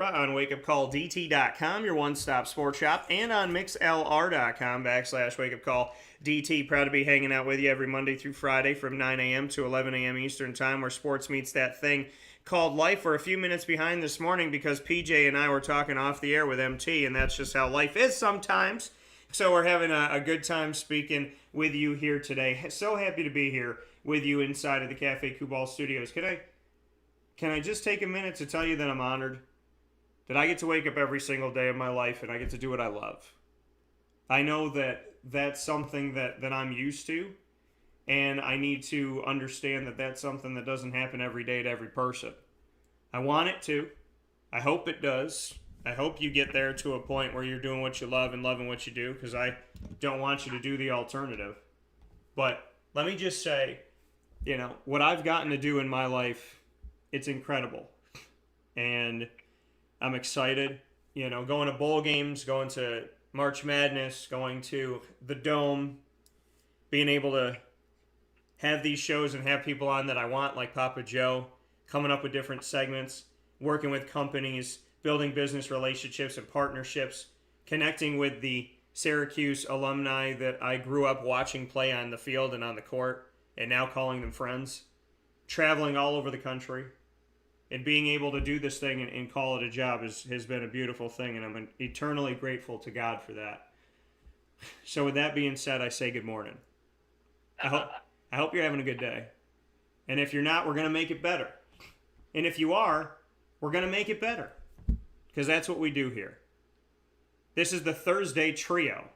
On wakeupcalldt.com, your one-stop sports shop, and on mixlr.com/wakeupcalldt. Proud to be hanging out with you every Monday through Friday from 9 a.m. to 11 a.m. Eastern Time, where sports meets that thing called life. We're a few minutes behind this morning because PJ and I were talking off the air with MT, and that's just how life is sometimes. So we're having a good time speaking with you here today. So happy to be here with you inside of the Cafe Kubal Studios. Can I just take a minute to tell you that I'm honored that I get to wake up every single day of my life and I get to do what I love. I know that that's something that I'm used to, and I need to understand that that's something that doesn't happen every day to every person. I want it to. I hope it does. I hope you get there to a point where you're doing what you love and loving what you do, because I don't want you to do the alternative. But let me just say, what I've gotten to do in my life, it's incredible. And I'm excited, going to bowl games, going to March Madness, going to the Dome, being able to have these shows and have people on that I want, like Papa Joe, coming up with different segments, working with companies, building business relationships and partnerships, connecting with the Syracuse alumni that I grew up watching play on the field and on the court, and now calling them friends, traveling all over the country. And being able to do this thing and call it a job has been a beautiful thing, and I'm eternally grateful to God for that. So with that being said, I say good morning. I hope you're having a good day. And if you're not, we're going to make it better. And if you are, we're going to make it better, because that's what we do here. This is the Thursday Trio,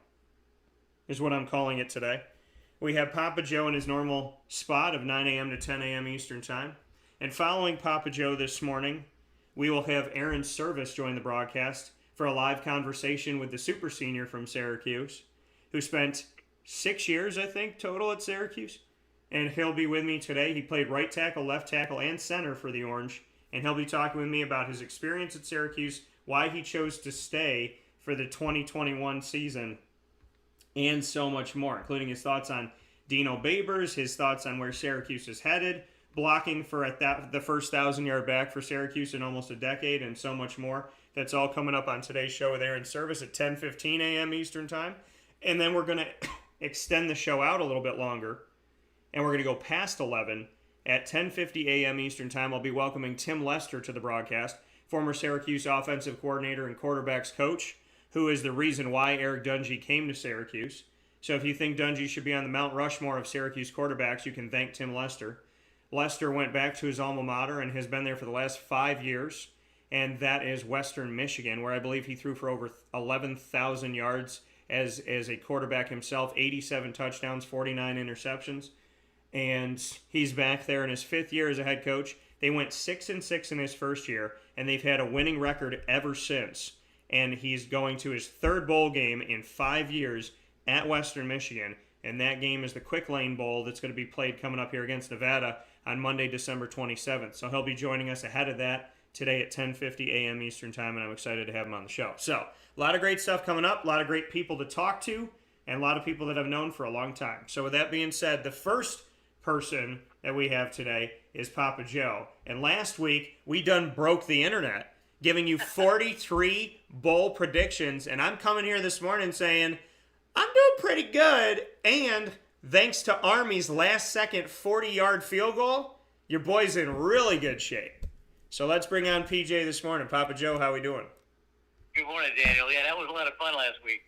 is what I'm calling it today. We have Papa Joe in his normal spot of 9 a.m. to 10 a.m. Eastern Time. And following Papa Joe this morning, we will have Airon Servais join the broadcast for a live conversation with the super senior from Syracuse, who spent 6 years, I think, total at Syracuse. And he'll be with me today. He played right tackle, left tackle, and center for the Orange. And he'll be talking with me about his experience at Syracuse, why he chose to stay for the 2021 season, and so much more, including his thoughts on Dino Babers, his thoughts on where Syracuse is headed, blocking for the first 1,000-yard back for Syracuse in almost a decade, and so much more. That's all coming up on today's show with Airon Servais at 10:15 a.m. Eastern Time. And then we're going to extend the show out a little bit longer, and we're going to go past 11 at 10:50 a.m. Eastern Time. I'll be welcoming Tim Lester to the broadcast, former Syracuse offensive coordinator and quarterbacks coach, who is the reason why Eric Dungey came to Syracuse. So if you think Dungey should be on the Mount Rushmore of Syracuse quarterbacks, you can thank Tim Lester. Lester went back to his alma mater and has been there for the last 5 years, and that is Western Michigan, where I believe he threw for over 11,000 yards as a quarterback himself, 87 touchdowns, 49 interceptions, and he's back there in his 5th year as a head coach. They went 6-6 in his first year, and they've had a winning record ever since, and he's going to his 3rd bowl game in 5 years at Western Michigan, and that game is the Quick Lane Bowl that's going to be played coming up here against Nevada on Monday, December 27th. So he'll be joining us ahead of that today at 10:50 a.m. Eastern Time, and I'm excited to have him on the show. So a lot of great stuff coming up, a lot of great people to talk to, and a lot of people that I've known for a long time. So with that being said, the first person that we have today is Papa Joe. And last week, we done broke the internet, giving you 43 bowl predictions, and I'm coming here this morning saying, I'm doing pretty good, and thanks to Army's last-second 40-yard field goal, your boy's in really good shape. So let's bring on PJ this morning. Papa Joe, how we doing? Good morning, Daniel. Yeah, that was a lot of fun last week.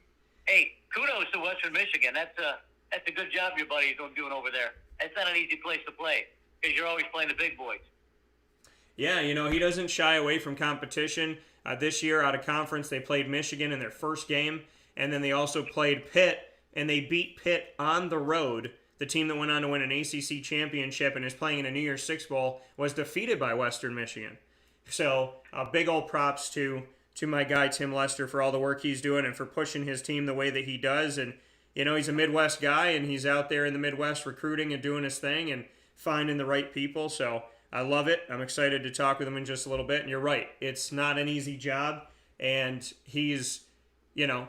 Hey, kudos to Western Michigan. That's a good job your buddy's doing over there. That's not an easy place to play because you're always playing the big boys. Yeah, he doesn't shy away from competition. This year, out of conference, they played Michigan in their first game, and then they also played Pitt, and they beat Pitt on the road. The team that went on to win an ACC championship and is playing in a New Year's Six Bowl was defeated by Western Michigan. So big old props to my guy Tim Lester for all the work he's doing and for pushing his team the way that he does. And, he's a Midwest guy, and he's out there in the Midwest recruiting and doing his thing and finding the right people. So I love it. I'm excited to talk with him in just a little bit. And you're right, it's not an easy job, and he's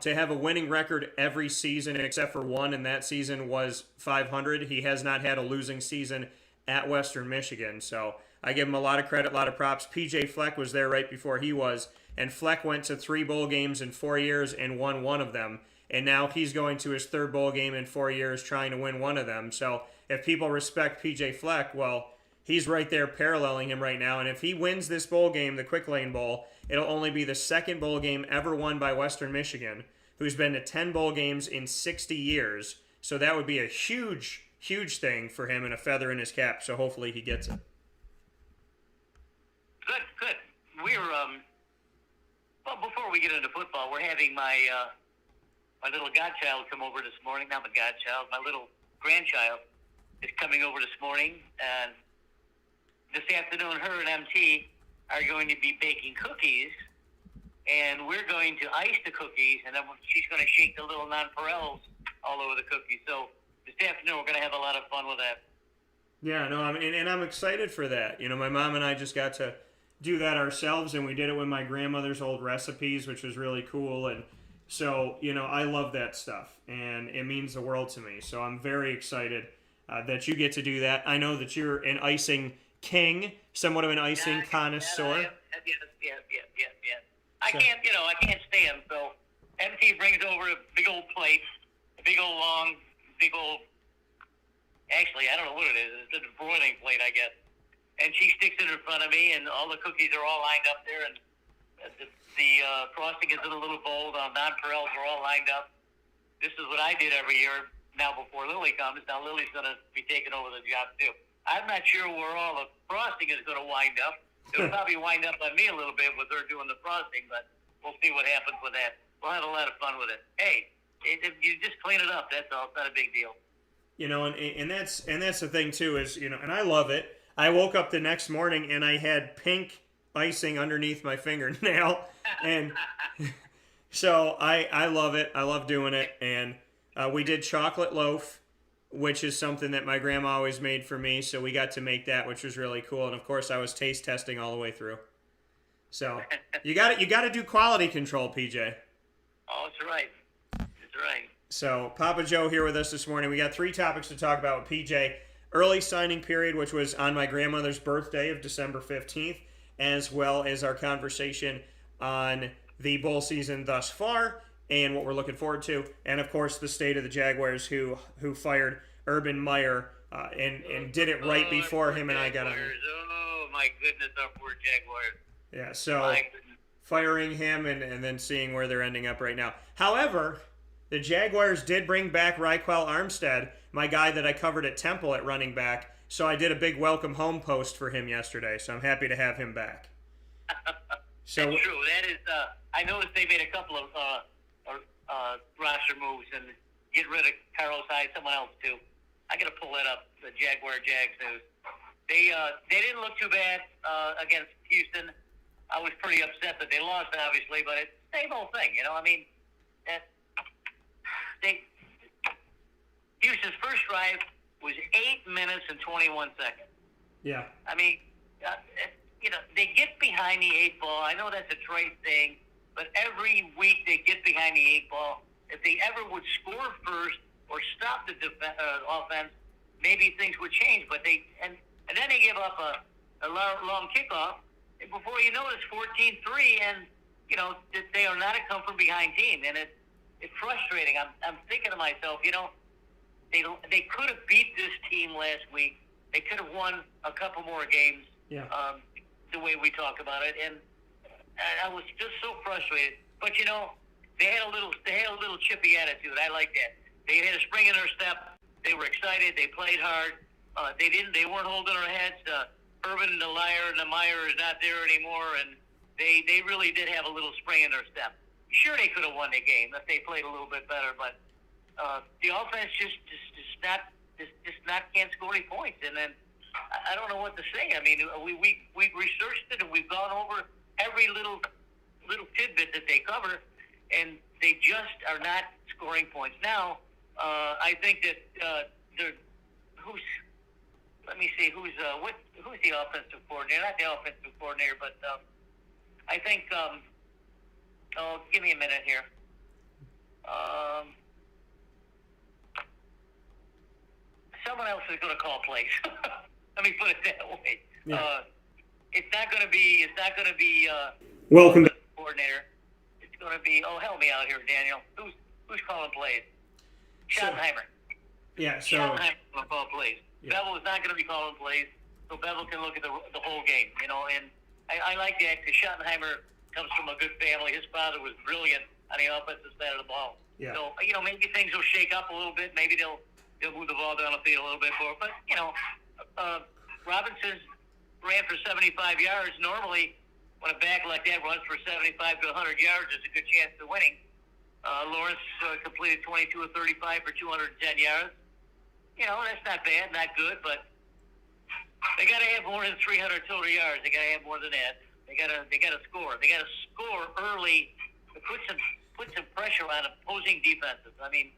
to have a winning record every season except for one, and that season was 500. He has not had a losing season at Western Michigan. So I give him a lot of credit, a lot of props. PJ Fleck was there right before he was, and Fleck went to 3 bowl games in 4 years and won one of them. And now he's going to his 3rd bowl game in 4 years trying to win one of them. So if people respect PJ Fleck, well, he's right there paralleling him right now. And if he wins this bowl game, the Quick Lane Bowl, it'll only be the 2nd bowl game ever won by Western Michigan, who's been to 10 bowl games in 60 years. So that would be a huge, huge thing for him and a feather in his cap. So hopefully he gets it. Good. We're, well, before we get into football, we're having my little godchild come over this morning. Not my godchild, my little grandchild is coming over this morning. And this afternoon, her and MT are going to be baking cookies. And we're going to ice the cookies, and then she's going to shake the little nonpareils all over the cookies. So this afternoon, we're going to have a lot of fun with that. Yeah, no, and I'm excited for that. You know, my mom and I just got to do that ourselves, and we did it with my grandmother's old recipes, which was really cool. And so, you know, I love that stuff, and it means the world to me. So I'm very excited that you get to do that. I know that you're an icing king, somewhat of an icing connoisseur. Yes. I can't stand. So MT brings over a big old plate, actually, I don't know what it is. It's a broiling plate, I guess. And she sticks it in front of me, and all the cookies are all lined up there, and the frosting is in a little bowl. The nonpareils are all lined up. This is what I did every year now before Lily comes. Now Lily's going to be taking over the job, too. I'm not sure where all the frosting is going to wind up. It'll probably wind up on me a little bit with her doing the frosting, but we'll see what happens with that. We'll have a lot of fun with it. Hey, if you just clean it up, that's all. It's not a big deal. You know, and that's the thing too is, you know, and I love it. I woke up the next morning and I had pink icing underneath my fingernail, and so I love it. I love doing it, and we did chocolate loaf, which is something that my grandma always made for me. So we got to make that, which was really cool. And of course, I was taste testing all the way through. So you got to do quality control, PJ. Oh, that's right. That's right. So Papa Joe here with us this morning. We got 3 topics to talk about with PJ. Early signing period, which was on my grandmother's birthday of December 15th, as well as our conversation on the bowl season thus far and what we're looking forward to. And, of course, the state of the Jaguars who fired Urban Meyer and did it right before him and I got on. Oh, my goodness, our poor Jaguars. Yeah, so firing him and then seeing where they're ending up right now. However, the Jaguars did bring back Raquel Armstead, my guy that I covered at Temple at running back. So I did a big welcome home post for him yesterday. So I'm happy to have him back. So that's true. That is, I noticed they made a couple of roster moves and get rid of Carlos Hyde, someone else too. I got to pull that up. The Jags news. They didn't look too bad against Houston. I was pretty upset that they lost, obviously, but it's the same old thing, you know. I mean, Houston's first drive was 8 minutes and 21 seconds. Yeah. I mean, you know, they get behind the 8 ball. I know that's a trade thing, but every week they get behind the 8 ball. If they ever would score first or stop the offense, maybe things would change. But and then they give up a long kickoff, and before you know it, it's 14-3, and you know they are not a come from behind team, and it's frustrating. I'm thinking to myself, you know, they could have beat this team last week. They could have won a couple more games. Yeah. The way we talk about it, and I was just so frustrated. But you know, they had a little chippy attitude. I like that. They had a spring in their step. They were excited. They played hard. They weren't holding their heads. Urban, the liar, and the Meyer is not there anymore, and they really did have a little spring in their step. Sure, they could have won the game if they played a little bit better, but the offense just can't score any points. And then I don't know what to say. I mean, we've researched it and we've gone over every little tidbit that they cover, and they just are not scoring points. Now, I think that who's the offensive coordinator? Not the offensive coordinator, but I think. Give me a minute here. Someone else is going to call plays. Let me put it that way. Yeah. It's not going to be. Welcome to. coordinator. It's going to be, help me out here, Daniel. Who's calling plays? Schottenheimer. Yeah, so Schottenheimer's going to call plays. Yeah. Bevel is not going to be calling plays, so Bevel can look at the whole game, and I like that because Schottenheimer comes from a good family. His father was brilliant on the offensive side of the ball. Yeah. So, maybe things will shake up a little bit. Maybe they'll move the ball down the field a little bit more. But, Robinson ran for 75 yards. Normally, when a back like that runs for 75 to 100 yards, there's a good chance of winning. Lawrence completed 22 of 35 for 210 yards. That's not bad, not good, but they got to have more than 300 total yards. They got to have more than that. They got to score. They got to score early to put some pressure on opposing defenses. I mean,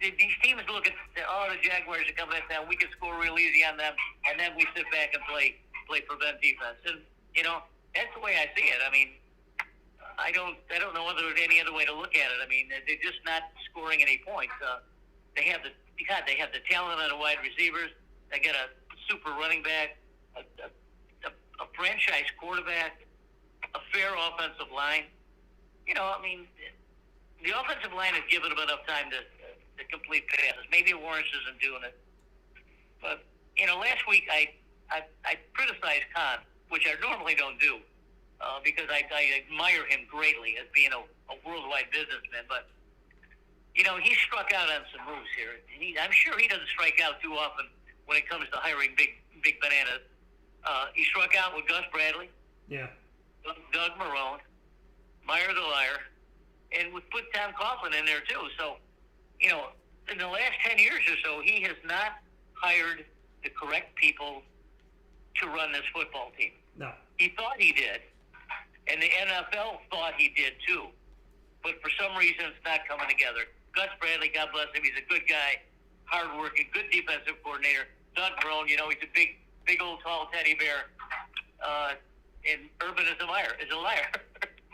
these teams look at the Jaguars are coming in town. We can score real easy on them, and then we sit back and play prevent defense. And that's the way I see it. I mean, I don't know whether there's any other way to look at it. I mean, they're just not scoring any points. They have the talent on the wide receivers. They got a super running back, a franchise quarterback, a fair offensive line. I mean, the offensive line has given them enough time to complete passes. Maybe Lawrence isn't doing it. But, last week I criticized Khan, which I normally don't do, because I admire him greatly as being a worldwide businessman. But, he struck out on some moves here. I'm sure he doesn't strike out too often when it comes to hiring big bananas. He struck out with Gus Bradley. Yeah. Doug Marrone, Meyer the Liar, and we put Tom Coughlin in there too. So, in the last 10 years or so, he has not hired the correct people to run this football team. No. He thought he did, and the NFL thought he did too. But for some reason, it's not coming together. Gus Bradley, God bless him, he's a good guy, hardworking, good defensive coordinator. Doug Marrone, he's a big old tall teddy bear. And Urban is a liar.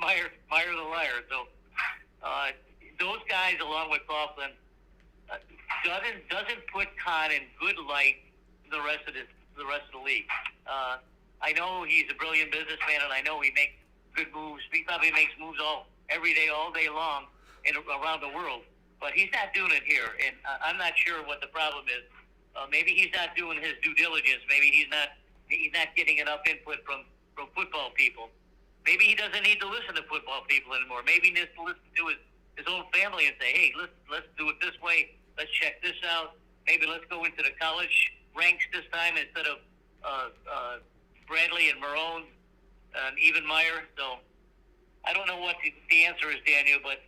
Meyer the liar. So those guys, along with Coughlin, doesn't put Khan in good light the rest of the league. I know he's a brilliant businessman, and I know he makes good moves. He probably makes moves every day, all day long, around the world. But he's not doing it here, and I'm not sure what the problem is. Maybe he's not doing his due diligence. Maybe he's not getting enough input from football people. Maybe he doesn't need to listen to football people anymore. Maybe he needs to listen to his own family and say, hey, let's do it this way. Let's check this out. Maybe let's go into the college ranks this time instead of Bradley and Marrone and even Meyer. So I don't know what the answer is, Daniel, but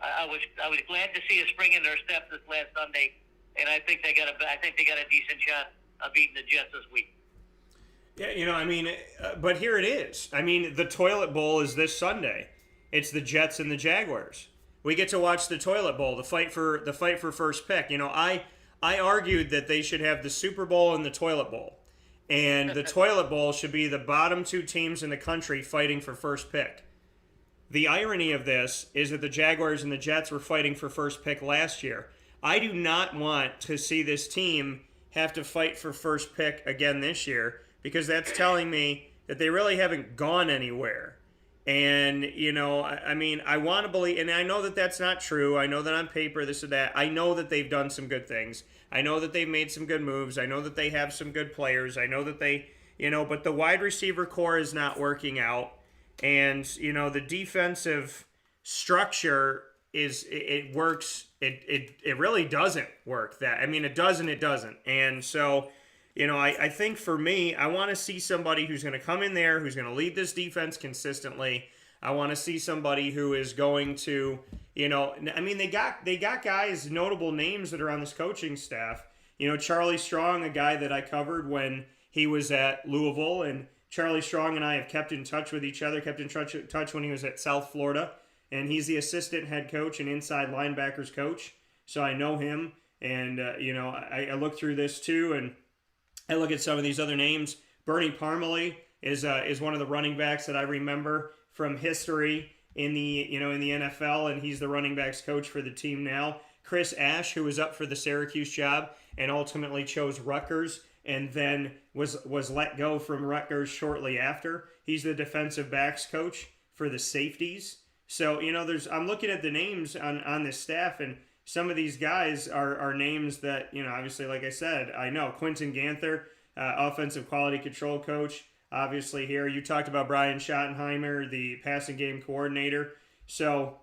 I was glad to see a spring in their step this last Sunday, and I think they got a decent shot of beating the Jets this week. Yeah, but here it is. I mean, the Toilet Bowl is this Sunday. It's the Jets and the Jaguars. We get to watch the Toilet Bowl, the fight for first pick. I argued that they should have the Super Bowl and the Toilet Bowl, and the Toilet Bowl should be the bottom two teams in the country fighting for first pick. The irony of this is that the Jaguars and the Jets were fighting for first pick last year. I do not want to see this team have to fight for first pick again this year, because that's telling me that they really haven't gone anywhere. And, I want to believe, and I know that that's not true. I know that on paper, this or that. I know that they've done some good things. I know that they've made some good moves. I know that they have some good players. I know that they, but the wide receiver core is not working out. And, the defensive structure it works. It really doesn't work that. It does and it doesn't. And so, I think for me, I want to see somebody who's going to come in there, who's going to lead this defense consistently. I want to see somebody who is going to, they got guys, notable names that are on this coaching staff. Charlie Strong, a guy that I covered when he was at Louisville, and Charlie Strong and I have kept in touch with each other, kept in touch when he was at South Florida, and he's the assistant head coach and inside linebackers coach, so I know him, and, I look through this too, and I look at some of these other names. Bernie Parmalee is one of the running backs that I remember from history in the NFL, and he's the running backs coach for the team now. Chris Ash, who was up for the Syracuse job and ultimately chose Rutgers, and then was let go from Rutgers shortly after. He's the defensive backs coach for the safeties. So, I'm looking at the names on this staff, and some of these guys are names that, obviously, like I said, I know. Quentin Ganther, offensive quality control coach, obviously here. You talked about Brian Schottenheimer, the passing game coordinator. So,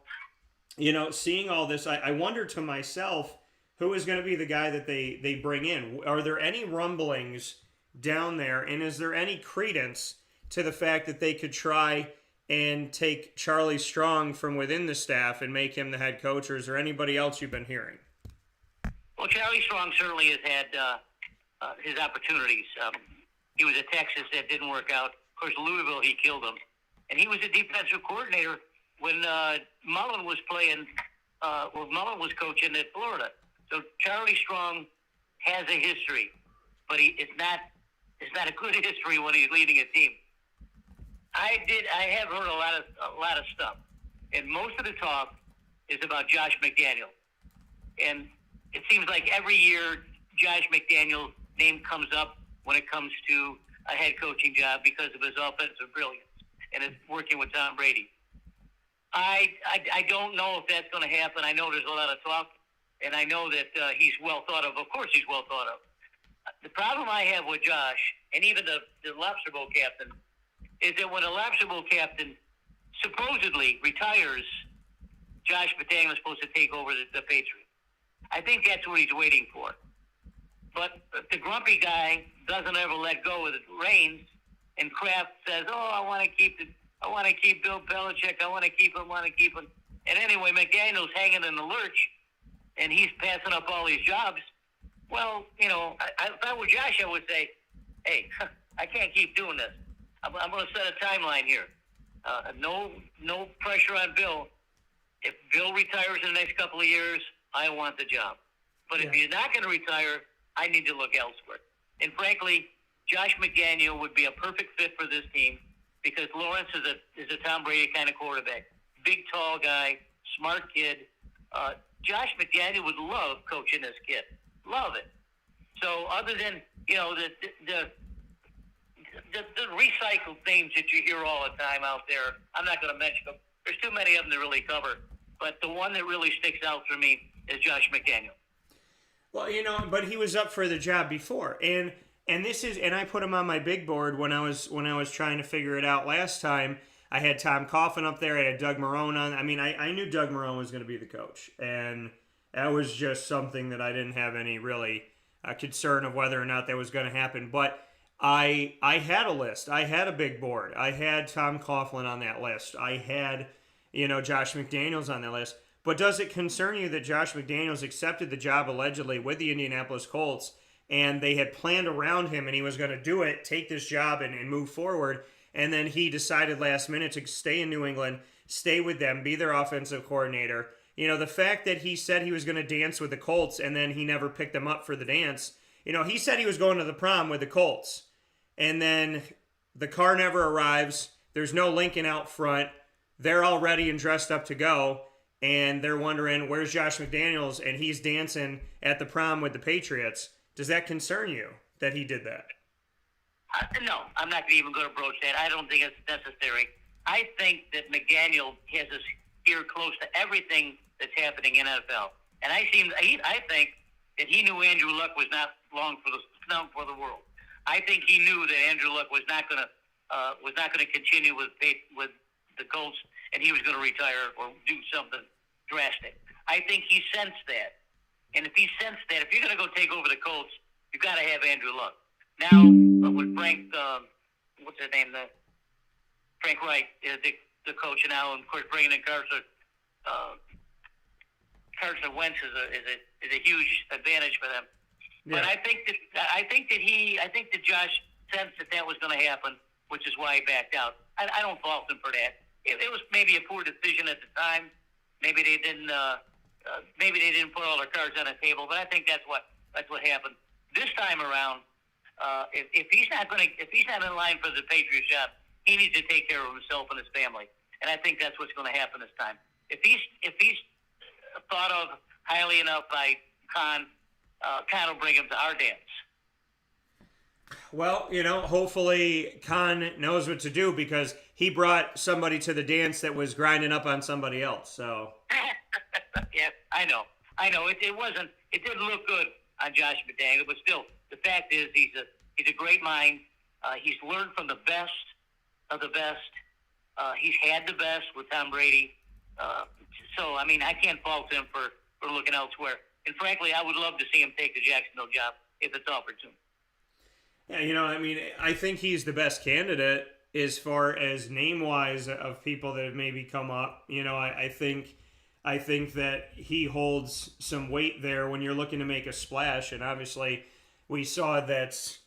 seeing all this, I wonder to myself, who is going to be the guy that they bring in? Are there any rumblings down there, and is there any credence to the fact that they could try and take Charlie Strong from within the staff and make him the head coach, or is there anybody else you've been hearing? Well, Charlie Strong certainly has had his opportunities. He was at Texas, that didn't work out. Of course, Louisville, he killed him. And he was a defensive coordinator when Mullen was Mullen was coaching at Florida. So Charlie Strong has a history, but it's not a good history when he's leading a team. I have heard a lot of stuff, and most of the talk is about Josh McDaniel. And it seems like every year Josh McDaniel's name comes up when it comes to a head coaching job because of his offensive brilliance and his working with Tom Brady. I don't know if that's going to happen. I know there's a lot of talk, and I know that he's well thought of. Of course he's well thought of. The problem I have with Josh, and even the Lobster Bowl captain, is that when a Lobster Bowl captain supposedly retires, Josh McDaniel is supposed to take over the Patriots. I think that's what he's waiting for. But the grumpy guy doesn't ever let go of the reins, and Kraft says, I want to keep Bill Belichick. I want to keep him. And anyway, McDaniel's hanging in the lurch, and he's passing up all these jobs. Well, if I were Josh, I would say, hey, I can't keep doing this. I'm going to set a timeline here. No pressure on Bill. If Bill retires in the next couple of years, I want the job. But if you're not going to retire, I need to look elsewhere. And frankly, Josh McDaniel would be a perfect fit for this team because Lawrence is a Tom Brady kind of quarterback. Big, tall guy, smart kid. Josh McDaniel would love coaching this kid. Love it. So other than, the recycled names that you hear all the time out there, I'm not going to mention them. There's too many of them to really cover. But the one that really sticks out for me is Josh McDaniel. Well, but he was up for the job before, and I put him on my big board when I was trying to figure it out last time. I had Tom Coughlin up there. I had Doug Marrone on. I mean, I knew Doug Marrone was going to be the coach, and that was just something that I didn't have any really concern of whether or not that was going to happen. But I had a list. I had a big board. I had Tom Coughlin on that list. I had, Josh McDaniels on that list. But does it concern you that Josh McDaniels accepted the job allegedly with the Indianapolis Colts, and they had planned around him and he was going to do it, take this job and move forward, and then he decided last minute to stay in New England, stay with them, be their offensive coordinator? The fact that he said he was going to dance with the Colts and then he never picked them up for the dance. He said he was going to the prom with the Colts, and then the car never arrives. There's no Lincoln out front. They're all ready and dressed up to go. And they're wondering, where's Josh McDaniels? And he's dancing at the prom with the Patriots. Does that concern you that he did that? No, I'm not even going to broach that. I don't think it's necessary. I think that McDaniel has his ear close to everything that's happening in NFL. And I think that he knew Andrew Luck was not long for the world. I think he knew that Andrew Luck was not going to continue with the Colts, and he was going to retire or do something drastic. I think he sensed that. And if he sensed that, if you're going to go take over the Colts, you've got to have Andrew Luck. Now, with Frank, what's his name? Frank Wright is the coach now, and of course bringing in Carson Wentz is a huge advantage for them. Yeah. But I think that Josh sensed that was going to happen, which is why he backed out. I don't fault him for that. It was maybe a poor decision at the time. Maybe they didn't put all their cards on the table. But I think that's what happened this time around. If he's not in line for the Patriots job, he needs to take care of himself and his family. And I think that's what's going to happen this time. If he's thought of highly enough by Khan will bring him to our dance. Well, hopefully Khan knows what to do because he brought somebody to the dance that was grinding up on somebody else. So Yeah, I know. It wasn't. It didn't look good on Josh McDaniel, but still, the fact is he's a great mind. He's learned from the best of the best. He's had the best with Tom Brady. So I mean, I can't fault him for looking elsewhere. And frankly, I would love to see him take the Jacksonville job if it's offered to him. Yeah, I think he's the best candidate as far as name-wise of people that have maybe come up. I think that he holds some weight there when you're looking to make a splash. And obviously, we saw that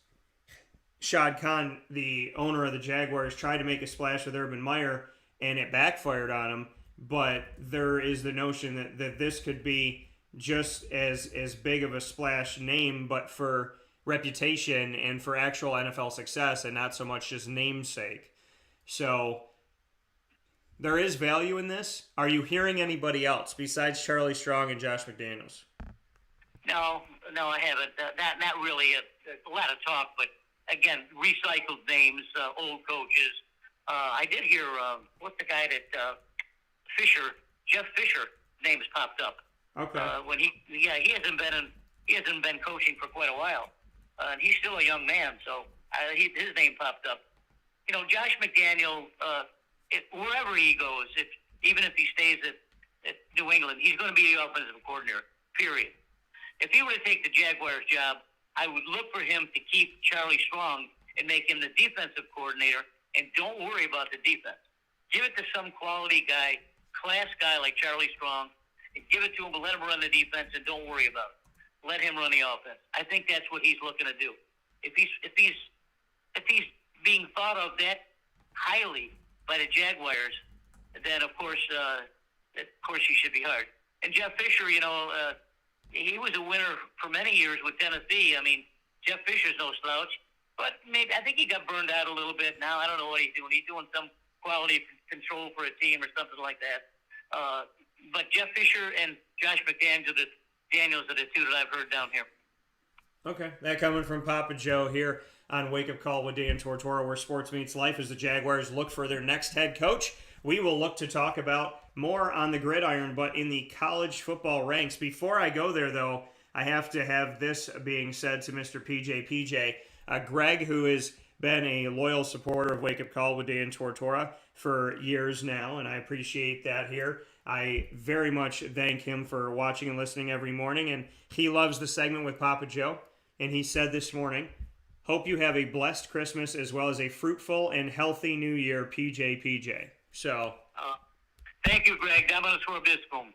Shad Khan, the owner of the Jaguars, tried to make a splash with Urban Meyer, and it backfired on him. But there is the notion that this could be just as big of a splash name, but for reputation and for actual NFL success and not so much just namesake. So there is value in this. Are you hearing anybody else besides Charlie Strong and Josh McDaniels? No, I haven't. Not really. A lot of talk, but again, recycled names, old coaches. I did hear what's the guy that Jeff Fisher name has popped up. Okay. He hasn't been coaching for quite a while. And he's still a young man, so his name popped up. Josh McDaniel, wherever he goes, even if he stays at New England, he's going to be the offensive coordinator, period. If he were to take the Jaguars job, I would look for him to keep Charlie Strong and make him the defensive coordinator, and don't worry about the defense. Give it to some quality guy, class guy like Charlie Strong, and give it to him, but let him run the defense, and don't worry about it. Let him run the offense. I think that's what he's looking to do. If he's being thought of that highly by the Jaguars, then of course he should be hired. And Jeff Fisher, he was a winner for many years with Tennessee. I mean, Jeff Fisher's no slouch, but maybe I think he got burned out a little bit. Now I don't know what he's doing. He's doing some quality control for a team or something like that. But Jeff Fisher and Josh McDaniels are the two that I've heard down here. Okay, that coming from Papa Joe here on Wake Up Call with Dan Tortora, where sports meets life as the Jaguars look for their next head coach. We will look to talk about more on the gridiron, but in the college football ranks. Before I go there, though, I have to have this being said to Mr. PJ. Greg, who has been a loyal supporter of Wake Up Call with Dan Tortora for years now, and I appreciate that here. I very much thank him for watching and listening every morning, and he loves the segment with Papa Joe. And he said this morning, hope you have a blessed Christmas as well as a fruitful and healthy New Year, PJ. So, thank you, Greg. I'm going to throw this spoon.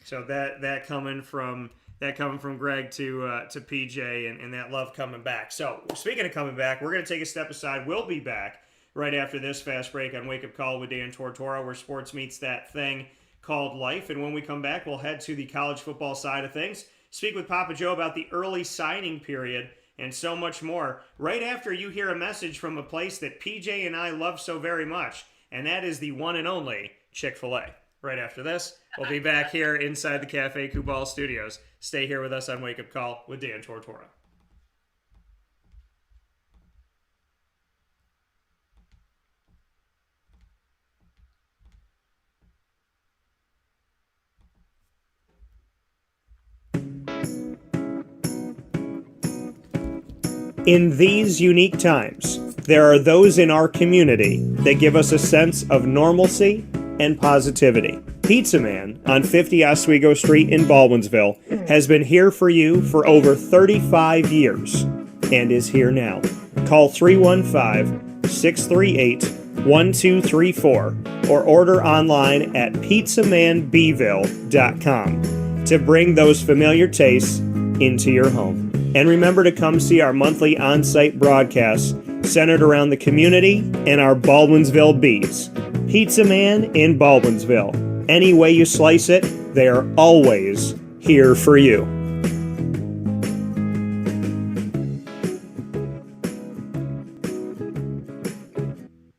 So that coming from Greg to PJ and that love coming back. So speaking of coming back, we're going to take a step aside. We'll be back right after this fast break on Wake Up Call with Dan Tortora, where sports meets that thing called life. And when we come back, we'll head to the college football side of things, speak with Papa Joe about the early signing period, and so much more, right after you hear a message from a place that PJ and I love so very much, and that is the one and only Chick-fil-A. Right after this, we'll be back here inside the Cafe Kubal studios. Stay here with us on Wake Up Call with Dan Tortora. In these unique times, there are those in our community that give us a sense of normalcy and positivity. Pizza Man on 50 Oswego Street in Baldwinsville has been here for you for over 35 years and is here now. Call 315-638-1234 or order online at pizzamanbville.com to bring those familiar tastes into your home. And remember to come see our monthly on-site broadcasts centered around the community and our Baldwinsville Bees. Pizza Man in Baldwinsville. Any way you slice it, they are always here for you.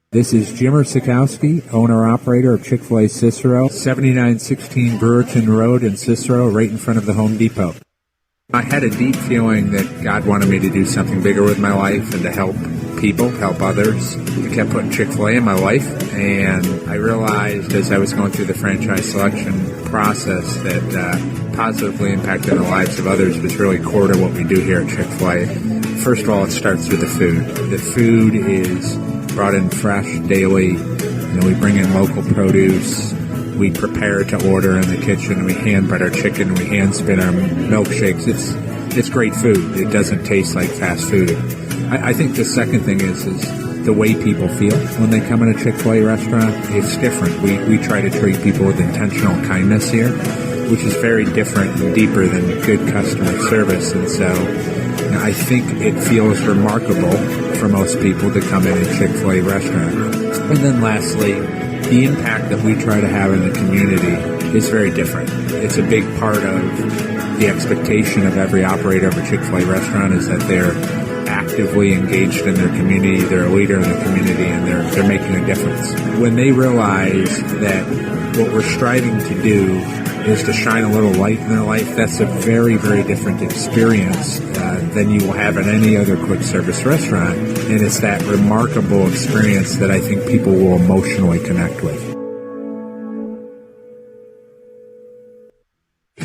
This is Jimmer Sikowski, owner-operator of Chick-fil-A Cicero, 7916 Brewerton Road in Cicero, right in front of the Home Depot. I had a deep feeling that God wanted me to do something bigger with my life and to help people, help others. I kept putting Chick-fil-A in my life, and I realized as I was going through the franchise selection process that positively impacting the lives of others was really core to what we do here at Chick-fil-A. First of all, it starts with the food. The food is brought in fresh daily. We bring in local produce. We prepare to order in the kitchen. We hand bread our chicken. We hand spin our milkshakes. It's great food. It doesn't taste like fast food. I think the second thing is the way people feel when they come in a Chick-fil-A restaurant. It's different. We try to treat people with intentional kindness here, which is very different and deeper than good customer service. And so I think it feels remarkable for most people to come in a Chick-fil-A restaurant. And then lastly, the impact that we try to have in the community is very different. It's a big part of the expectation of every operator of a Chick-fil-A restaurant is that they're actively engaged in their community, they're a leader in the community, and they're making a difference. When they realize that what we're striving to do is to shine a little light in their life, that's a very, very different experience than you will have at any other quick service restaurant. And it's that remarkable experience that I think people will emotionally connect with.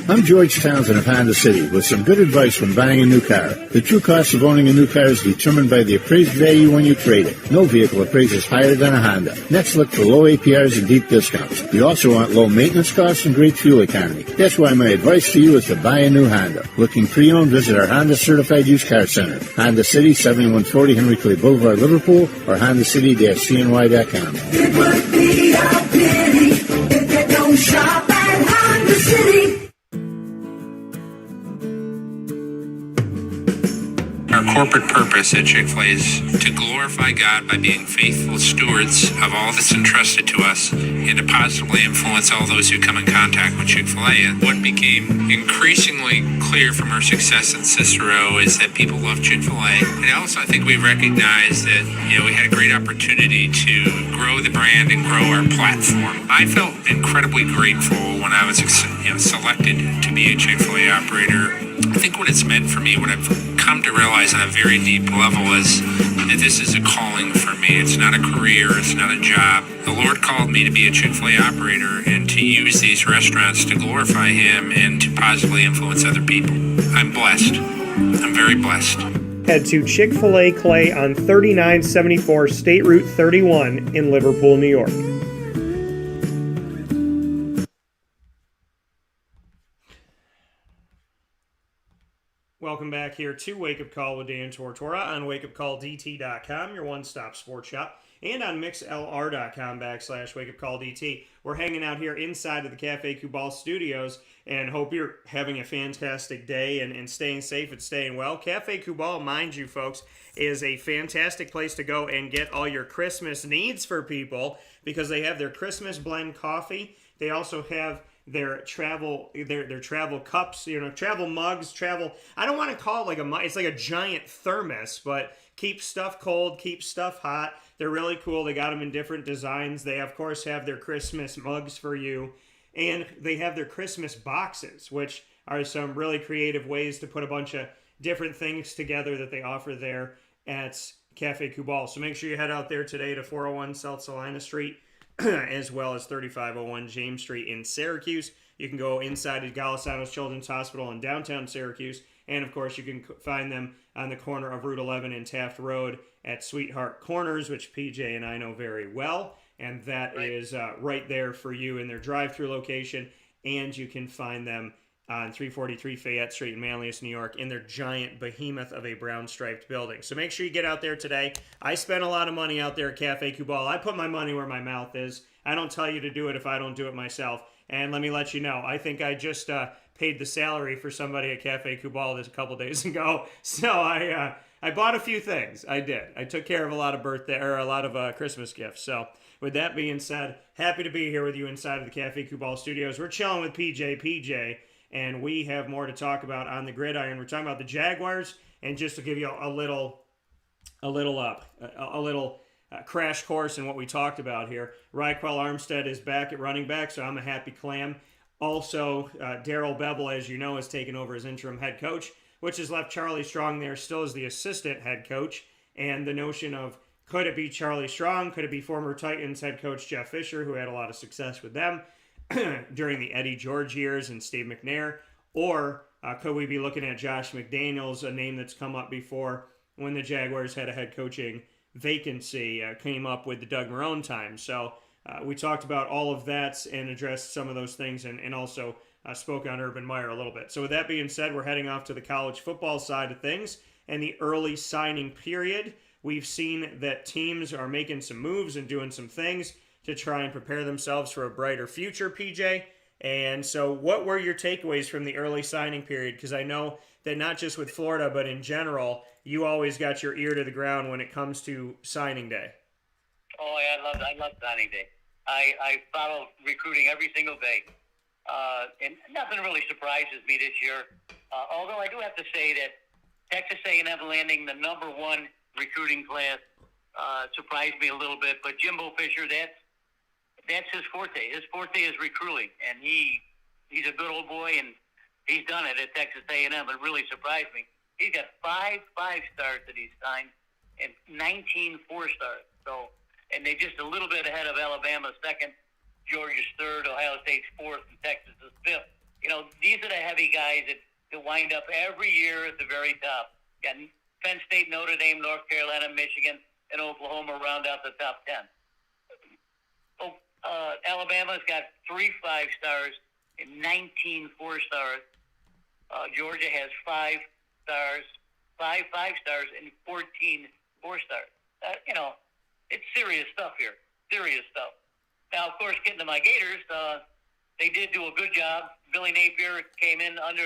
I'm George Townsend of Honda City with some good advice when buying a new car. The true cost of owning a new car is determined by the appraised value when you trade it. No vehicle appraises higher than a Honda. Next, look for low APRs and deep discounts. You also want low maintenance costs and great fuel economy. That's why my advice to you is to buy a new Honda. Looking pre-owned, visit our Honda Certified Used Car Center. Honda City, 7140 Henry Clay Boulevard, Liverpool, or HondaCity-CNY.com. It would be a pity if you don't shop at Honda City. Our corporate purpose at Chick-fil-A is to glorify God by being faithful stewards of all that's entrusted to us and to positively influence all those who come in contact with Chick-fil-A. And what became increasingly clear from our success in Cicero is that people love Chick-fil-A. And also I think we recognized that, we had a great opportunity to grow the brand and grow our platform. I felt incredibly grateful when I was selected to be a Chick-fil-A operator. I think what it's meant for me, what I've come to realize on a very deep level is that this is a calling for me. It's not a career. It's not a job. The Lord called me to be a Chick-fil-A operator and to use these restaurants to glorify Him and to positively influence other people. I'm blessed. I'm very blessed. Head to Chick-fil-A Clay on 3974 State Route 31 in Liverpool, New York. Welcome back here to Wake Up Call with Dan Tortora on wakeupcalldt.com, your one-stop sports shop, and on mixlr.com/wakeupcalldt. We're hanging out here inside of the Cafe Cubal studios, and hope you're having a fantastic day and staying safe and staying well. Cafe Cubal, mind you, folks, is a fantastic place to go and get all your Christmas needs for people because they have their Christmas blend coffee. They also have their travel cups, travel mugs, I don't want to call it like a mug. It's like a giant thermos, but keeps stuff cold, keeps stuff hot. They're really cool. They got them in different designs. They, of course, have their Christmas mugs for you. And they have their Christmas boxes, which are some really creative ways to put a bunch of different things together that they offer there at Cafe Cubal. So make sure you head out there today to 401 South Salina Street, as well as 3501 James Street in Syracuse. You can go inside of Golisano's Children's Hospital in downtown Syracuse. And, of course, you can find them on the corner of Route 11 and Taft Road at Sweetheart Corners, which PJ and I know very well. And that is right there for you in their drive-thru location. And you can find them on 343 Fayette Street in Manlius, New York, in their giant behemoth of a brown-striped building. So make sure you get out there today. I spent a lot of money out there at Cafe Cubal. I put my money where my mouth is. I don't tell you to do it if I don't do it myself. And let me let you know, I think I just paid the salary for somebody at Cafe Cubal a couple days ago. So I bought a few things. I did. I took care of a lot of Christmas gifts. So with that being said, happy to be here with you inside of the Cafe Cubal studios. We're chilling with PJ. And we have more to talk about on the gridiron. We're talking about the Jaguars, and just to give you a little crash course in what we talked about here. Raquel Armstead is back at running back, so I'm a happy clam. Also, Darrell Bevel, as you know, has taken over as interim head coach, which has left Charlie Strong there still as the assistant head coach. And the notion of, could it be Charlie Strong? Could it be former Titans head coach Jeff Fisher, who had a lot of success with them during the Eddie George years, and Steve McNair? Or could we be looking at Josh McDaniels, a name that's come up before when the Jaguars had a head coaching vacancy, came up with the Doug Marrone time? So we talked about all of that and addressed some of those things, and also spoke on Urban Meyer a little bit. So with that being said, we're heading off to the college football side of things and the early signing period. We've seen that teams are making some moves and doing some things to try and prepare themselves for a brighter future, PJ. And so what were your takeaways from the early signing period? Because I know that not just with Florida, but in general, you always got your ear to the ground when it comes to signing day. Oh, yeah, I love signing day. I follow recruiting every single day. And nothing really surprises me this year. Although I do have to say that Texas A&M landing the number one recruiting class surprised me a little bit. But Jimbo Fisher, that's his forte. His forte is recruiting, and he's a good old boy, and he's done it at Texas A&M. It really surprised me. He's got 5 5-stars that he's signed and 19 4-stars. So, and they're just a little bit ahead of Alabama's second, Georgia's third, Ohio State's fourth, and Texas's fifth. You know, these are the heavy guys that wind up every year at the very top. Got Penn State, Notre Dame, North Carolina, Michigan, and Oklahoma round out the top 10. Alabama's got 3 5-stars and 19 4-stars. Georgia has 5 stars, 5 5-stars, and 14 4-stars. You know, it's serious stuff here. Serious stuff. Now, of course, getting to my Gators, they did do a good job. Billy Napier came in under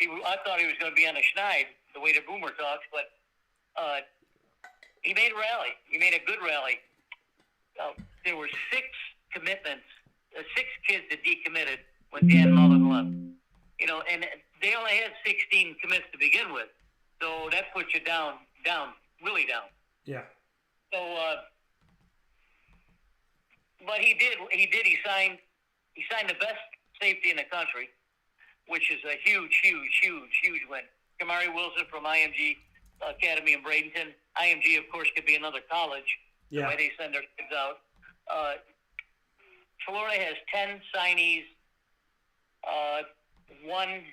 I thought he was going to be on the schneid, the way the boomer talks, but he made a rally. He made a good rally. There were 6 commitments, 6 kids that decommitted when Dan Mullen left. You know, and they only had 16 commits to begin with, so that puts you down, really down. Yeah. So, but he signed the best safety in the country, which is a huge win. Kamari Wilson from IMG Academy in Bradenton. IMG, of course, could be another college. Yeah. The way they send their kids out. Florida has 10 signees, 1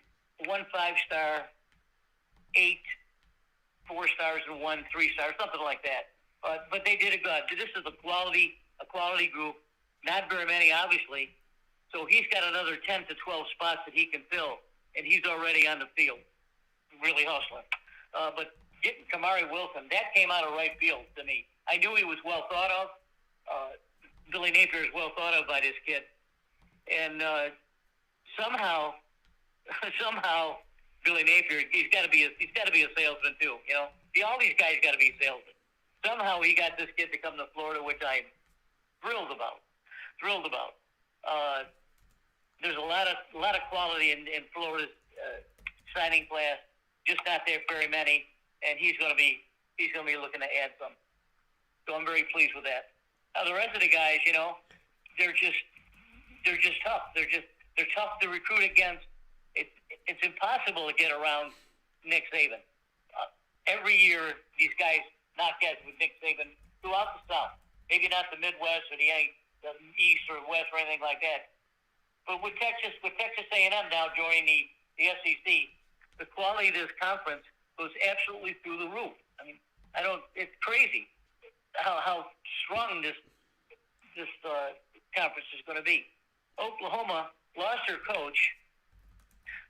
5-star, 8 4-stars, and 1 3-star, something like that. But they did a good. This is a quality group. Not very many, obviously. So he's got another 10 to 12 spots that he can fill, and he's already on the field, really hustling. But getting Kamari Wilson, that came out of right field to me. I knew he was well thought of. Billy Napier is well thought of by this kid, and somehow Billy Napier, he's got to be a salesman too. You know, all these guys got to be salesmen. Somehow he got this kid to come to Florida, which I'm thrilled about. There's a lot of quality in Florida's signing class, just not there very many, and he's going to be looking to add some. So I'm very pleased with that. Now the rest of the guys, you know, they're just tough. They're tough to recruit against. It's impossible to get around Nick Saban. Every year these guys knock heads with Nick Saban throughout the South. Maybe not the Midwest or the East or West or anything like that. But with Texas A&M now joining the SEC, the quality of this conference goes absolutely through the roof. I mean, it's crazy how strong this conference is going to be. Oklahoma lost their coach,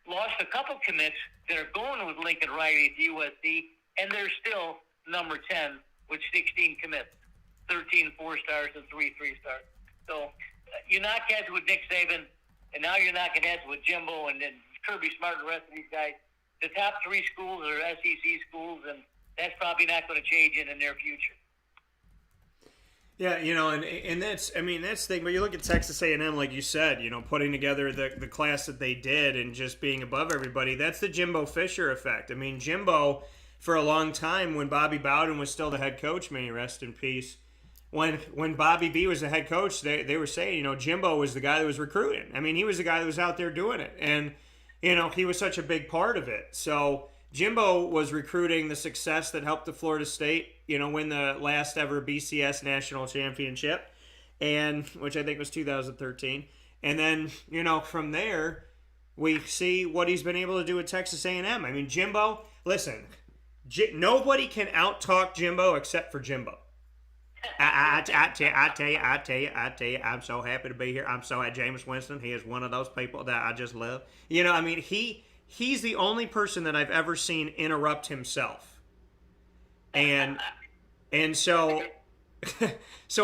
lost a couple commits that are going with Lincoln Riley at USC, and they're still number 10 with 16 commits, 13 4-stars and 3 3-stars. So you knock heads with Nick Saban, and now you're knocking heads with Jimbo and then Kirby Smart and the rest of these guys. The top 3 schools are SEC schools, and that's probably not going to change in the near future. Yeah, you know, and that's the thing. But you look at Texas A&M, like you said, you know, putting together the class that they did and just being above everybody. That's the Jimbo Fisher effect. I mean, Jimbo, for a long time, when Bobby Bowden was still the head coach, may he rest in peace, when Bobby B was the head coach, they were saying, Jimbo was the guy that was recruiting. I mean, he was the guy that was out there doing it. And, he was such a big part of it. So Jimbo was recruiting the success that helped the Florida State, win the last ever BCS national championship, and which I think was 2013. And then, from there, we see what he's been able to do at Texas A&M. I mean, Jimbo, listen, nobody can out-talk Jimbo except for Jimbo. I tell you, I'm so happy to be here. I'm so happy. Jameis Winston, he is one of those people that I just love. He's the only person that I've ever seen interrupt himself. And so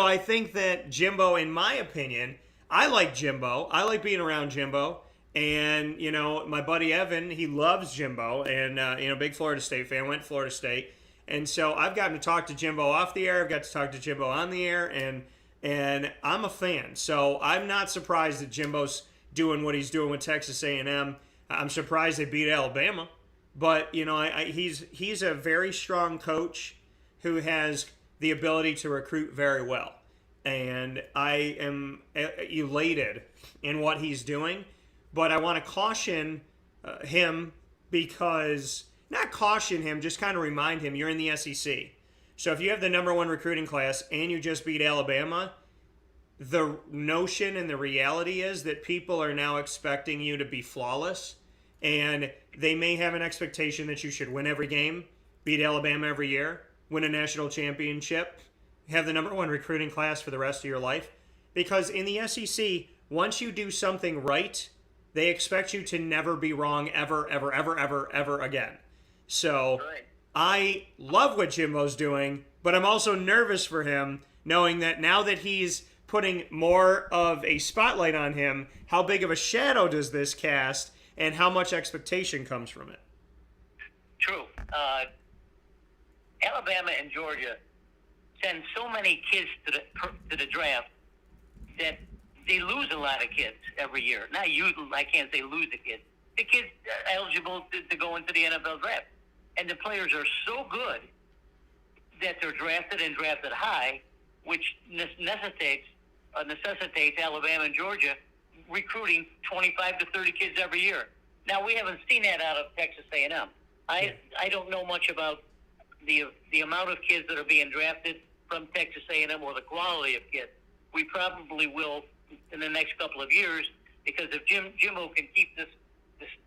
I think that Jimbo, in my opinion, I like Jimbo. I like being around Jimbo. And, my buddy Evan, he loves Jimbo. And, big Florida State fan, went to Florida State. And so I've gotten to talk to Jimbo off the air. I've got to talk to Jimbo on the air. And I'm a fan. So I'm not surprised that Jimbo's doing what he's doing with Texas A&M. I'm surprised they beat Alabama. But, he's a very strong coach who has the ability to recruit very well. And I am elated in what he's doing. But I want to caution him because, not caution him, just kind of remind him you're in the SEC. So if you have the number 1 recruiting class and you just beat Alabama, the notion and the reality is that people are now expecting you to be flawless. And they may have an expectation that you should win every game, beat Alabama every year, win a national championship, have the number 1 recruiting class for the rest of your life. Because in the SEC, once you do something right, they expect you to never be wrong ever, ever, ever, ever, ever again. So I love what Jimbo's doing, but I'm also nervous for him, knowing that now that he's putting more of a spotlight on him, how big of a shadow does this cast, and how much expectation comes from it? True. Alabama and Georgia send so many kids to the draft that they lose a lot of kids every year. Not you, I can't say lose a kid. The kids are eligible to go into the NFL draft. And the players are so good that they're drafted and drafted high, which necessitates Alabama and Georgia recruiting 25 to 30 kids every year. Now, we haven't seen that out of Texas A&M. I don't know much about the amount of kids that are being drafted from Texas A&M or the quality of kids. We probably will in the next couple of years, because if Jimbo can keep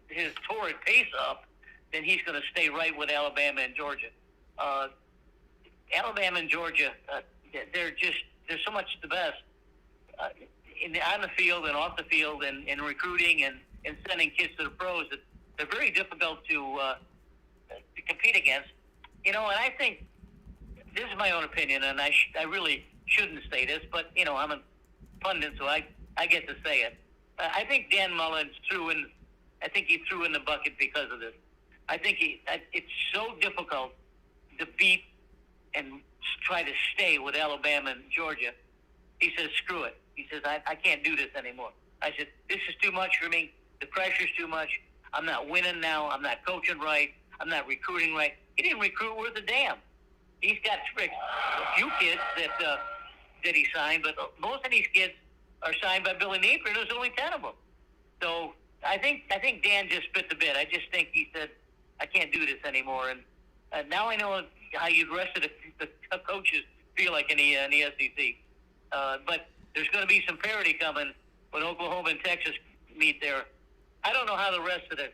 his torrid pace up, then he's going to stay right with Alabama and Georgia. Alabama and Georgia, they're so much the best on the field and off the field, and in recruiting and sending kids to the pros. They're very difficult to compete against. And I think, this is my own opinion, and I really shouldn't say this, but I'm a pundit, so I get to say it. I think Dan Mullen threw in the bucket because of this. I think it's so difficult to beat and try to stay with Alabama and Georgia. He says, screw it. He says, I can't do this anymore. I said, this is too much for me. The pressure's too much. I'm not winning now. I'm not coaching right. I'm not recruiting right. He didn't recruit worth a damn. He's got a few kids that he signed, but most of these kids are signed by Billy Napier. There's only 10 of them. So I think Dan just bit the bit. I just think he said, I can't do this anymore. And now I know how the rest of the coaches feel like in the SEC. But there's going to be some parity coming when Oklahoma and Texas meet there. I don't know how the rest of the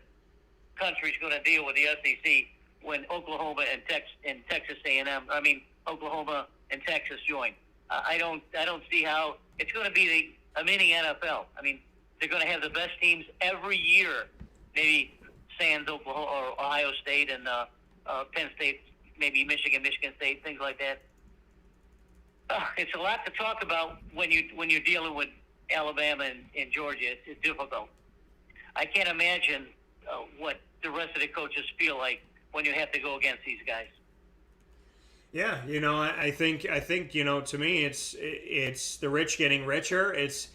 country is going to deal with the SEC when Oklahoma and Texas A&M. I mean, Oklahoma and Texas join. I don't see how it's going to be a mini NFL. I mean, they're going to have the best teams every year. Maybe sans Oklahoma or Ohio State and Penn State, maybe Michigan State, things like that. It's a lot to talk about when you're dealing with Alabama and Georgia. It's difficult. I can't imagine what the rest of the coaches feel like when you have to go against these guys. Yeah, I think to me it's the rich getting richer. It's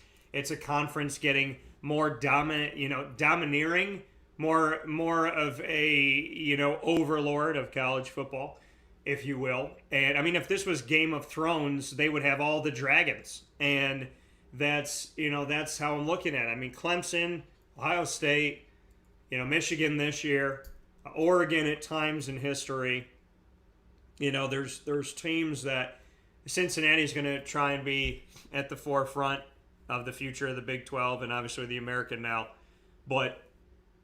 a conference getting more dominant, domineering, more of a overlord of college football. if you will. And I mean, if this was Game of Thrones, they would have all the dragons. And that's how I'm looking at it. I mean, Clemson, Ohio State, Michigan this year, Oregon at times in history. There's teams that Cincinnati's going to try and be at the forefront of the future of the Big 12 and obviously the American now. But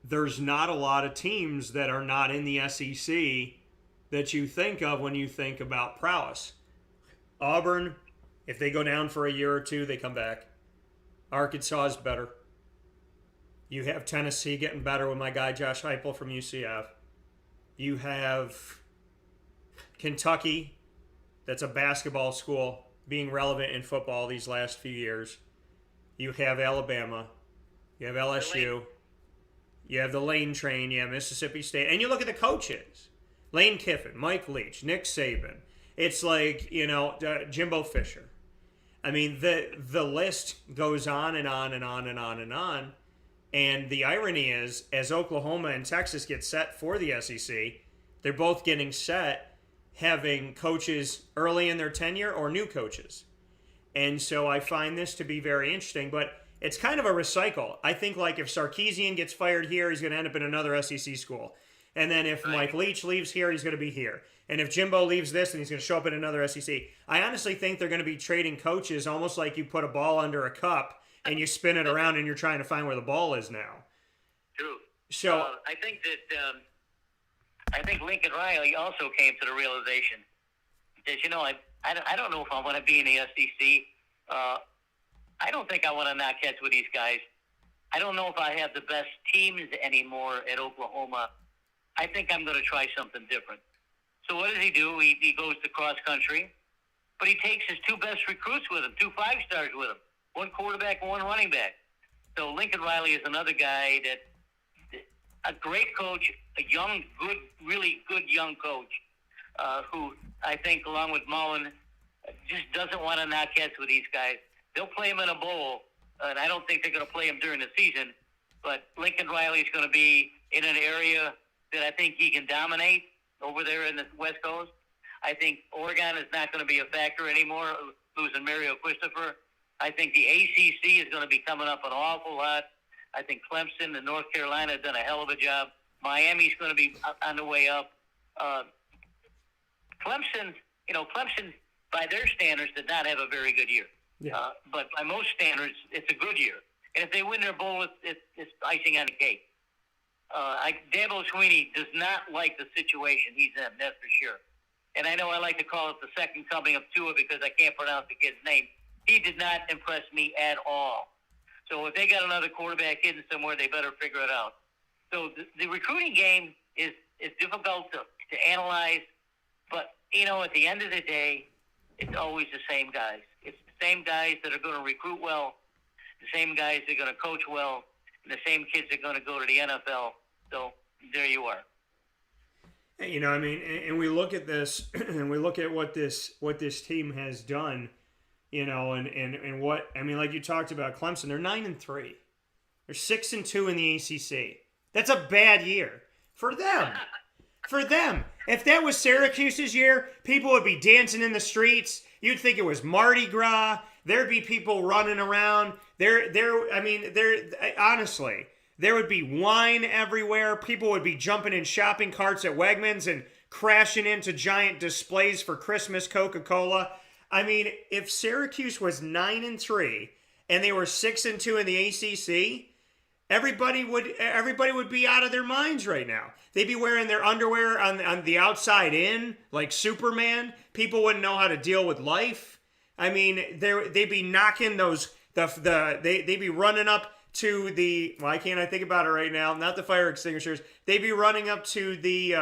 there's not a lot of teams that are not in the SEC that you think of when you think about prowess. Auburn, if they go down for a year or two, they come back. Arkansas is better. You have Tennessee getting better with my guy Josh Heupel from UCF. You have Kentucky, that's a basketball school, being relevant in football these last few years. You have Alabama. You have LSU. You have the Lane train. You have Mississippi State. And you look at the coaches. Lane Kiffin, Mike Leach, Nick Saban. It's like, Jimbo Fisher. I mean, the list goes on and on and on and on and on. And the irony is, as Oklahoma and Texas get set for the SEC, they're both getting set having coaches early in their tenure or new coaches. And so I find this to be very interesting, but it's kind of a recycle. I think like if Sarkisian gets fired here, he's going to end up in another SEC school. And then if Mike Leach leaves here, he's going to be here. And if Jimbo leaves this, then he's going to show up in another SEC. I honestly think they're going to be trading coaches almost like you put a ball under a cup and you spin it around and you're trying to find where the ball is now. True. So I think that I think Lincoln Riley also came to the realization that, I don't know if I want to be in the SEC. I don't think I want to knock heads with these guys. I don't know if I have the best teams anymore at Oklahoma. I think I'm going to try something different. So what does he do? He goes to cross country, but he takes his two best recruits with him, 2 5-stars with him, 1 quarterback and 1 running back. So Lincoln Riley is another guy that a great coach, a young, good, really good young coach, who I think, along with Mullen, just doesn't want to knock heads with these guys. They'll play him in a bowl, and I don't think they're going to play him during the season. But Lincoln Riley is going to be in an area that I think he can dominate over there in the West Coast. I think Oregon is not going to be a factor anymore, losing Mario Christopher. I think the ACC is going to be coming up an awful lot. I think Clemson and North Carolina have done a hell of a job. Miami's going to be on the way up. Clemson, by their standards, did not have a very good year. yeah. But by most standards, it's a good year. And if they win their bowl, it's icing on the cake. Dabo Swinney does not like the situation he's in, that's for sure. And I know I like to call it the second coming of Tua because I can't pronounce the kid's name. He did not impress me at all. So if they got another quarterback hidden somewhere, they better figure it out. So the recruiting game is difficult to analyze. But, at the end of the day, it's always the same guys. It's the same guys that are going to recruit well, the same guys that are going to coach well, and the same kids that are going to go to the NFL. So there you are. And we look at this, and we look at what this team has done, and what like you talked about Clemson, they're 9-3, they're 6-2 in the ACC. That's a bad year for them. For them, if that was Syracuse's year, people would be dancing in the streets. You'd think it was Mardi Gras. There'd be people running around. Honestly. There would be wine everywhere. People would be jumping in shopping carts at Wegmans and crashing into giant displays for Christmas Coca-Cola. If Syracuse was 9-3 and they were 6-2 in the ACC, everybody would be out of their minds right now. They'd be wearing their underwear on the outside in, like Superman. People wouldn't know how to deal with life. They'd be knocking those they'd be running up to the, why can't I think about it right now? Not the fire extinguishers. They'd be running up to the,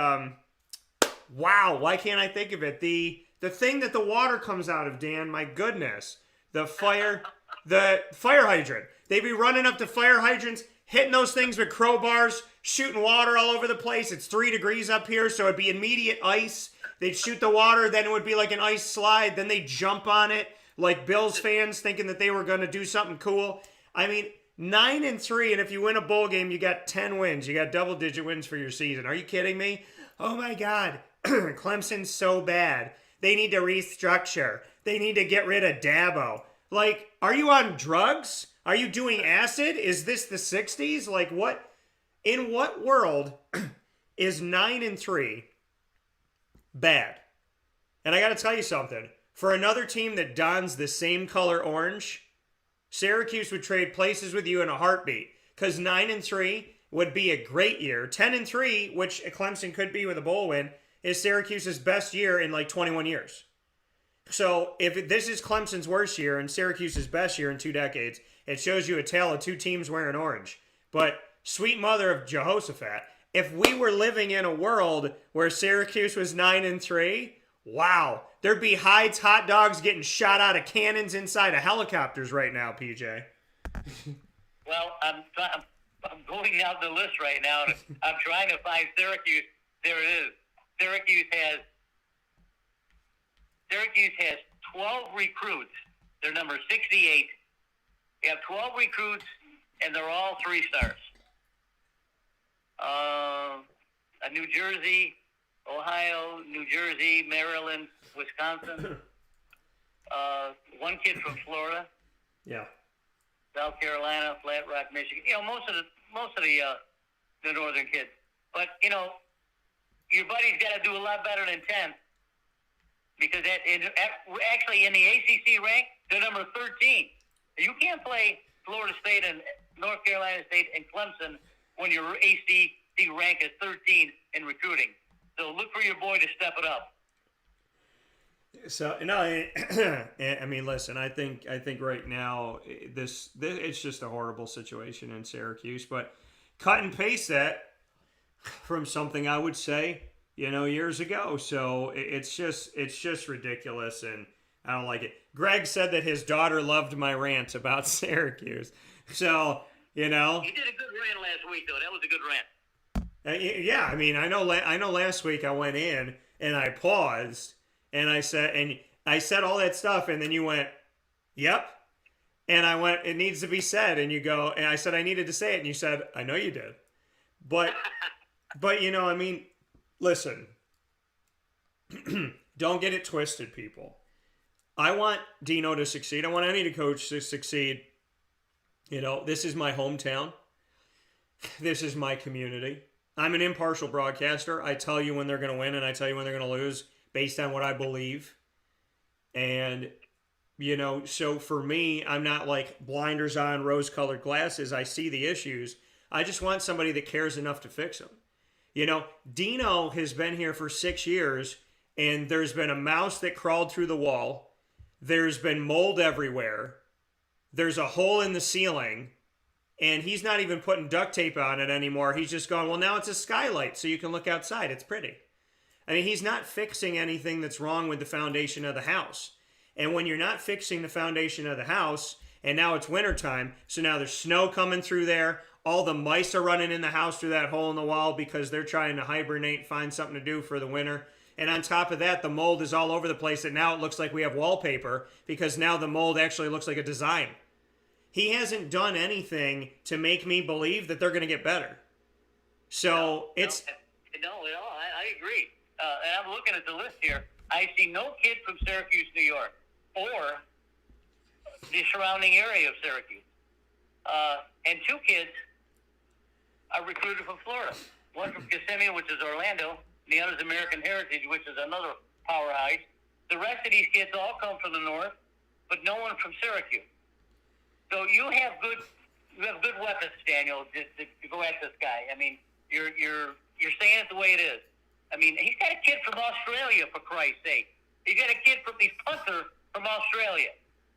why can't I think of it? The thing that the water comes out of, Dan, my goodness. The fire hydrant. They'd be running up to fire hydrants, hitting those things with crowbars, shooting water all over the place. It's 3 degrees up here, so it'd be immediate ice. They'd shoot the water, then it would be like an ice slide. Then they'd jump on it like Bills fans thinking that they were going to do something cool. 9-3, and if you win a bowl game, you got 10 wins. You got double-digit wins for your season. Are you kidding me? Oh, my God. Clemson's so bad. They need to restructure. They need to get rid of Dabo. Like, are you on drugs? Are you doing acid? Is this the 60s? Like, what? In what world is 9-3 bad? And I got to tell you something. For another team that dons the same color orange, Syracuse would trade places with you in a heartbeat. Because 9-3 would be a great year. 10-3, which Clemson could be with a bowl win, is Syracuse's best year in like 21 years. So if this is Clemson's worst year and Syracuse's best year in 2 decades, it shows you a tale of two teams wearing orange. But sweet mother of Jehoshaphat, if we were living in a world where Syracuse was 9-3, wow, there'd be hides, hot dogs getting shot out of cannons inside of helicopters right now, PJ. Well, I'm going down the list right now. And I'm trying to find Syracuse. There it is. Syracuse has 12 recruits. They're number 68. They have 12 recruits, and they're all 3-stars. New Jersey, Ohio, New Jersey, Maryland, Wisconsin. One kid from Florida. Yeah. South Carolina, Flat Rock, Michigan. You know, most of the northern kids. But you know, your buddy's got to do a lot better than 10, because actually in the ACC rank, they're number 13. You can't play Florida State and North Carolina State and Clemson when your ACC rank is 13 in recruiting. So look for your boy to step it up. So no, I mean, listen. I think right now this it's just a horrible situation in Syracuse. But cut and paste that from something I would say, years ago. So it's just ridiculous, and I don't like it. Greg said that his daughter loved my rant about Syracuse. So He did a good rant last week, though. That was a good rant. Yeah, I mean, I know last week I went in and I paused. And I said all that stuff, and then you went, yep. And I went, it needs to be said. And you go, and I said I needed to say it, and you said, I know you did. But I mean, listen, don't get it twisted, people. I want Dino to succeed. I want any coach to succeed. This is my hometown. This is my community. I'm an impartial broadcaster. I tell you when they're going to win, and I tell you when they're going to lose, based on what I believe. And, so for me, I'm not like blinders on, rose-colored glasses. I see the issues. I just want somebody that cares enough to fix them. Dino has been here for 6 years, and there's been a mouse that crawled through the wall. There's been mold everywhere. There's a hole in the ceiling, and he's not even putting duct tape on it anymore. He's just going, well, now it's a skylight so you can look outside. It's pretty. I mean, he's not fixing anything that's wrong with the foundation of the house. And when you're not fixing the foundation of the house, and now it's wintertime, so now there's snow coming through there, all the mice are running in the house through that hole in the wall because they're trying to hibernate, find something to do for the winter. And on top of that, the mold is all over the place, and now it looks like we have wallpaper because now the mold actually looks like a design. He hasn't done anything to make me believe that they're going to get better. So I agree. And I'm looking at the list here. I see no kid from Syracuse, New York, or the surrounding area of Syracuse. And 2 kids are recruited from Florida. One from Kissimmee, which is Orlando, and the other is American Heritage, which is another powerhouse. The rest of these kids all come from the north, but no one from Syracuse. So you have good weapons, Daniel, to go at this guy. I mean, you're saying it the way it is. I mean, he's got a kid from Australia, for Christ's sake. He's got a kid from his punter from Australia.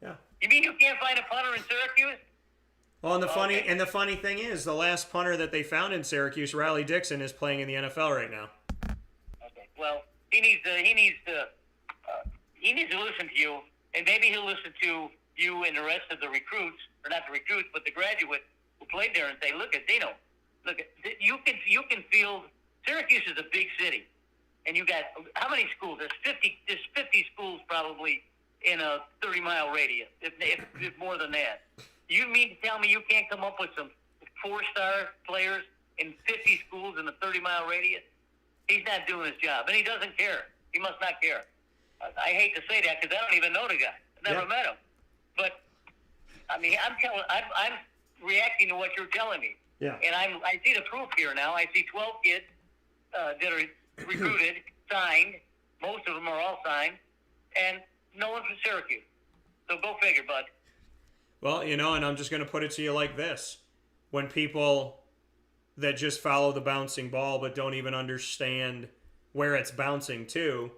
Yeah. You mean you can't find a punter in Syracuse? Well, and the funny thing is, the last punter that they found in Syracuse, Riley Dixon, is playing in the NFL right now. Okay. Well, he needs to listen to you, and maybe he'll listen to you and the rest of the recruits, or not the recruits, but the graduates who played there, and say, look at Dino. Look, you can field. Syracuse is a big city, and you got how many schools? There's 50 schools probably in a 30-mile radius, if more than that. You mean to tell me you can't come up with some 4-star players in 50 schools in a 30-mile radius? he's not doing his job, and he doesn't care. He must not care. I hate to say that because I don't even know the guy. I've never met him. But I mean, I'm reacting to what you're telling me. Yeah. And I see the proof here now. I see 12 kids that are recruited, signed. Most of them are all signed, and no one from Syracuse. So go figure, bud. Well, and I'm just going to put it to you like this. When people that just follow the bouncing ball but don't even understand where it's bouncing to,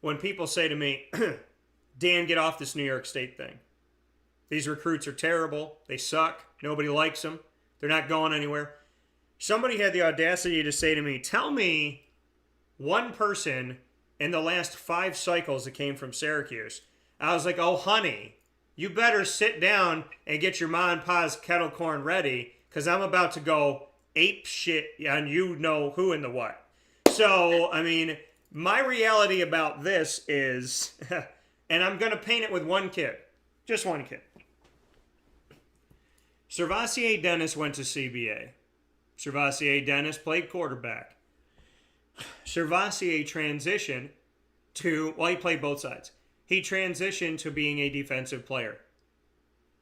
when people say to me, Dan, get off this New York State thing. These recruits are terrible. They suck. Nobody likes them. They're not going anywhere. Somebody had the audacity to say to me, tell me one person in the last 5 cycles that came from Syracuse. I was like, oh, honey, you better sit down and get your ma and pa's kettle corn ready, because I'm about to go ape shit on you know who and the what. So, I mean, my reality about this is, and I'm going to paint it with one kid, just one kid. Servais Dennis went to CBA. Servais Dennis played quarterback. Servais transitioned to, well, he played both sides. He transitioned to being a defensive player.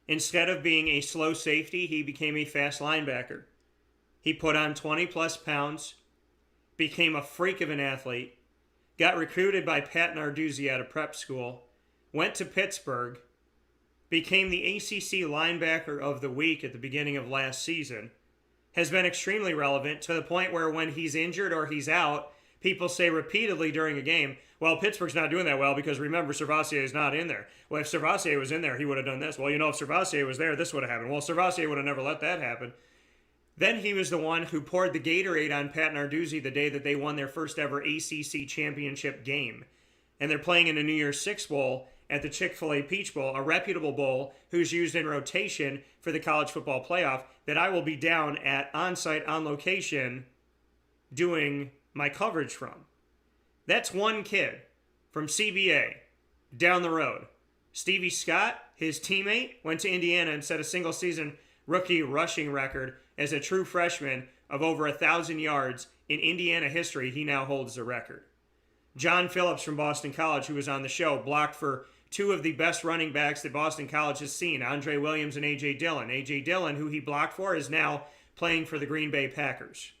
Instead of being a slow safety, he became a fast linebacker. He put on 20-plus pounds, became a freak of an athlete, got recruited by Pat Narduzzi at a prep school, went to Pittsburgh, became the ACC linebacker of the week at the beginning of last season, has been extremely relevant to the point where when he's injured or he's out, people say repeatedly during a game, well, Pittsburgh's not doing that well because remember, Servais is not in there. Well, if Servais was in there, he would have done this. Well, if Servais was there, this would have happened. Well, Servais would have never let that happen. Then he was the one who poured the Gatorade on Pat Narduzzi the day that they won their first ever ACC championship game. And they're playing in a New Year's Six Bowl at the Chick-fil-A Peach Bowl, a reputable bowl who's used in rotation for the college football playoff that I will be down at on-site, on location, doing my coverage from. That's one kid from CBA down the road. Stevie Scott, his teammate, went to Indiana and set a single-season rookie rushing record as a true freshman of over 1,000 yards in Indiana history. He now holds the record. John Phillips from Boston College, who was on the show, blocked for 2 of the best running backs that Boston College has seen, Andre Williams and A.J. Dillon. A.J. Dillon, who he blocked for, is now playing for the Green Bay Packers.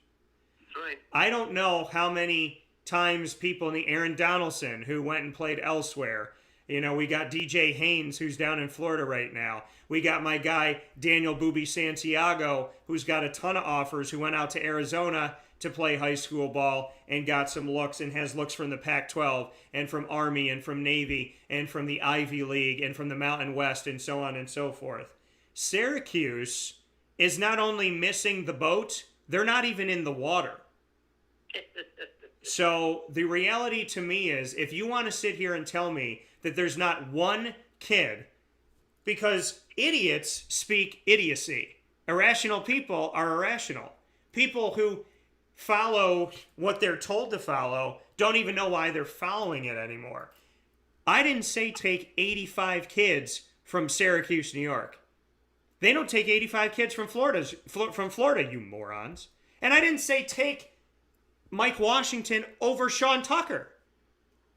That's right. I don't know how many times people in the Aaron Donaldson, who went and played elsewhere. We got DJ Haynes, who's down in Florida right now. We got my guy, Daniel Booby Santiago, who's got a ton of offers, who went out to Arizona to play high school ball and got some looks and has looks from the Pac-12 and from Army and from Navy and from the Ivy League and from the Mountain West and so on and so forth. Syracuse is not only missing the boat, they're not even in the water. So the reality to me is, if you want to sit here and tell me that there's not one kid, because idiots speak idiocy. Irrational people are irrational. People who follow what they're told to follow don't even know why they're following it anymore. I didn't say take 85 kids from Syracuse, New York. They don't take 85 kids from Florida, you morons. And I didn't say take Mike Washington over Sean Tucker.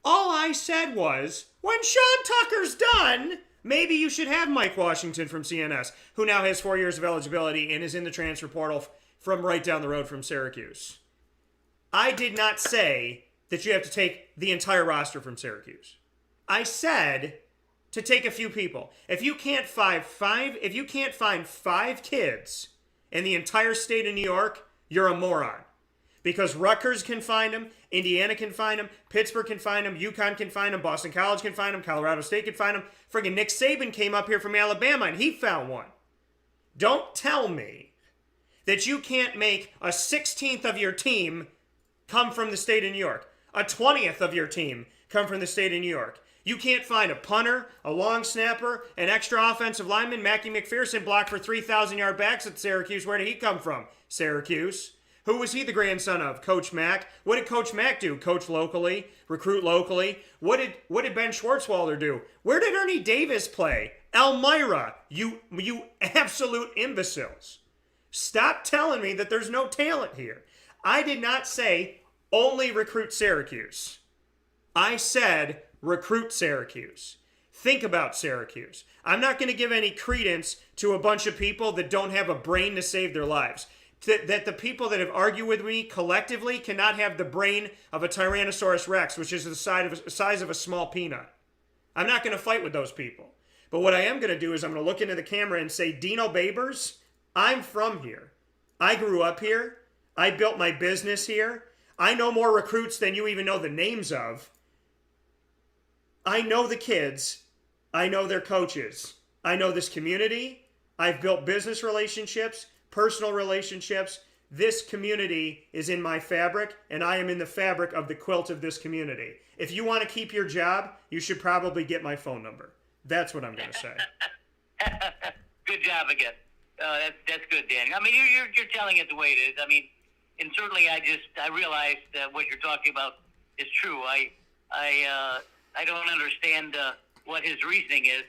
All I said was, when Sean Tucker's done, maybe you should have Mike Washington from CNS, who now has 4 years of eligibility and is in the transfer portal from right down the road from Syracuse. I did not say that you have to take the entire roster from Syracuse. I said to take a few people. If you can't find 5 kids in the entire state of New York, you're a moron. Because Rutgers can find them, Indiana can find them, Pittsburgh can find them, UConn can find them, Boston College can find them, Colorado State can find them. Friggin' Nick Saban came up here from Alabama and he found one. Don't tell me that you can't make a 16th of your team come from the state of New York, a 20th of your team come from the state of New York. You can't find a punter, a long snapper, an extra offensive lineman. Mackie McPherson blocked for 3,000-yard backs at Syracuse. Where did he come from? Syracuse. Who was he the grandson of? Coach Mack. What did Coach Mack do? Coach locally, recruit locally. What did Ben Schwartzwalder do? Where did Ernie Davis play? Elmira. You absolute imbeciles. Stop telling me that there's no talent here. I did not say only recruit Syracuse. I said recruit Syracuse. Think about Syracuse. I'm not going to give any credence to a bunch of people that don't have a brain to save their lives. That the people that have argued with me collectively cannot have the brain of a Tyrannosaurus Rex, which is the size of a small peanut. I'm not going to fight with those people. But what I am going to do is I'm going to look into the camera and say, Dino Babers, I'm from here. I grew up here. I built my business here. I know more recruits than you even know the names of. I know the kids. I know their coaches. I know this community. I've built business relationships, personal relationships. This community is in my fabric, and I am in the fabric of the quilt of this community. If you want to keep your job, you should probably get my phone number. That's what I'm going to say. Good job again. That's good, Dan. I mean, you're telling it the way it is. I mean, and certainly I realized that what you're talking about is true. I don't understand what his reasoning is.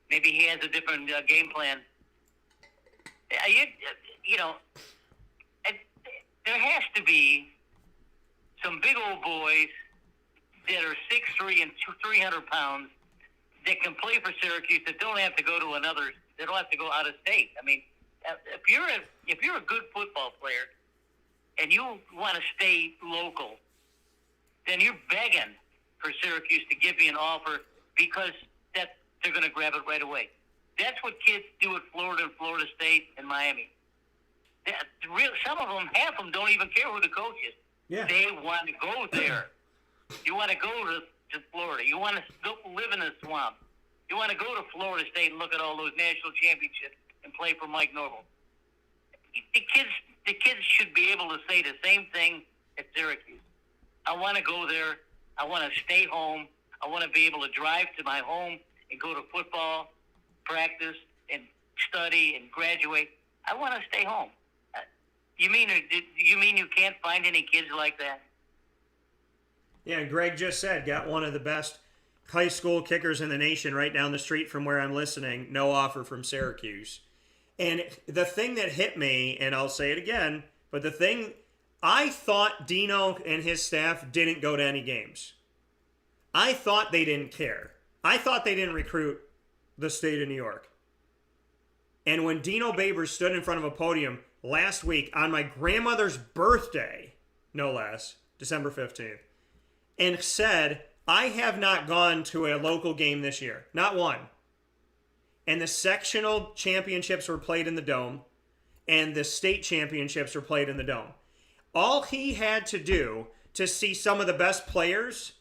Maybe he has a different game plan. There has to be some big old boys that are 6'3" and 300 pounds that can play for Syracuse that don't have to go to another. They don't have to go out of state. I mean, if you're a good football player and you want to stay local, then you're begging for Syracuse to give you an offer because they're going to grab it right away. That's what kids do at Florida and Florida State and Miami. Some of them, half of them, don't even care who the coach is. Yeah. They want to go there. You want to go to Florida. You want to go live in the swamp. You want to go to Florida State and look at all those national championships and play for Mike Norvell. The kids should be able to say the same thing at Syracuse. I want to go there. I want to stay home. I want to be able to drive to my home and go to football practice and study and graduate. I want to stay home. You mean you can't find any kids like that? Yeah, and Greg just said, got one of the best high school kickers in the nation right down the street from where I'm listening. No offer from Syracuse. And the thing that hit me, and I'll say it again, but the thing, I thought Dino and his staff didn't go to any games. I thought they didn't care. I thought they didn't recruit the state of New York. And when Dino Babers stood in front of a podium last week on my grandmother's birthday, no less, December 15th, and said, I have not gone to a local game this year. Not one. And the sectional championships were played in the Dome, and the state championships were played in the Dome. All he had to do to see some of the best players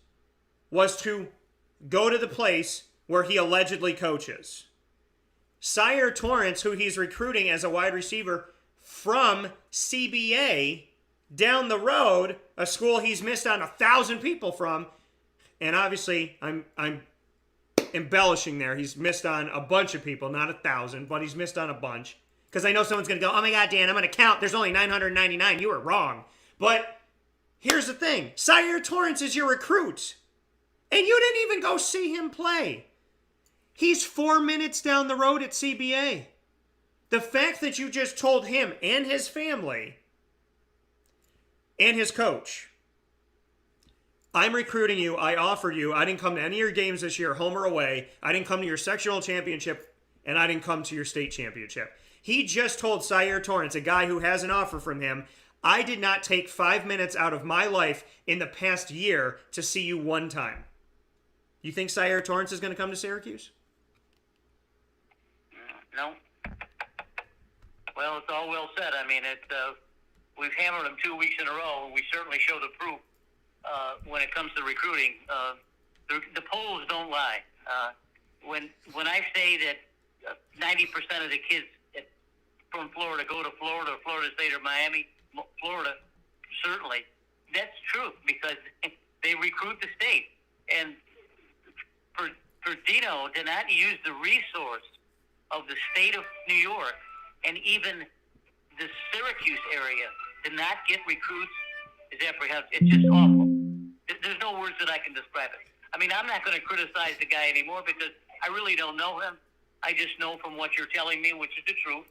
was to go to the place where he allegedly coaches. Sire Torrance, who he's recruiting as a wide receiver from CBA down the road, a school he's missed on 1,000 people from, and obviously I'm embellishing there. He's missed on a bunch of people, not 1,000, but he's missed on a bunch. Because I know someone's going to go, oh my God, Dan, I'm going to count. There's only 999. You were wrong. But here's the thing. Sire Torrance is your recruit. And you didn't even go see him play. He's 4 minutes down the road at CBA. The fact that you just told him and his family and his coach, I'm recruiting you, I offered you, I didn't come to any of your games this year, home or away, I didn't come to your sectional championship, and I didn't come to your state championship. He just told Sire Torrance, a guy who has an offer from him, I did not take 5 minutes out of my life in the past year to see you one time. You think Sire Torrance is going to come to Syracuse? No. Well, it's all well said. I mean, we've hammered him 2 weeks in a row, and we certainly show the proof when it comes to recruiting. The polls don't lie. When I say that 90% of the kids from Florida go to Florida, Florida State, or Miami, Florida, certainly, that's true because they recruit the state. And for Dino to not use the resource of the state of New York and even the Syracuse area to not get recruits is apprehensive. It's just awful. There's no words that I can describe it. I mean, I'm not going to criticize the guy anymore because I really don't know him. I just know from what you're telling me, which is the truth.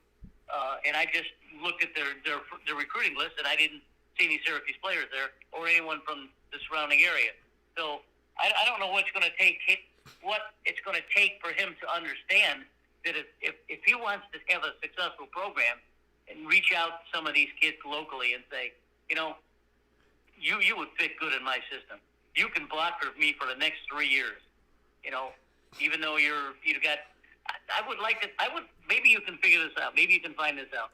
And I just looked at their recruiting list, and I didn't see any Syracuse players there or anyone from the surrounding area. So I don't know what it's going to take for him to understand that if he wants to have a successful program and reach out to some of these kids locally and say, you would fit good in my system. You can block for me for the next 3 years. Even though you've got, maybe you can figure this out. Maybe you can find this out.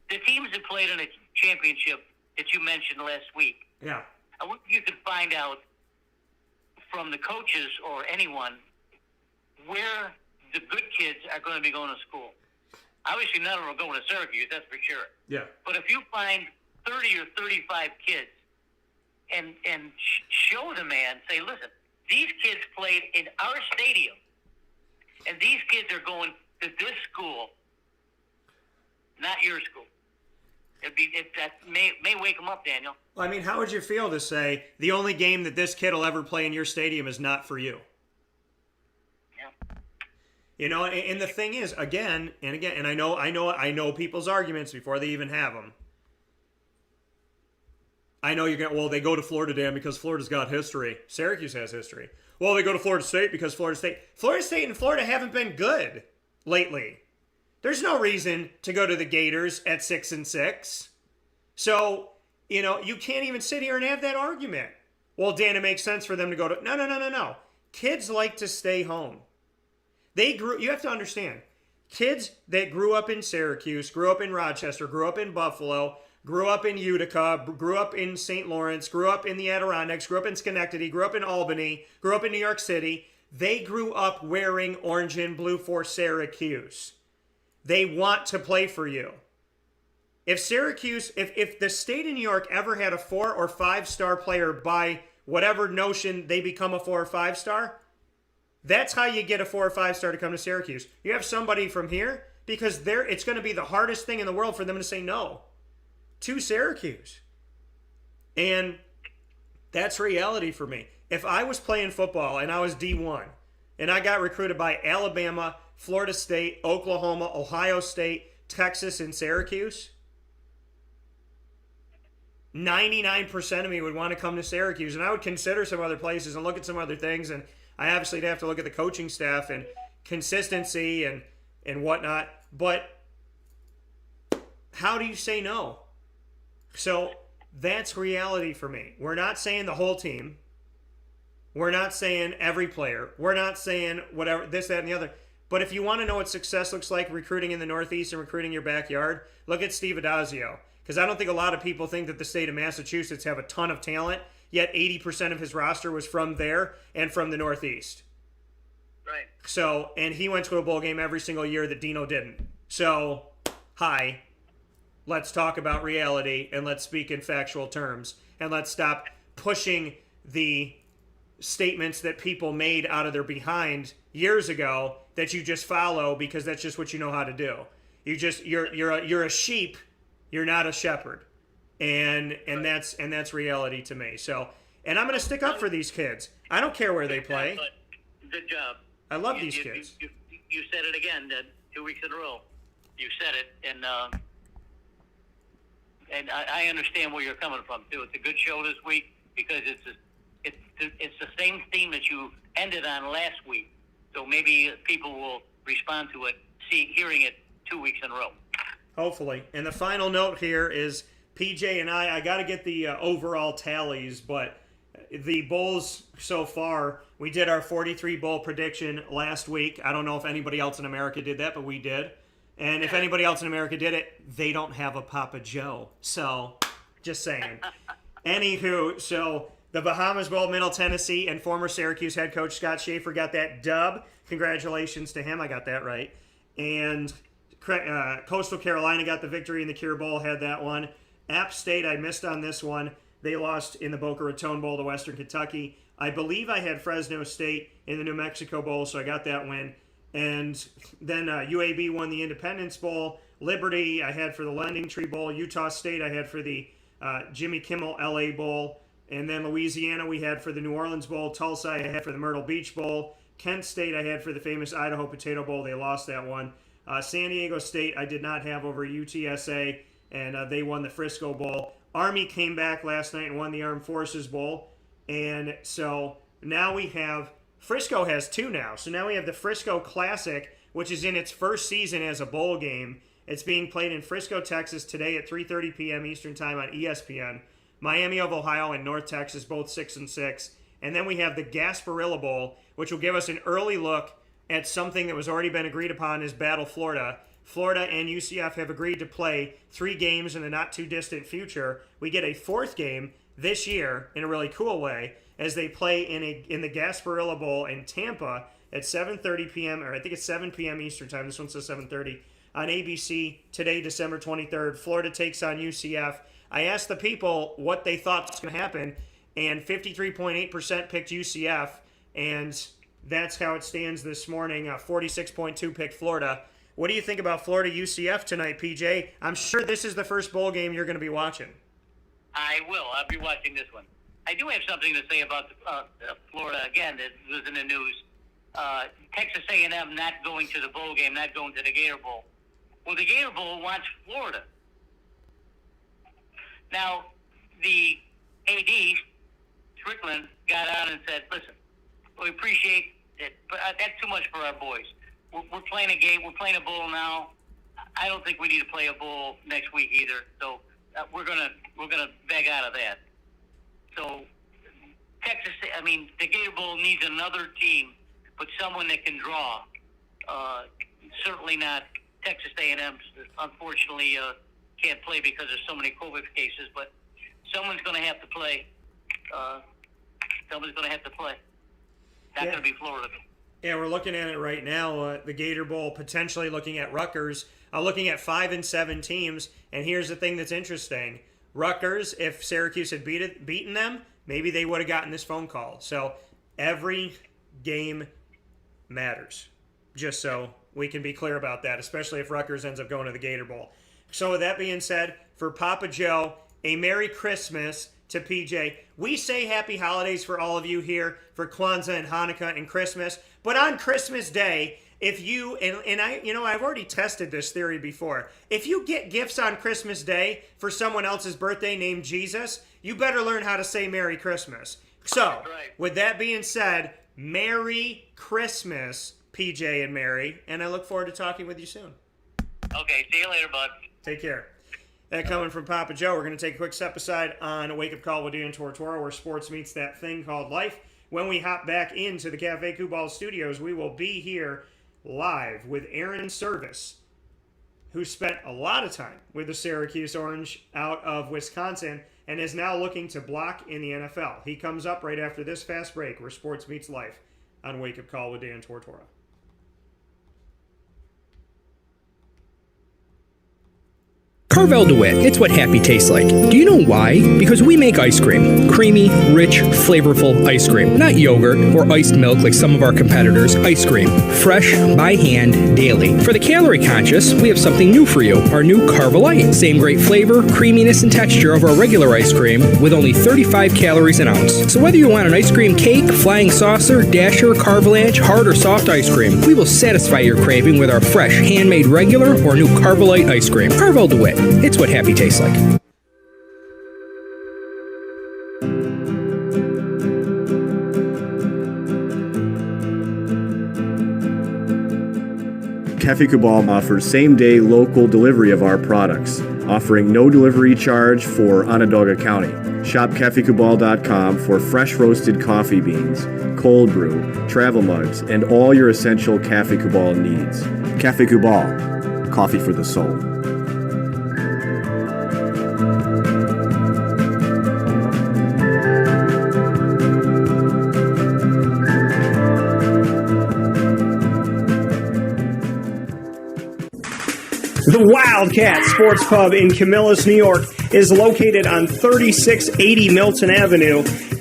The teams that played in a championship that you mentioned last week. Yeah. I wish you could find out from the coaches or anyone where the good kids are going to be going to school. Obviously, none of them are going to Syracuse, that's for sure. Yeah. But if you find 30 or 35 kids and show the man, say, listen, these kids played in our stadium, and these kids are going to this school, not your school. That may wake them up, Daniel. Well, I mean, how would you feel to say the only game that this kid will ever play in your stadium is not for you? Yeah. And the thing is, again, and I know people's arguments before they even have them. I know you're going, well, they go to Florida, Dan, because Florida's got history. Syracuse has history. Well, they go to Florida State because Florida State and Florida haven't been good lately. There's no reason to go to the Gators at 6-6. So, you can't even sit here and have that argument. Well, Dan, it makes sense for them to go to... No. Kids like to stay home. You have to understand, kids that grew up in Syracuse, grew up in Rochester, grew up in Buffalo, grew up in Utica, grew up in St. Lawrence, grew up in the Adirondacks, grew up in Schenectady, grew up in Albany, grew up in New York City, they grew up wearing orange and blue for Syracuse. They want to play for you. If Syracuse, if the state of New York ever had a 4 or 5 star player by whatever notion they become a 4 or 5 star, that's how you get a 4 or 5 star to come to Syracuse. You have somebody from here because it's going to be the hardest thing in the world for them to say no to Syracuse. And that's reality for me. If I was playing football and I was D1 and I got recruited by Alabama, Florida State, Oklahoma, Ohio State, Texas, and Syracuse, 99% of me would want to come to Syracuse, and I would consider some other places and look at some other things, and I obviously have to look at the coaching staff and consistency and whatnot, but how do you say no? So that's reality for me. We're not saying the whole team. We're not saying every player. We're not saying whatever, this, that, and the other. But if you want to know what success looks like recruiting in the Northeast and recruiting your backyard, look at Steve Adazio. Because I don't think a lot of people think that the state of Massachusetts have a ton of talent, yet 80% of his roster was from there and from the Northeast. Right. So, and he went to a bowl game every single year that Dino didn't. So, hi. Let's talk about reality and let's speak in factual terms. And let's stop pushing the statements that people made out of their behind years ago that you just follow because that's just what you know how to do. You're a sheep, you're not a shepherd. And that's reality to me. So, and I'm going to stick up for these kids. I don't care where they play. Good job. I love these kids. You said it again 2 weeks in a row. You said it, and I understand where you're coming from too. It's a good show this week because it's the same theme that you ended on last week. So maybe people will respond to it, hearing it 2 weeks in a row. Hopefully. And the final note here is PJ and I got to get the overall tallies, but the bowls so far, we did our 43 bowl prediction last week. I don't know if anybody else in America did that, but we did. And if anybody else in America did it, they don't have a Papa Joe. So, just saying. Anywho, so the Bahamas Bowl, Middle Tennessee, and former Syracuse head coach Scott Schaefer got that dub. Congratulations to him. I got that right. And Coastal Carolina got the victory in the Cure Bowl, had that one. App State, I missed on this one. They lost in the Boca Raton Bowl to Western Kentucky. I believe I had Fresno State in the New Mexico Bowl, so I got that win. And then UAB won the Independence Bowl. Liberty I had for the Lending Tree Bowl. Utah State I had for the Jimmy Kimmel LA Bowl. And then Louisiana we had for the New Orleans Bowl. Tulsa I had for the Myrtle Beach Bowl. Kent State I had for the famous Idaho Potato Bowl. They lost that one. San Diego State I did not have over UTSA. and they won the Frisco Bowl. Army came back last night and won the Armed Forces Bowl. And so now we have, Frisco has two now. So now we have the Frisco Classic, which is in its first season as a bowl game. It's being played in Frisco, Texas today at 3:30 p.m. Eastern Time on ESPN. Miami of Ohio and North Texas, both 6-6. And then we have the Gasparilla Bowl, which will give us an early look at something that was already been agreed upon as Battle Florida. Florida and UCF have agreed to play 3 games in the not-too-distant future. We get a 4th game this year in a really cool way as they play in the Gasparilla Bowl in Tampa at 7:30 p.m., or I think it's 7 p.m. Eastern Time. This one says 7:30 on ABC today, December 23rd. Florida takes on UCF. I asked the people what they thought was going to happen, and 53.8% picked UCF, and that's how it stands this morning. 46.2% picked Florida. What do you think about Florida UCF tonight, PJ? I'm sure this is the first bowl game you're going to be watching. I will. I'll be watching this one. I do have something to say about Florida, again, that was in the news. Texas A&M not going to the bowl game, not going to the Gator Bowl. Well, the Gator Bowl wants Florida. Now, the AD, Strickland, got on and said, listen, we appreciate it, but that's too much for our boys. We're playing a game. We're playing a bowl now. I don't think we need to play a bowl next week either. So we're gonna beg out of that. So Texas, the Gator Bowl needs another team, but someone that can draw. Certainly not Texas A&M. Unfortunately, can't play because there's so many COVID cases. But someone's going to have to play. Someone's going to have to play. Not going to be Florida. Yeah, we're looking at it right now. The Gator Bowl potentially looking at Rutgers, looking at 5 and 7 teams. And here's the thing that's interesting: Rutgers, if Syracuse had beaten them, maybe they would have gotten this phone call. So every game matters. Just so we can be clear about that, especially if Rutgers ends up going to the Gator Bowl. So with that being said, for Papa Joe, a Merry Christmas to PJ. We say happy holidays for all of you here for Kwanzaa and Hanukkah and Christmas. But on Christmas Day, if you, and I've already tested this theory before. If you get gifts on Christmas Day for someone else's birthday named Jesus, you better learn how to say Merry Christmas. So, with that being said, Merry Christmas, PJ and Mary, and I look forward to talking with you soon. Okay, see you later, bud. Take care. That coming from Papa Joe. We're going to take a quick step aside on a wake-up call with Dan Tortora, where sports meets that thing called life. When we hop back into the Cafe Kubal studios, we will be here live with Airon Servais, who spent a lot of time with the Syracuse Orange out of Wisconsin and is now looking to block in the NFL. He comes up right after this fast break where sports meets life on Wake Up Call with Dan Tortora. Carvel DeWitt, it's what happy tastes like. Do you know why? Because we make ice cream. Creamy, rich, flavorful ice cream. Not yogurt or iced milk like some of our competitors. Ice cream. Fresh, by hand, daily. For the calorie conscious, we have something new for you. Our new Carvelite. Same great flavor, creaminess, and texture of our regular ice cream with only 35 calories an ounce. So whether you want an ice cream cake, flying saucer, dasher, carvalanche, hard or soft ice cream, we will satisfy your craving with our fresh, handmade regular or new Carvelite ice cream. Carvel DeWitt. It's what happy tastes like. Cafe Kubal offers same-day local delivery of our products, offering no delivery charge for Onondaga County. Shop cafekubal.com for fresh roasted coffee beans, cold brew, travel mugs, and all your essential Cafe Kubal needs. Cafe Kubal, coffee for the soul. The Wildcat Sports Pub in Camillus, New York is located on 3680 Milton Avenue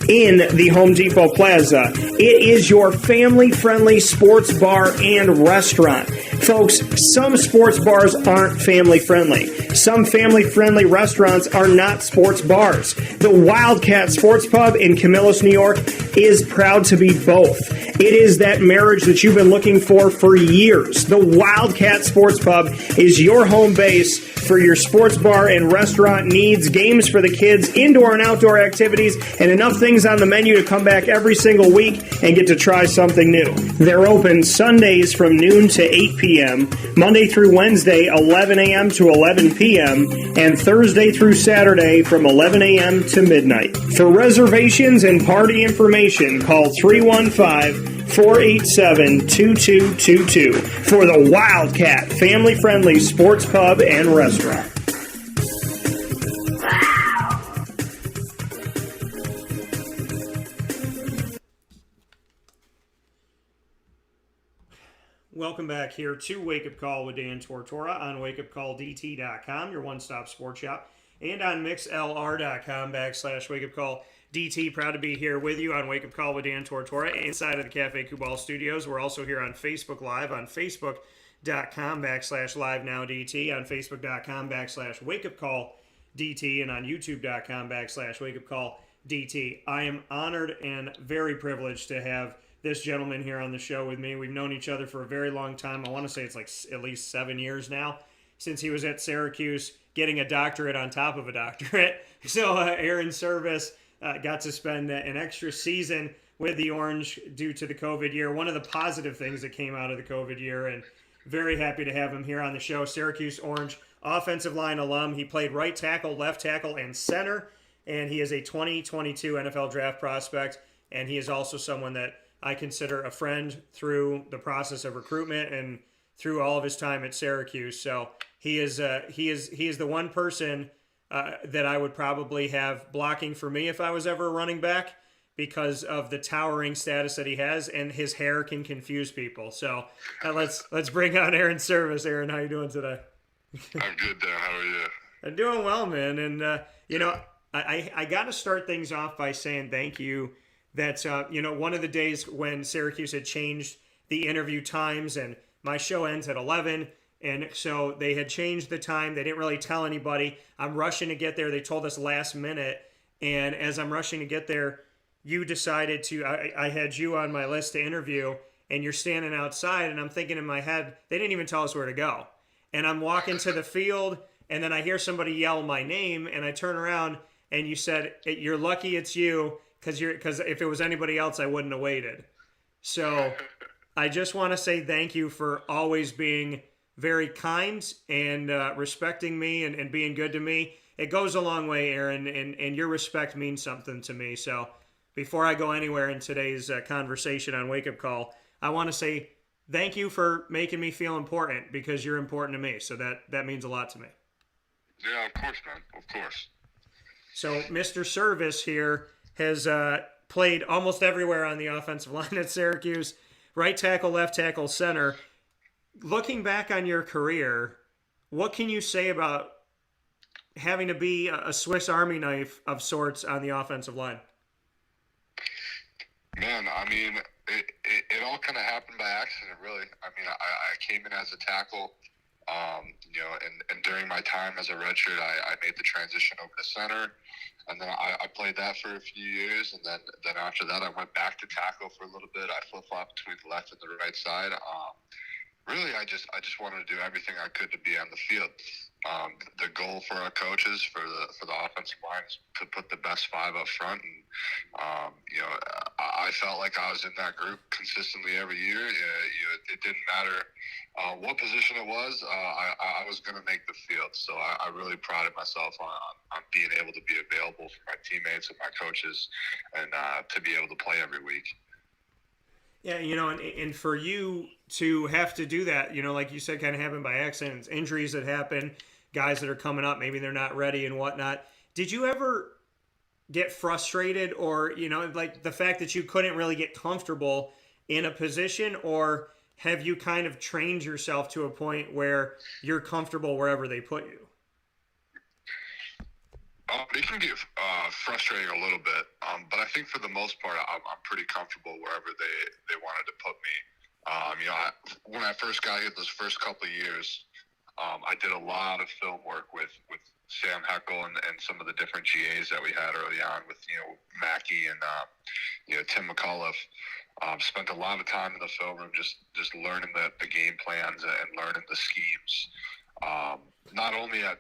in the Home Depot Plaza. It is your family-friendly sports bar and restaurant. Folks, some sports bars aren't family-friendly. Some family-friendly restaurants are not sports bars. The Wildcat Sports Pub in Camillus, New York is proud to be both. It is that marriage that you've been looking for years. The Wildcat Sports Pub is your home base for your sports bar and restaurant needs, games for the kids, indoor and outdoor activities, and enough things on the menu to come back every single week and get to try something new. They're open Sundays from noon to 8 p.m., Monday through Wednesday, 11 a.m. to 11 p.m., and Thursday through Saturday from 11 a.m. to midnight. For reservations and party information, call 315-487-2222 for the Wildcat family-friendly sports pub and restaurant. Welcome back here to Wake Up Call with Dan Tortora on wakeupcalldt.com, your one-stop sports shop, and on mixlr.com/wakeupcalldt. Proud to be here with you on Wake Up Call with Dan Tortora inside of the Cafe Kubal studios. We're also here on Facebook Live on Facebook.com/LiveNowDT, on Facebook.com/WakeUpCallDT, and on YouTube.com/WakeUpCallDT. I am honored and very privileged to have this gentleman here on the show with me. We've known each other for a very long time. I want to say it's like at least 7 years now, since he was at Syracuse getting a doctorate on top of a doctorate. So Airon Servais got to spend an extra season with the Orange due to the COVID year. One of the positive things that came out of the COVID year, and very happy to have him here on the show. Syracuse Orange offensive line alum. He played right tackle, left tackle, and center, and he is a 2022 NFL draft prospect, and he is also someone that I consider a friend through the process of recruitment and through all of his time at Syracuse. So he is the one person that I would probably have blocking for me if I was ever a running back, because of the towering status that he has, and his hair can confuse people. So let's bring on Airon Servais. Airon, how you doing today? I'm good, Dan. How are you? I'm doing well, man. And I got to start things off by saying thank you. That's one of the days when Syracuse had changed the interview times, and my show ends at 11, and so they had changed the time. They didn't really tell anybody. I'm rushing to get there. They told us last minute, and as I'm rushing to get there, you decided to. I had you on my list to interview, and you're standing outside, and I'm thinking in my head, they didn't even tell us where to go. And I'm walking to the field, and then I hear somebody yell my name, and I turn around, and you said, "You're lucky it's you." Because if it was anybody else, I wouldn't have waited. So I just want to say thank you for always being very kind and respecting me and being good to me. It goes a long way, Airon, and your respect means something to me. So before I go anywhere in today's conversation on Wake Up Call, I want to say thank you for making me feel important, because you're important to me. So that means a lot to me. Yeah, of course, man. Of course. So Mr. Servais here has played almost everywhere on the offensive line at Syracuse, right tackle, left tackle, center. Looking back on your career, what can you say about having to be a Swiss Army knife of sorts on the offensive line? Man, I mean, it all kind of happened by accident, really. I mean, I came in as a tackle, and during my time as a redshirt, I made the transition over to center. And then I played that for a few years, and then after that, I went back to tackle for a little bit. I flip-flopped between the left and the right side. Really, I just wanted to do everything I could to be on the field. The goal for our coaches, for the offensive line, is to put the best five up front, and I felt like I was in that group consistently every year. It didn't matter what position it was. I was going to make the field, so I really prided myself on being able to be available for my teammates and my coaches, and to be able to play every week. Yeah, and for you to have to do that, like you said, kind of happened by accident. Injuries that happen, guys that are coming up, maybe they're not ready and whatnot. Did you ever get frustrated, or, like the fact that you couldn't really get comfortable in a position, or have you kind of trained yourself to a point where you're comfortable wherever they put you? It can get frustrating a little bit, but I think for the most part, I'm pretty comfortable wherever they wanted to put me. When I first got here, those first couple of years, I did a lot of film work with Sam Heckel and some of the different GAs that we had early on with Mackey and Tim McAuliffe. Spent a lot of time in the film room just learning the game plans and learning the schemes. Not only at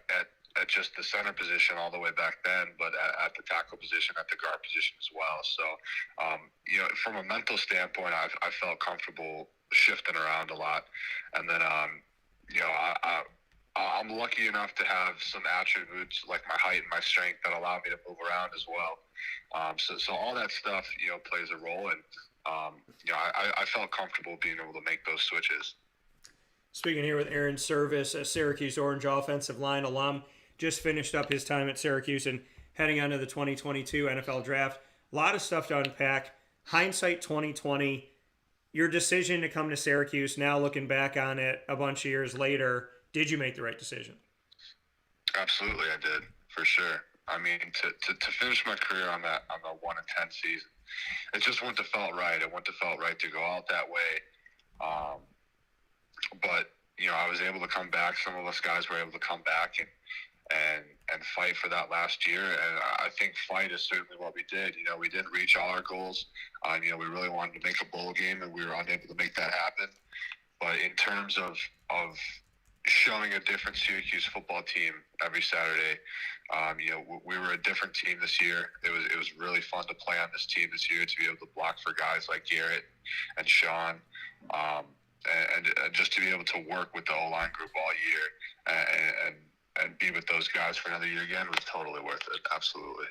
just the center position all the way back then, but at the tackle position, at the guard position as well. So, from a mental standpoint, I felt comfortable shifting around a lot. And then, I'm lucky enough to have some attributes like my height and my strength that allow me to move around as well. So all that stuff, plays a role. And, I felt comfortable being able to make those switches. Speaking here with Airon Servais, a Syracuse Orange offensive line alum, just finished up his time at Syracuse and heading on to the 2022 NFL Draft. A lot of stuff to unpack. Hindsight 2020, your decision to come to Syracuse, now looking back on it a bunch of years later, did you make the right decision? Absolutely, I did, for sure. I mean, to finish my career on the 1-10 season, it just wouldn't have felt right. It wouldn't have felt right to go out that way. But I was able to come back. Some of us guys were able to come back and fight for that last year. And I think fight is certainly what we did. We didn't reach all our goals. We really wanted to make a bowl game, and we were unable to make that happen. But in terms of showing a different Syracuse football team every Saturday, we were a different team this year. It was really fun to play on this team this year, to be able to block for guys like Garrett and Sean. And just to be able to work with the O-line group all year and be with those guys for another year again was totally worth it. Absolutely.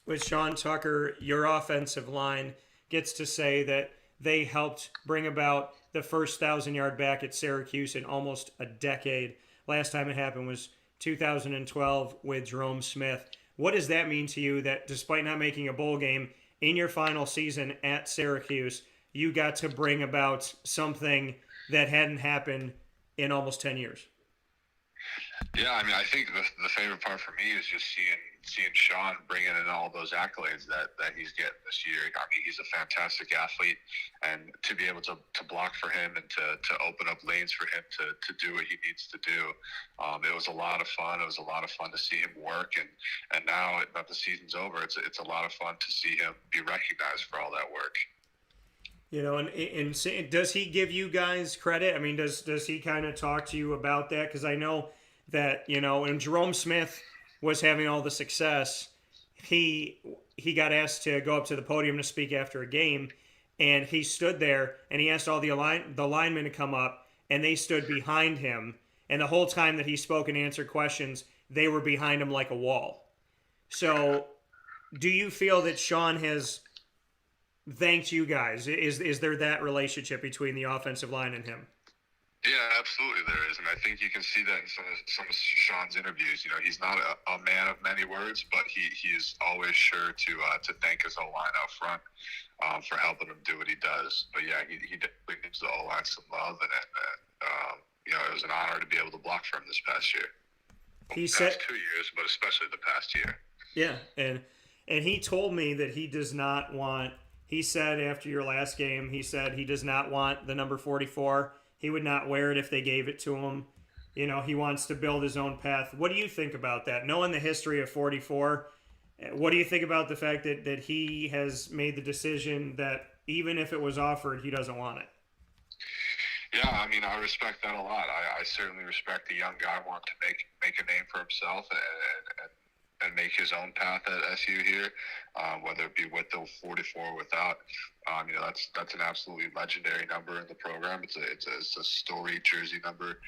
With Sean Tucker, your offensive line gets to say that they helped bring about the first 1,000-yard back at Syracuse in almost a decade. Last time it happened was 2012 with Jerome Smith. What does that mean to you, that despite not making a bowl game in your final season at Syracuse, you got to bring about something that hadn't happened in almost 10 years? Yeah, I mean, I think the favorite part for me is just seeing Sean bringing in all those accolades that he's getting this year. I mean, he's a fantastic athlete, and to be able to block for him and to open up lanes for him to do what he needs to do, it was a lot of fun. It was a lot of fun to see him work, and now that the season's over, it's a lot of fun to see him be recognized for all that work. And does he give you guys credit? I mean, does he kind of talk to you about that? Because I know that, when Jerome Smith was having all the success, he got asked to go up to the podium to speak after a game, and he stood there and he asked all the linemen to come up, and they stood behind him, and the whole time that he spoke and answered questions, they were behind him like a wall. So do you feel that Sean has thanked you guys? Is there that relationship between the offensive line and him? Yeah, absolutely there is, and I think you can see that in some of Sean's interviews. He's not a man of many words, but he is always sure to thank his O-line out front for helping him do what he does. But yeah, he definitely gives the O-line some love, and it was an honor to be able to block for him this past year. He said 2 years, but especially the past year. Yeah, and he told me that he does not want. He said after your last game, he said he does not want the number 44. He would not wear it if they gave it to him. He wants to build his own path. What do you think about that? Knowing the history of 44, what do you think about the fact that he has made the decision that even if it was offered, he doesn't want it? Yeah, I mean, I respect that a lot. I certainly respect a young guy wanting to make a name for himself and make his own path at SU here, whether it be with the 44 or without. That's an absolutely legendary number in the program. It's a storied jersey number,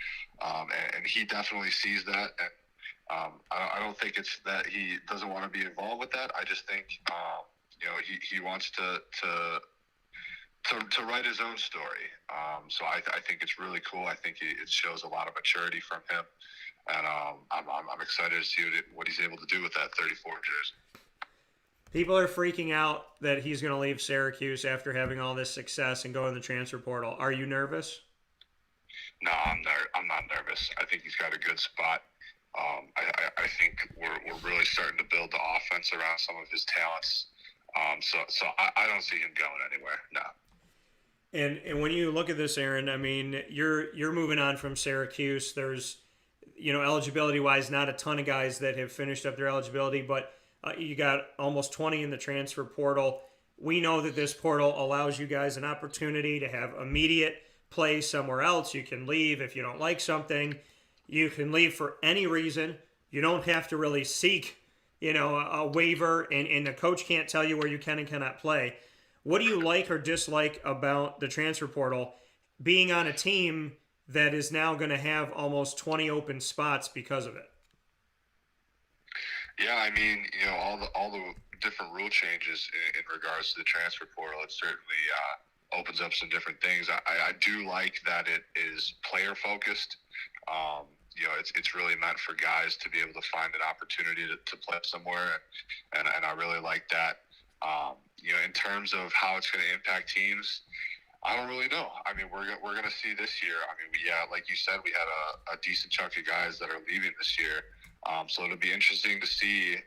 and he definitely sees that. And I don't think it's that he doesn't want to be involved with that. I just think he wants to write his own story. So I think it's really cool. I think it shows a lot of maturity from him. And I'm excited to see what he's able to do with that 34 jersey. People are freaking out that he's going to leave Syracuse after having all this success and go in the transfer portal. Are you nervous? No, I'm not nervous. I think he's got a good spot. I think we're really starting to build the offense around some of his talents. So I don't see him going anywhere. No. And when you look at this, Airon, I mean, you're moving on from Syracuse. There's eligibility-wise, not a ton of guys that have finished up their eligibility, but you got almost 20 in the transfer portal. we know that this portal allows you guys an opportunity to have immediate play somewhere else. You can leave if you don't like something. You can leave for any reason. You don't have to really seek, a waiver, and the coach can't tell you where you can and cannot play. What do you like or dislike about the transfer portal being on a team that is now going to have almost 20 open spots because of it? Yeah, I mean, all the different rule changes in regards to the transfer portal, it certainly opens up some different things. I do like that it is player focused. It's really meant for guys to be able to find an opportunity to play somewhere, and I really like that. In terms of how it's going to impact teams, I don't really know. I mean, we're going to see this year. I mean, like you said, we had a decent chunk of guys that are leaving this year. So it'll be interesting to see,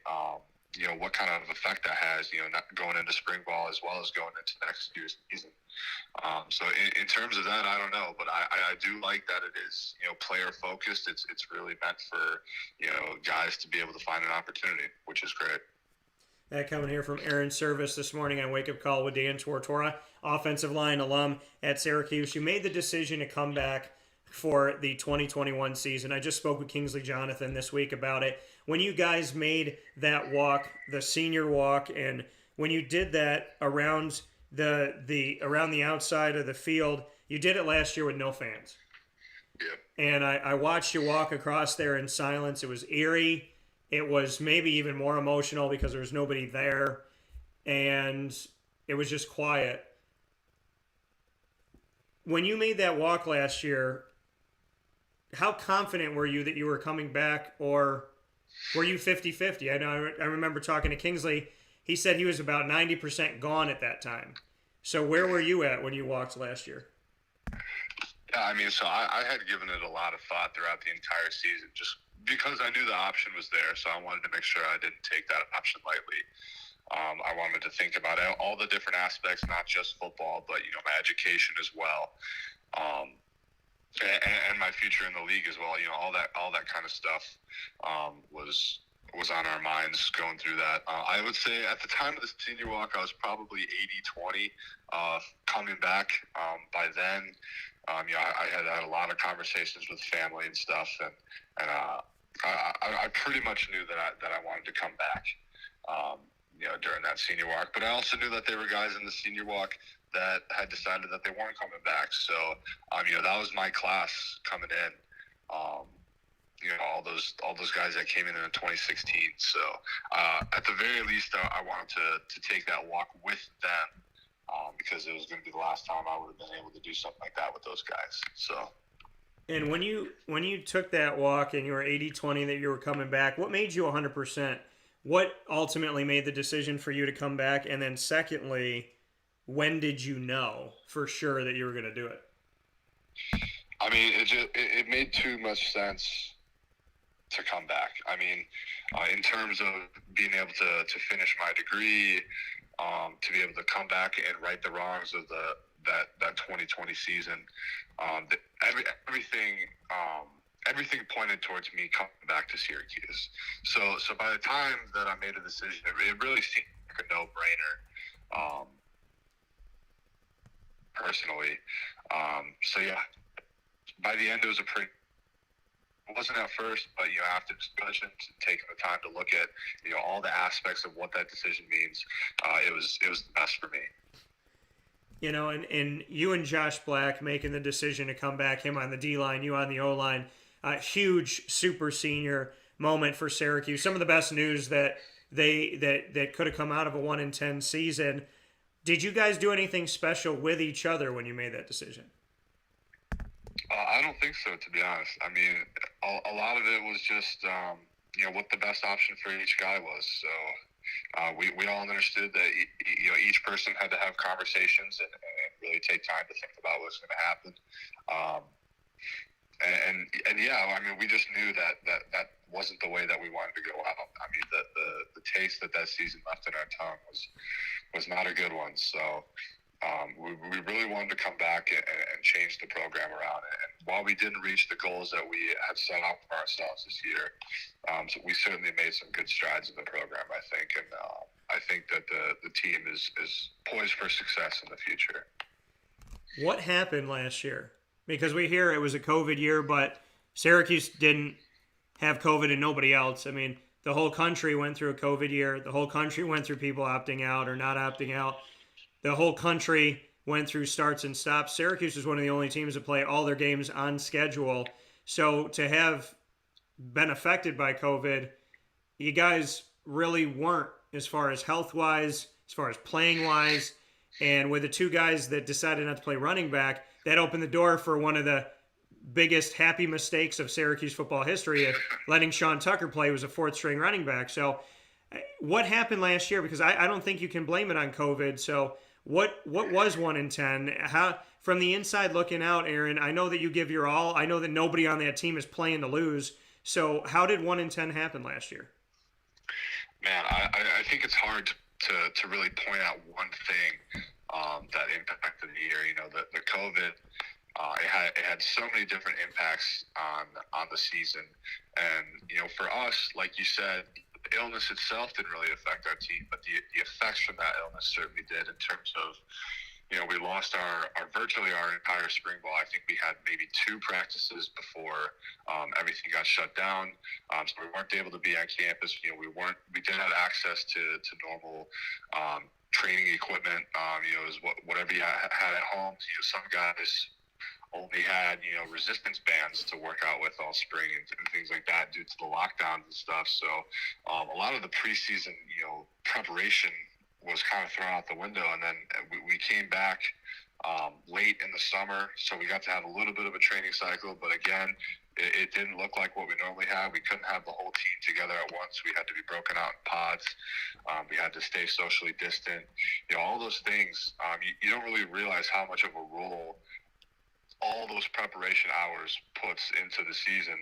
what kind of effect that has, not going into spring ball as well as going into next year's season. So in terms of that, I don't know, but I do like that it is, player focused. It's really meant for, guys to be able to find an opportunity, which is great. That coming here from Airon Servais this morning on Wake Up Call with Dan Tortora, offensive line alum at Syracuse. You made the decision to come back for the 2021 season. I just spoke with Kingsley Jonathan this week about it. When you guys made that walk, the senior walk, and when you did that around around the outside of the field, you did it last year with no fans. Yeah. And I watched you walk across there in silence. It was eerie. It was maybe even more emotional because there was nobody there, and it was just quiet. When you made that walk last year, how confident were you that you were coming back, or were you 50-50? I remember talking to Kingsley. He said he was about 90% gone at that time. So where were you at when you walked last year? Yeah, I mean, so I had given it a lot of thought throughout the entire season, just because I knew the option was there. So I wanted to make sure I didn't take that option lightly. I wanted to think about all the different aspects, not just football, but my education as well, and my future in the league as well. All that kind of stuff was on our minds going through that. I would say at the time of the senior walk, I was probably 80-20 coming back. By then, I had a lot of conversations with family and stuff, and I pretty much knew that I wanted to come back, during that senior walk. But I also knew that there were guys in the senior walk that had decided that they weren't coming back. So, that was my class coming in. All those guys that came in 2016. So, at the very least, I wanted to take that walk with them, because it was going to be the last time I would have been able to do something like that with those guys. So. And when you took that walk and you were 80-20 that you were coming back, what made you 100%? What ultimately made the decision for you to come back? And then secondly, when did you know for sure that you were going to do it? I mean, it made too much sense to come back. I mean, in terms of being able to finish my degree, to be able to come back and right the wrongs of that 2020 season, everything pointed towards me coming back to Syracuse. So by the time that I made a decision, it really seemed like a no-brainer, personally. So yeah, by the end, it wasn't at first, but after discussions and taking the time to look at all the aspects of what that decision means, it was the best for me. And you and Josh Black making the decision to come back, him on the D-line, you on the O-line, huge super senior moment for Syracuse. Some of the best news that could have come out of a 1-10 season. Did you guys do anything special with each other when you made that decision? I don't think so, to be honest. I mean, a lot of it was just, what the best option for each guy was. So we all understood that, each person had to have conversations and really take time to think about what's going to happen. And yeah, I mean, we just knew that wasn't the way that we wanted to go out. I mean, the taste that season left in our tongue was not a good one. So, we really wanted to come back and change the program around. And while we didn't reach the goals that we had set up for ourselves this year, so we certainly made some good strides in the program, I think. And I think that the team is poised for success in the future. What happened last year? Because we hear it was a COVID year, but Syracuse didn't have COVID and nobody else. I mean, the whole country went through a COVID year. The whole country went through people opting out or not opting out. The whole country went through starts and stops. Syracuse was one of the only teams to play all their games on schedule. So to have been affected by COVID, you guys really weren't, as far as health-wise, as far as playing-wise. And with the two guys that decided not to play running back, that opened the door for one of the biggest happy mistakes of Syracuse football history of letting Sean Tucker play, was a fourth-string running back. So what happened last year? Because I don't think you can blame it on COVID. So what was 1-10? How, from the inside looking out, Airon, I know that you give your all. I know that nobody on that team is playing to lose. So how did 1-10 happen last year? Man, I think it's hard to really point out one thing that impacted the year. You know, the COVID, it had so many different impacts on the season. And, you know, for us, like you said, the illness itself didn't really affect our team, but the effects from that illness certainly did, in terms of, you know, we lost our virtually our entire spring ball. I think we had maybe 2 practices before everything got shut down. So we weren't able to be on campus. You know, we didn't have access to normal training equipment. You know, it was whatever you had at home. You know, some guys only had, you know, resistance bands to work out with all spring and things like that due to the lockdowns and stuff. So a lot of the preseason, you know, preparation was kind of thrown out the window. And then we came back late in the summer, so we got to have a little bit of a training cycle. But again, it didn't look like what we normally have. We couldn't have the whole team together at once. We had to be broken out in pods. We had to stay socially distant. You know, all those things, you don't really realize how much of a role all those preparation hours puts into the season.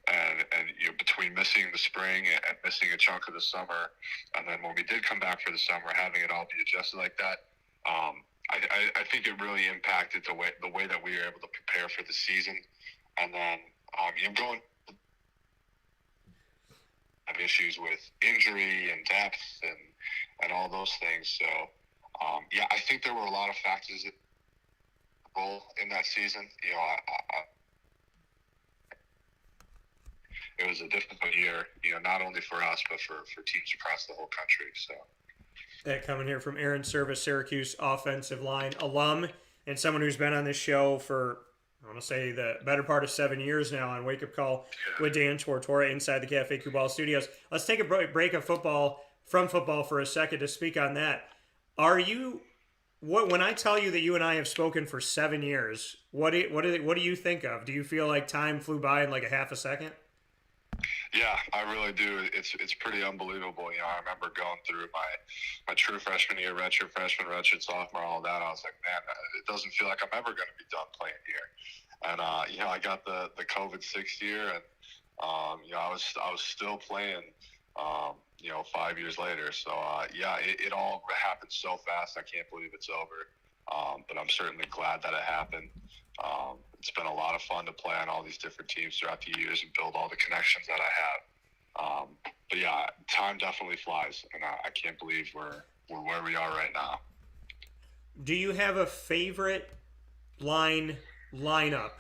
And you know, between missing the spring and missing a chunk of the summer, and then when we did come back for the summer, having it all be adjusted like that, I think it really impacted the way that we were able to prepare for the season. And then you know, have issues with injury and depth and all those things. So yeah, I think there were a lot of factors that role in that season. You know, it was a difficult year, you know, not only for us, but for teams across the whole country. So that coming here from Airon Servais, Syracuse offensive line alum, and someone who's been on this show for, I want to say, the better part of 7 years now on Wake Up Call with Dan Tortora inside the Cafe Cubal studios. Let's take a break of football for a second to speak on that. When I tell you that you and I have spoken for 7 years, what do you think of? Do you feel like time flew by in like a half a second? Yeah, I really do. It's pretty unbelievable. You know, I remember going through my true freshman year, redshirt freshman, redshirt sophomore, all that. I was like, man, it doesn't feel like I'm ever going to be done playing here. And you know, I got the COVID 6th year, and you know, I was still playing. You know, 5 years later. So yeah, it all happened so fast. I can't believe it's over. But I'm certainly glad that it happened. It's been a lot of fun to play on all these different teams throughout the years and build all the connections that I have. But yeah, time definitely flies, and I can't believe we're where we are right now. Do you have a favorite lineup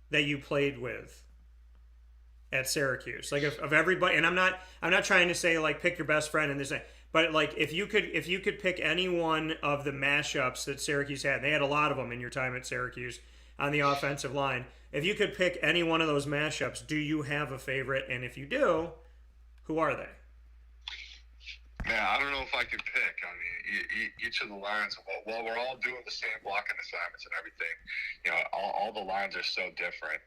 that you played with at Syracuse? Like of everybody, and I'm not trying to say like pick your best friend and this, but like if you could pick any one of the mashups that Syracuse had, they had a lot of them in your time at Syracuse on the offensive line. If you could pick any one of those mashups, do you have a favorite? And if you do, who are they? Man, I don't know if I could pick. I mean, each of the lines, while we're all doing the same blocking assignments and everything, you know, all the lines are so different.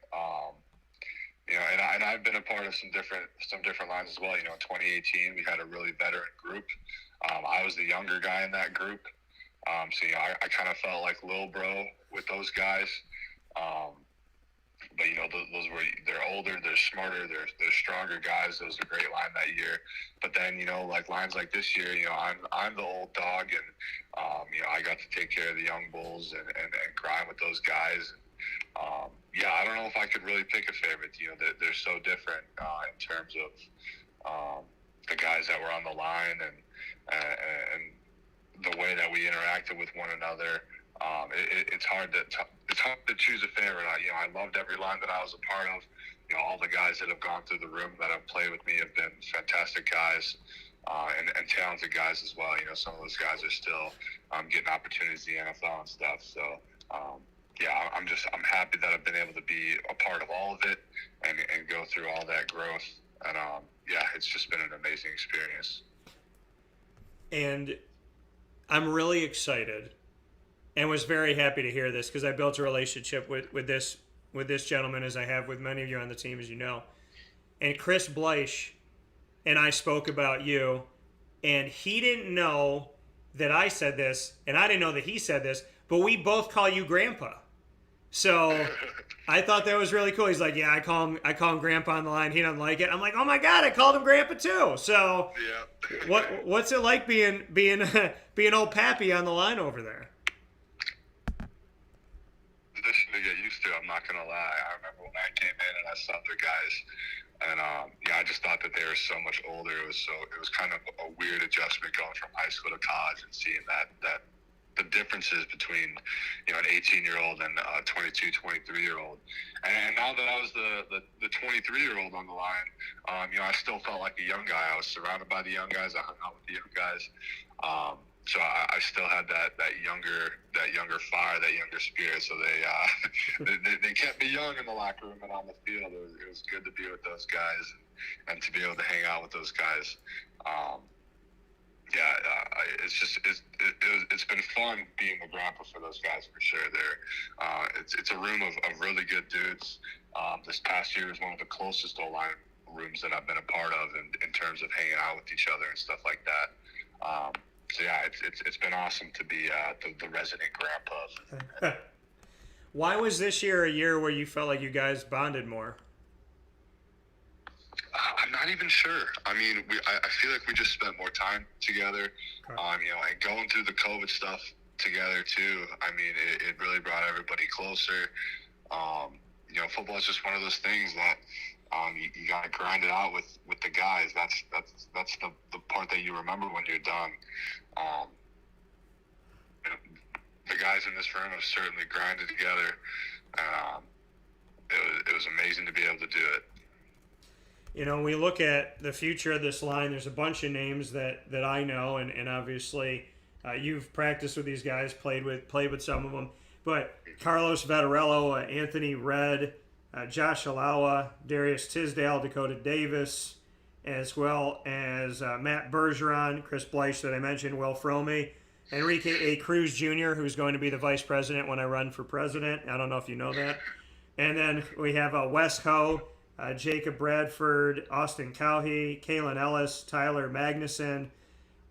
You know, and I've been a part of some different lines as well. You know, in 2018, we had a really veteran group. I was the younger guy in that group. So, you know, I kind of felt like Lil Bro with those guys. but they're older, they're smarter, they're stronger guys. It was a great line that year. But then like lines like this year, I'm the old dog, and I got to take care of the young bulls and grind with those guys. I don't know if I could really pick a favorite. They're so different in terms of the guys that were on the line and the way that we interacted with one another. It's hard to choose a favorite. I loved every line that I was a part of. All the guys that have gone through the room that have played with me have been fantastic guys and talented guys as well. Some of those guys are still getting opportunities in the NFL and stuff. So I'm happy that I've been able to be a part of all of it and go through all that growth. And it's just been an amazing experience. And I'm really excited and was very happy to hear this because I built a relationship with this gentleman, as I have with many of you on the team, as you know. And Chris Bleich and I spoke about you, and he didn't know that I said this, and I didn't know that he said this, but we both call you Grandpa. So I thought that was really cool. He's like, yeah, I call him Grandpa on the line. He doesn't like it. I'm like, oh my God, I called him Grandpa too. So yeah. what's it like being old Pappy on the line over there? Position to get used to. I'm not gonna lie. I remember when I came in and I saw the guys, and I just thought that they were so much older. It was kind of a weird adjustment going from high school to college and seeing that the differences between an 18-year-old and a 22, 23-year-old. And now that I was the 23-year-old on the line, I still felt like a young guy. I was surrounded by the young guys. I hung out with the young guys. So I still had that younger fire, that younger spirit. So they kept me young in the locker room and on the field. It was good to be with those guys and to be able to hang out with those guys. It's been fun being the grandpa for those guys for sure. It's a room of really good dudes. This past year was one of the closest O-line rooms that I've been a part of in terms of hanging out with each other and stuff like that. It's been awesome to be the resident grandpa. Why was this year a year where you felt like you guys bonded more? I'm not even sure. I mean, I feel like we just spent more time together, and going through the COVID stuff together too. I mean, it really brought everybody closer. Football is just one of those things that you got to grind it out with the guys. That's the part that you remember when you're done. The guys in this room have certainly grinded together. It was amazing to be able to do it. We look at the future of this line. There's a bunch of names that I know, and obviously you've practiced with these guys, played with some of them. But Carlos Vettorello, Anthony Redd, Josh Alawa, Darius Tisdale, Dakota Davis, as well as Matt Bergeron, Chris Bleich that I mentioned, Will Fromey, Enrique A. Cruz Jr., who's going to be the vice president when I run for president. I don't know if you know that. And then we have Wes Ho, Jacob Bradford, Austin Cowhey, Kalen Ellis, Tyler Magnuson.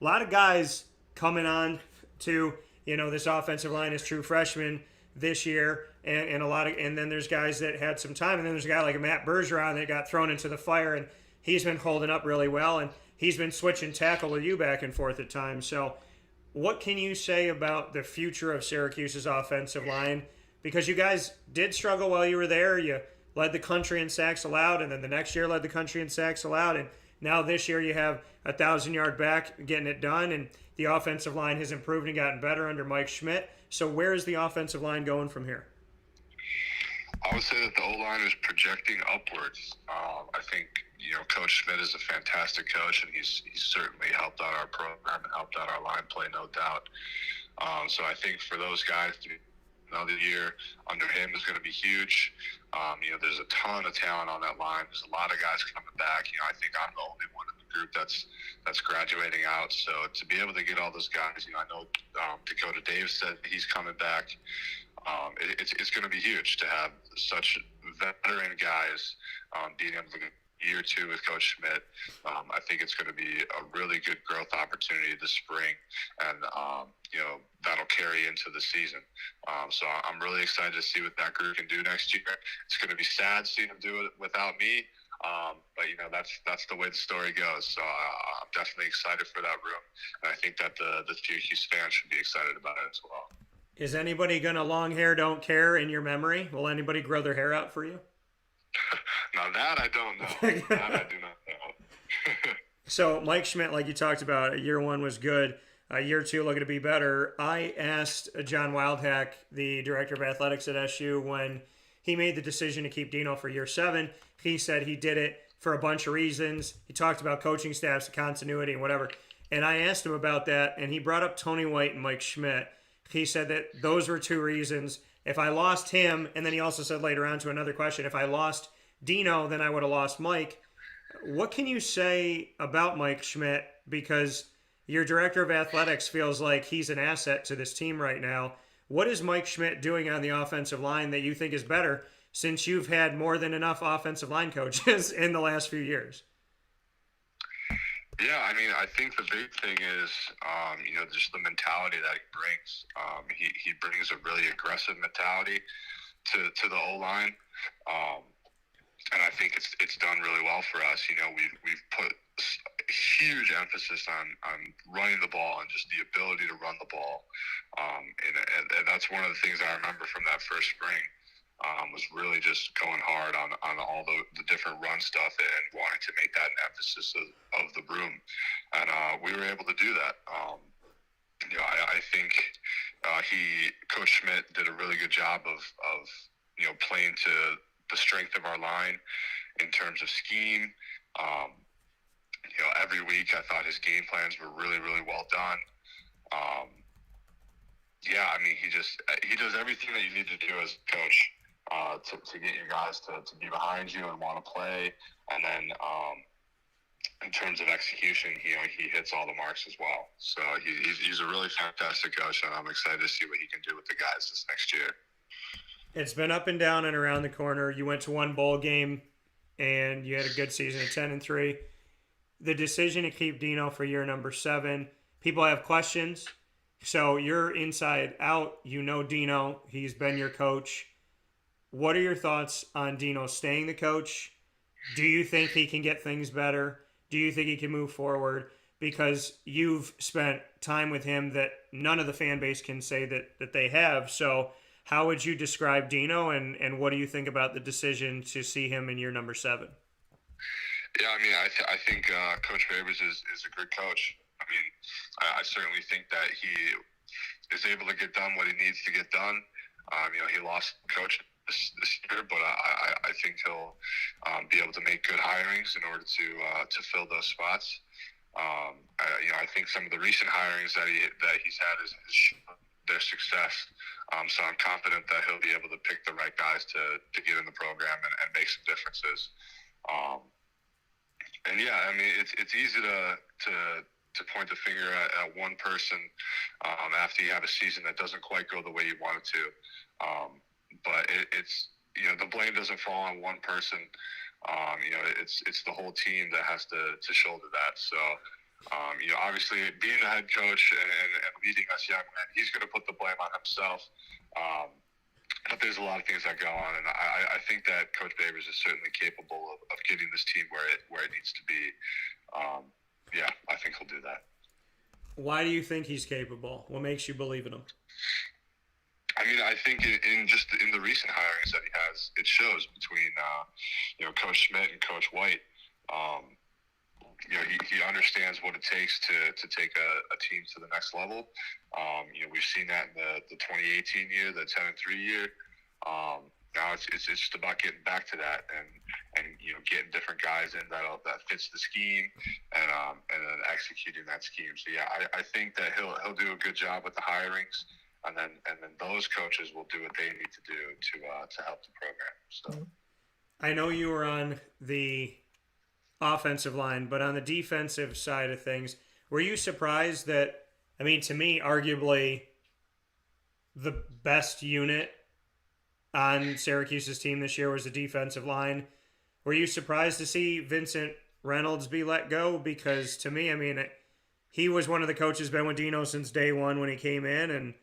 A lot of guys coming on to, this offensive line as true freshmen this year, and then there's guys that had some time, and then there's a guy like Matt Bergeron that got thrown into the fire, and he's been holding up really well, and he's been switching tackle with you back and forth at times. So what can you say about the future of Syracuse's offensive line? Because you guys did struggle while you were there. You led the country in sacks allowed, and then the next year led the country in sacks allowed, and now this year you have a 1,000-yard back getting it done, and the offensive line has improved and gotten better under Mike Schmidt. So where is the offensive line going from here? I would say that the O-line is projecting upwards. I think, Coach Schmidt is a fantastic coach, and he's certainly helped out our program and helped out our line play, no doubt. So I think for those guys, another year under him is going to be huge. There's a ton of talent on that line. There's a lot of guys coming back. I think I'm the only one in the group that's graduating out. So to be able to get all those guys, I know Dakota Davis said he's coming back. It's going to be huge to have such veteran guys being able to year 2 with Coach Schmidt. I think it's going to be a really good growth opportunity this spring, and that'll carry into the season. So I'm really excited to see what that group can do next year. It's going to be sad seeing them do it without me, but that's the way the story goes. So I'm definitely excited for that room, and I think that the Syracuse fans should be excited about it as well. Is anybody gonna long hair don't care in your memory? Will anybody grow their hair out for you? Now that I don't know. That I do not know. So Mike Schmidt, like you talked about, year 1 was good. Year 2 looking to be better. I asked John Wildhack, the director of athletics at SU, when he made the decision to keep Dino for year 7. He said he did it for a bunch of reasons. He talked about coaching staffs, continuity, and whatever. And I asked him about that, and he brought up Tony White and Mike Schmidt. He said that those were 2 reasons. If I lost him, and then he also said later on to another question, if I lost Dino, then I would have lost Mike. What can you say about Mike Schmidt? Because your director of athletics feels like he's an asset to this team right now. What is Mike Schmidt doing on the offensive line that you think is better, since you've had more than enough offensive line coaches in the last few years? Yeah, I mean, I think the big thing is, just the mentality that he brings. He brings a really aggressive mentality to the O-line, and I think it's done really well for us. We've put huge emphasis on running the ball and just the ability to run the ball, and that's one of the things I remember from that first spring. Was really just going hard on all the different run stuff and wanting to make that an emphasis of the room. And we were able to do that. I think Coach Schmidt did a really good job of playing to the strength of our line in terms of scheme. Every week I thought his game plans were really, really well done. He does everything that you need to do as a coach. To get your guys to be behind you and want to play, and then in terms of execution, he hits all the marks as well. So he's a really fantastic coach, and I'm excited to see what he can do with the guys this next year. It's been up and down and around the corner. You went to 1 bowl game, and you had a good season at 10-3. The decision to keep Dino for year number 7, people have questions. So you're inside out. Dino. He's been your coach. What are your thoughts on Dino staying the coach? Do you think he can get things better? Do you think he can move forward? Because you've spent time with him that none of the fan base can say that they have. So how would you describe Dino, and what do you think about the decision to see him in year number 7? Yeah, I mean, I think Coach Favors is a good coach. I mean, I certainly think that he is able to get done what he needs to get done. He lost coach this year, but I think he'll be able to make good hirings in order to fill those spots. I think some of the recent hirings that he's had is their success. So I'm confident that he'll be able to pick the right guys to get in the program and make some differences. And yeah, I mean, it's easy to point the finger at one person after you have a season that doesn't quite go the way you want it to. But it's the blame doesn't fall on one person. It's the whole team that has to shoulder that. So obviously being the head coach and leading us young men, he's going to put the blame on himself. But there's a lot of things that go on, and I think that Coach Babers is certainly capable of getting this team where it needs to be. I think he'll do that. Why do you think he's capable? What makes you believe in him? I mean, I think in the recent hirings that he has, it shows between Coach Schmidt and Coach White. He understands what it takes to take a team to the next level. We've seen that in the 2018 year, the 10-3 year. Now it's just about getting back to that and getting different guys in that fits the scheme and then executing that scheme. So yeah, I think that he'll do a good job with the hirings. And then those coaches will do what they need to do to help the program. So, I know you were on the offensive line, but on the defensive side of things, were you surprised that, I mean, to me, arguably the best unit on Syracuse's team this year was the defensive line? Were you surprised to see Vincent Reynolds be let go? Because to me, I mean, he was one of the coaches, been with Dino since day one when he came in, and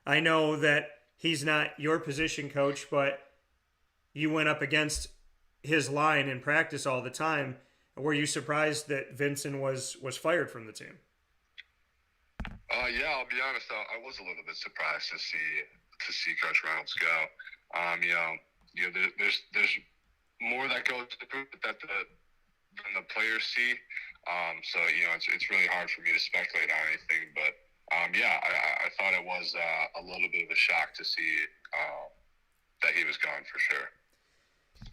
I know that he's not your position coach, but you went up against his line in practice all the time. Were you surprised that Vincent was fired from the team? Yeah, I'll be honest. I was a little bit surprised to see Coach Reynolds go. There's more that goes into it than the players see. So it's really hard for me to speculate on anything. But I thought it was a little bit of a shock to see that he was gone for sure.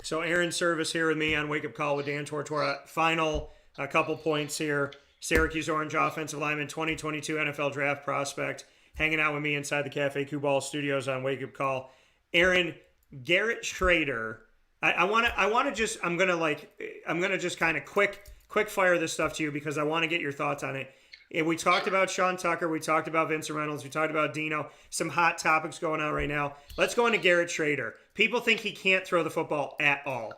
So Airon Servais here with me on Wake Up Call with Dan Tortora. Final couple points here. Syracuse Orange offensive lineman, 2022 NFL draft prospect, hanging out with me inside the Cafe Kubal studios on Wake Up Call. Airon, Garrett Schrader. I'm gonna just kind of quick fire this stuff to you because I want to get your thoughts on it. And we talked about Sean Tucker, we talked about Vincent Reynolds, we talked about Dino. Some hot topics going on right now. Let's go into Garrett Schrader. People think he can't throw the football at all.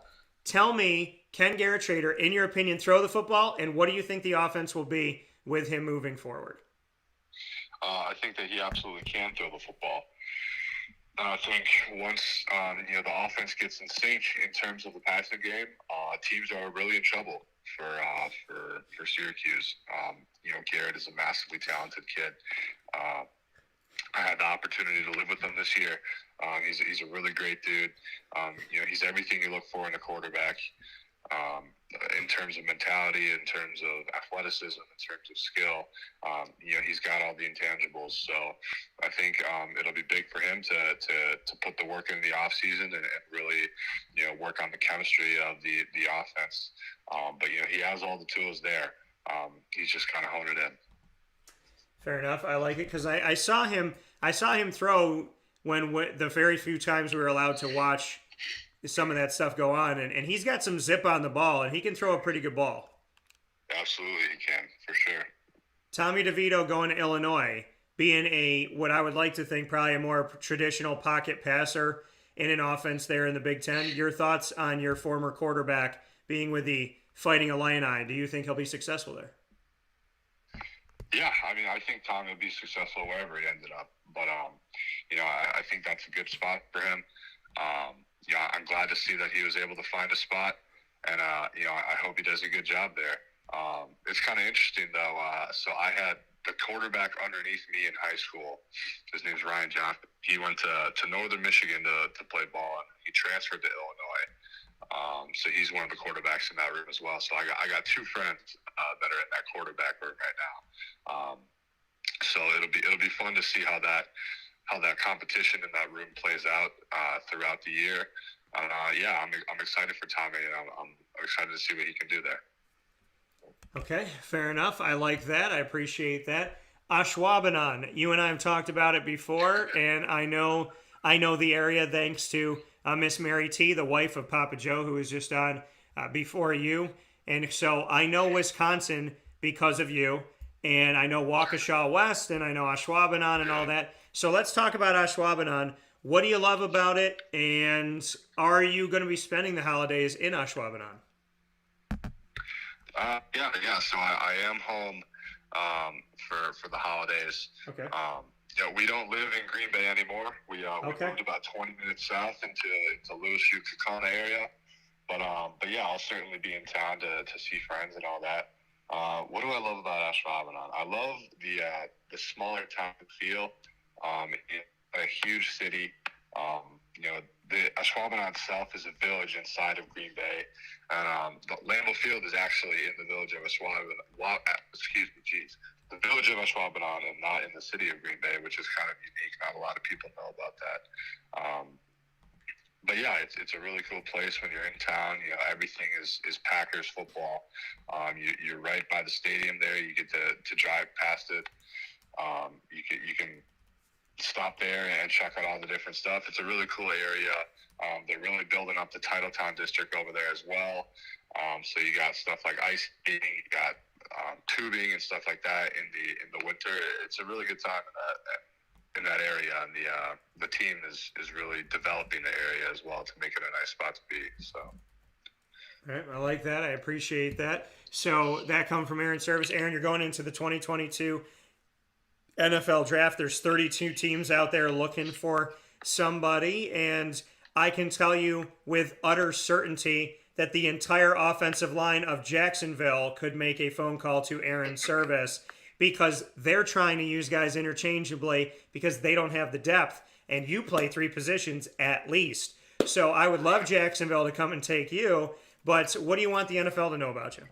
Tell me, can Garrett Schrader, in your opinion, throw the football, and what do you think the offense will be with him moving forward? I think that he absolutely can throw the football. I think once the offense gets in sync in terms of the passing game, teams are really in trouble for Syracuse. Garrett is a massively talented kid. I had the opportunity to live with him this year. He's a really great dude. He's everything you look for in a quarterback. In terms of mentality, in terms of athleticism, in terms of skill, he's got all the intangibles. So I think it'll be big for him to put the work in the off season and really, work on the chemistry of the offense. But he has all the tools there. He's just kind of honed it in. Fair enough. I like it because I saw him throw when the very few times we were allowed to watch some of that stuff go on, and he's got some zip on the ball, and he can throw a pretty good ball. Absolutely, he can, for sure. Tommy DeVito going to Illinois, being what I would like to think probably a more traditional pocket passer in an offense there in the Big Ten. Your thoughts on your former quarterback being with the Fighting Illini? Do you think he'll be successful there? Yeah, I think Tommy will be successful wherever he ended up. But, I think that's a good spot for him. I'm glad to see that he was able to find a spot, and I hope he does a good job there. It's kind of interesting though. So I had the quarterback underneath me in high school. His name's Ryan Johnson. He went to Northern Michigan to play ball, and he transferred to Illinois. So he's one of the quarterbacks in that room as well. So I got two friends that are in that quarterback room right now. So it'll be fun to see how that competition in that room plays out throughout the year. I'm excited for Tommy, and I'm excited to see what he can do there. Okay, fair enough. I like that. I appreciate that. Ashwaubenon, you and I have talked about it before, and I know the area thanks to Miss Mary T, the wife of Papa Joe, who was just on before you. And so I know Wisconsin because of you, and I know Waukesha West, and I know Ashwaubenon and all that. So let's talk about Ashwaubenon. What do you love about it, and are you going to be spending the holidays in Ashwaubenon? So I am home for the holidays. Okay. We don't live in Green Bay anymore. We moved about 20 minutes south into Louis Kaukauna area. But I'll certainly be in town to see friends and all that. What do I love about Ashwaubenon? I love the smaller town feel. In a huge city. The Ashwaubenon itself is a village inside of Green Bay, and the Lambeau Field is actually in the village of Ashwaubenon. The village of Ashwaubenon, and not in the city of Green Bay, which is kind of unique. Not a lot of people know about that. It's a really cool place when you're in town. Everything is Packers football. You're right by the stadium there. You get to drive past it. You can stop there and check out all the different stuff. It's a really cool area. They're really building up the Titletown district over there as well. So you got stuff like ice skating, you got tubing and stuff like that in the winter. It's a really good time in that area, and the team is really developing the area as well to make it a nice spot to be. So All right, I like that. I appreciate that. So that come from Airon Servais. Airon, you're going into the 2022 NFL draft. There's 32 teams out there looking for somebody, and I can tell you with utter certainty that the entire offensive line of Jacksonville could make a phone call to Airon Servais because they're trying to use guys interchangeably because they don't have the depth, and you play 3 positions at least. So I would love Jacksonville to come and take you, but what do you want the NFL to know about you?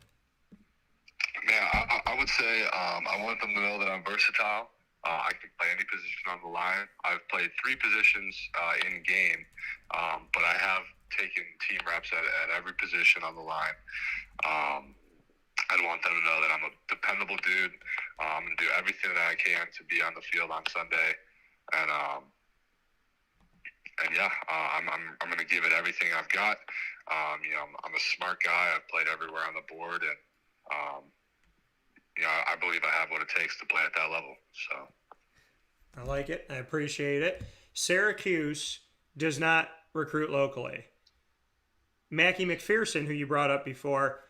Yeah, I would say I want them to know that I'm versatile. I can play any position on the line. I've played 3 positions in game, but I have taken team reps at every position on the line. I'd want them to know that I'm a dependable dude. I'm going to do everything that I can to be on the field on Sunday. And yeah, I'm going to give it everything I've got. I'm a smart guy. I've played everywhere on the board, and I believe I have what it takes to play at that level. So I like it. I appreciate it. Syracuse does not recruit locally. Mackie McPherson, who you brought up before,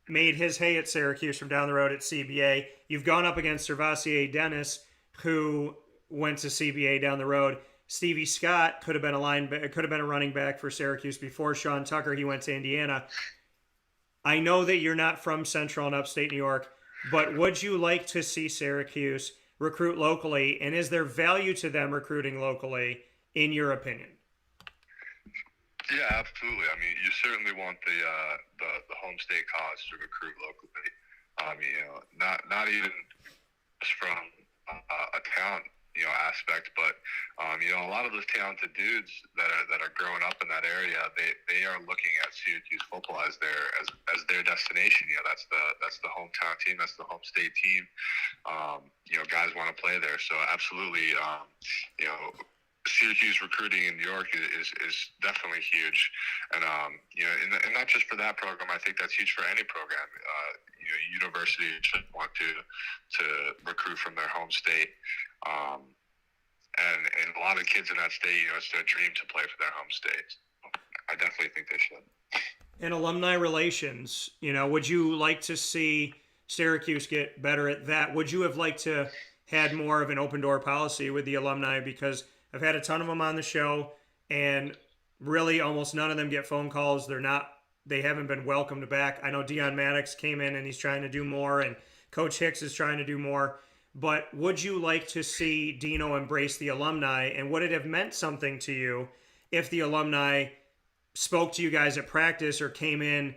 made his hay at Syracuse from down the road at CBA. You've gone up against Servais Dennis, who went to CBA down the road. Stevie Scott could have been a running back for Syracuse before Sean Tucker. He went to Indiana. I know that you're not from Central and Upstate New York, but would you like to see Syracuse recruit locally, and is there value to them recruiting locally, in your opinion? yeah, absolutely. I mean, you certainly want the home state college to recruit locally. Not even just from a talent aspect, but a lot of those talented dudes that are growing up in that area, they are looking at Syracuse football as their destination. That's the hometown team, that's the home state team. Guys want to play there, so absolutely. Syracuse recruiting in New York is definitely huge, and and not just for that program. I think that's huge for any program. Universities should want to recruit from their home state. And a lot of kids in that state, it's their dream to play for their home state. I definitely think they should. And alumni relations, would you like to see Syracuse get better at that? Would you have liked to had more of an open door policy with the alumni? Because I've had a ton of them on the show, and really almost none of them get phone calls. They haven't been welcomed back. I know Deion Maddox came in and he's trying to do more, and Coach Hicks is trying to do more. But would you like to see Dino embrace the alumni, and would it have meant something to you if the alumni spoke to you guys at practice or came in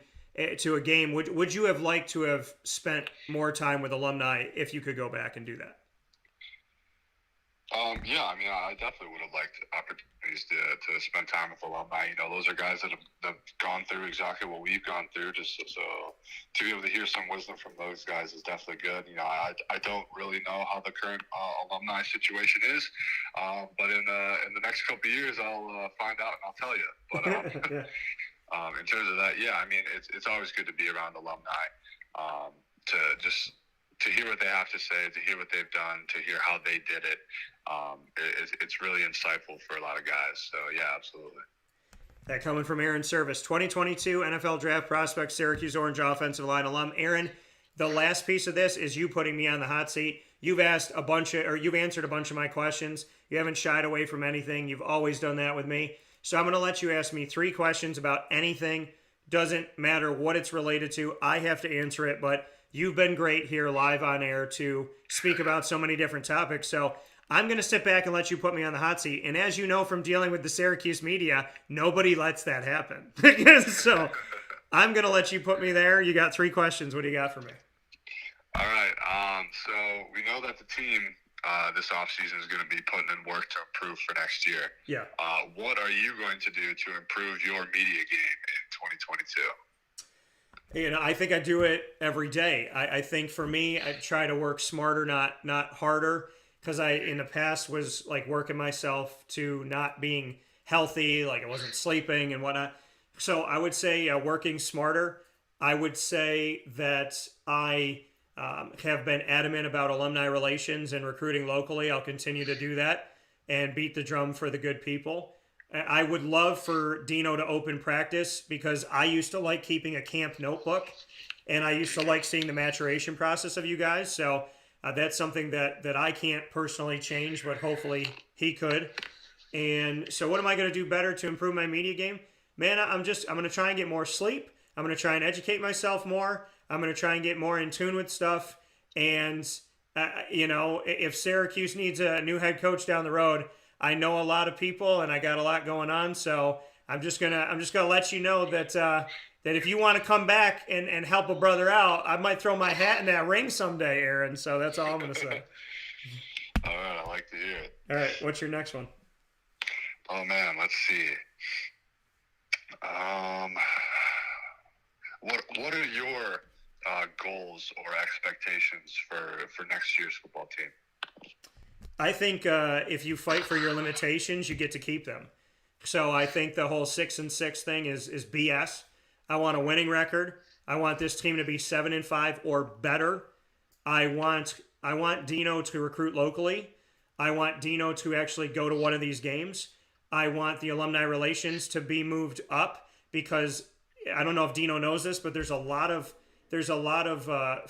to a game? Would you have liked to have spent more time with alumni if you could go back and do that? I definitely would have liked opportunities to spend time with alumni. Those are guys that have gone through exactly what we've gone through. Just so to be able to hear some wisdom from those guys is definitely good. I don't really know how the current alumni situation is, but in the next couple of years, I'll find out and I'll tell you. But in terms of that, it's always good to be around alumni, to hear what they have to say, to hear what they've done, to hear how they did it. It's really insightful for a lot of guys. So, yeah, absolutely. That coming from Airon Servais, 2022 NFL Draft Prospect, Syracuse Orange offensive line alum. Airon, the last piece of this is you putting me on the hot seat. You've answered a bunch of my questions. You haven't shied away from anything. You've always done that with me. So I'm going to let you ask me 3 questions about anything. Doesn't matter what it's related to. I have to answer it, but you've been great here live on air to speak about so many different topics. So I'm going to sit back and let you put me on the hot seat. And as you know from dealing with the Syracuse media, nobody lets that happen. So I'm going to let you put me there. You got 3 questions. What do you got for me? All right. So we know that the team this offseason is going to be putting in work to improve for next year. Yeah. What are you going to do to improve your media game in 2022? I think I do it every day. I think for me, I try to work smarter, not harder, because I, in the past, was like working myself to not being healthy, like I wasn't sleeping and whatnot. So I would say working smarter. I would say that I have been adamant about alumni relations and recruiting locally. I'll continue to do that and beat the drum for the good people. I would love for Dino to open practice because I used to like keeping a camp notebook, and I used to like seeing the maturation process of you guys. So that's something that I can't personally change, but hopefully he could. And so what am I going to do better to improve my media game? Man, I'm going to try and get more sleep. I'm going to try and educate myself more. I'm going to try and get more in tune with stuff. And, if Syracuse needs a new head coach down the road, I know a lot of people and I got a lot going on. So I'm just going to let you know that if you want to come back and help a brother out, I might throw my hat in that ring someday, Aaron. So that's all I'm going to say. All right. I like to hear it. All right. What's your next one? Oh, man. Let's see. What are your goals or expectations for next year's football team? I think if you fight for your limitations, you get to keep them. So I think the whole 6-6 thing is BS. I want a winning record. I want this team to be 7-5 or better. I want Dino to recruit locally. I want Dino to actually go to one of these games. I want the alumni relations to be moved up because I don't know if Dino knows this, but there's a lot of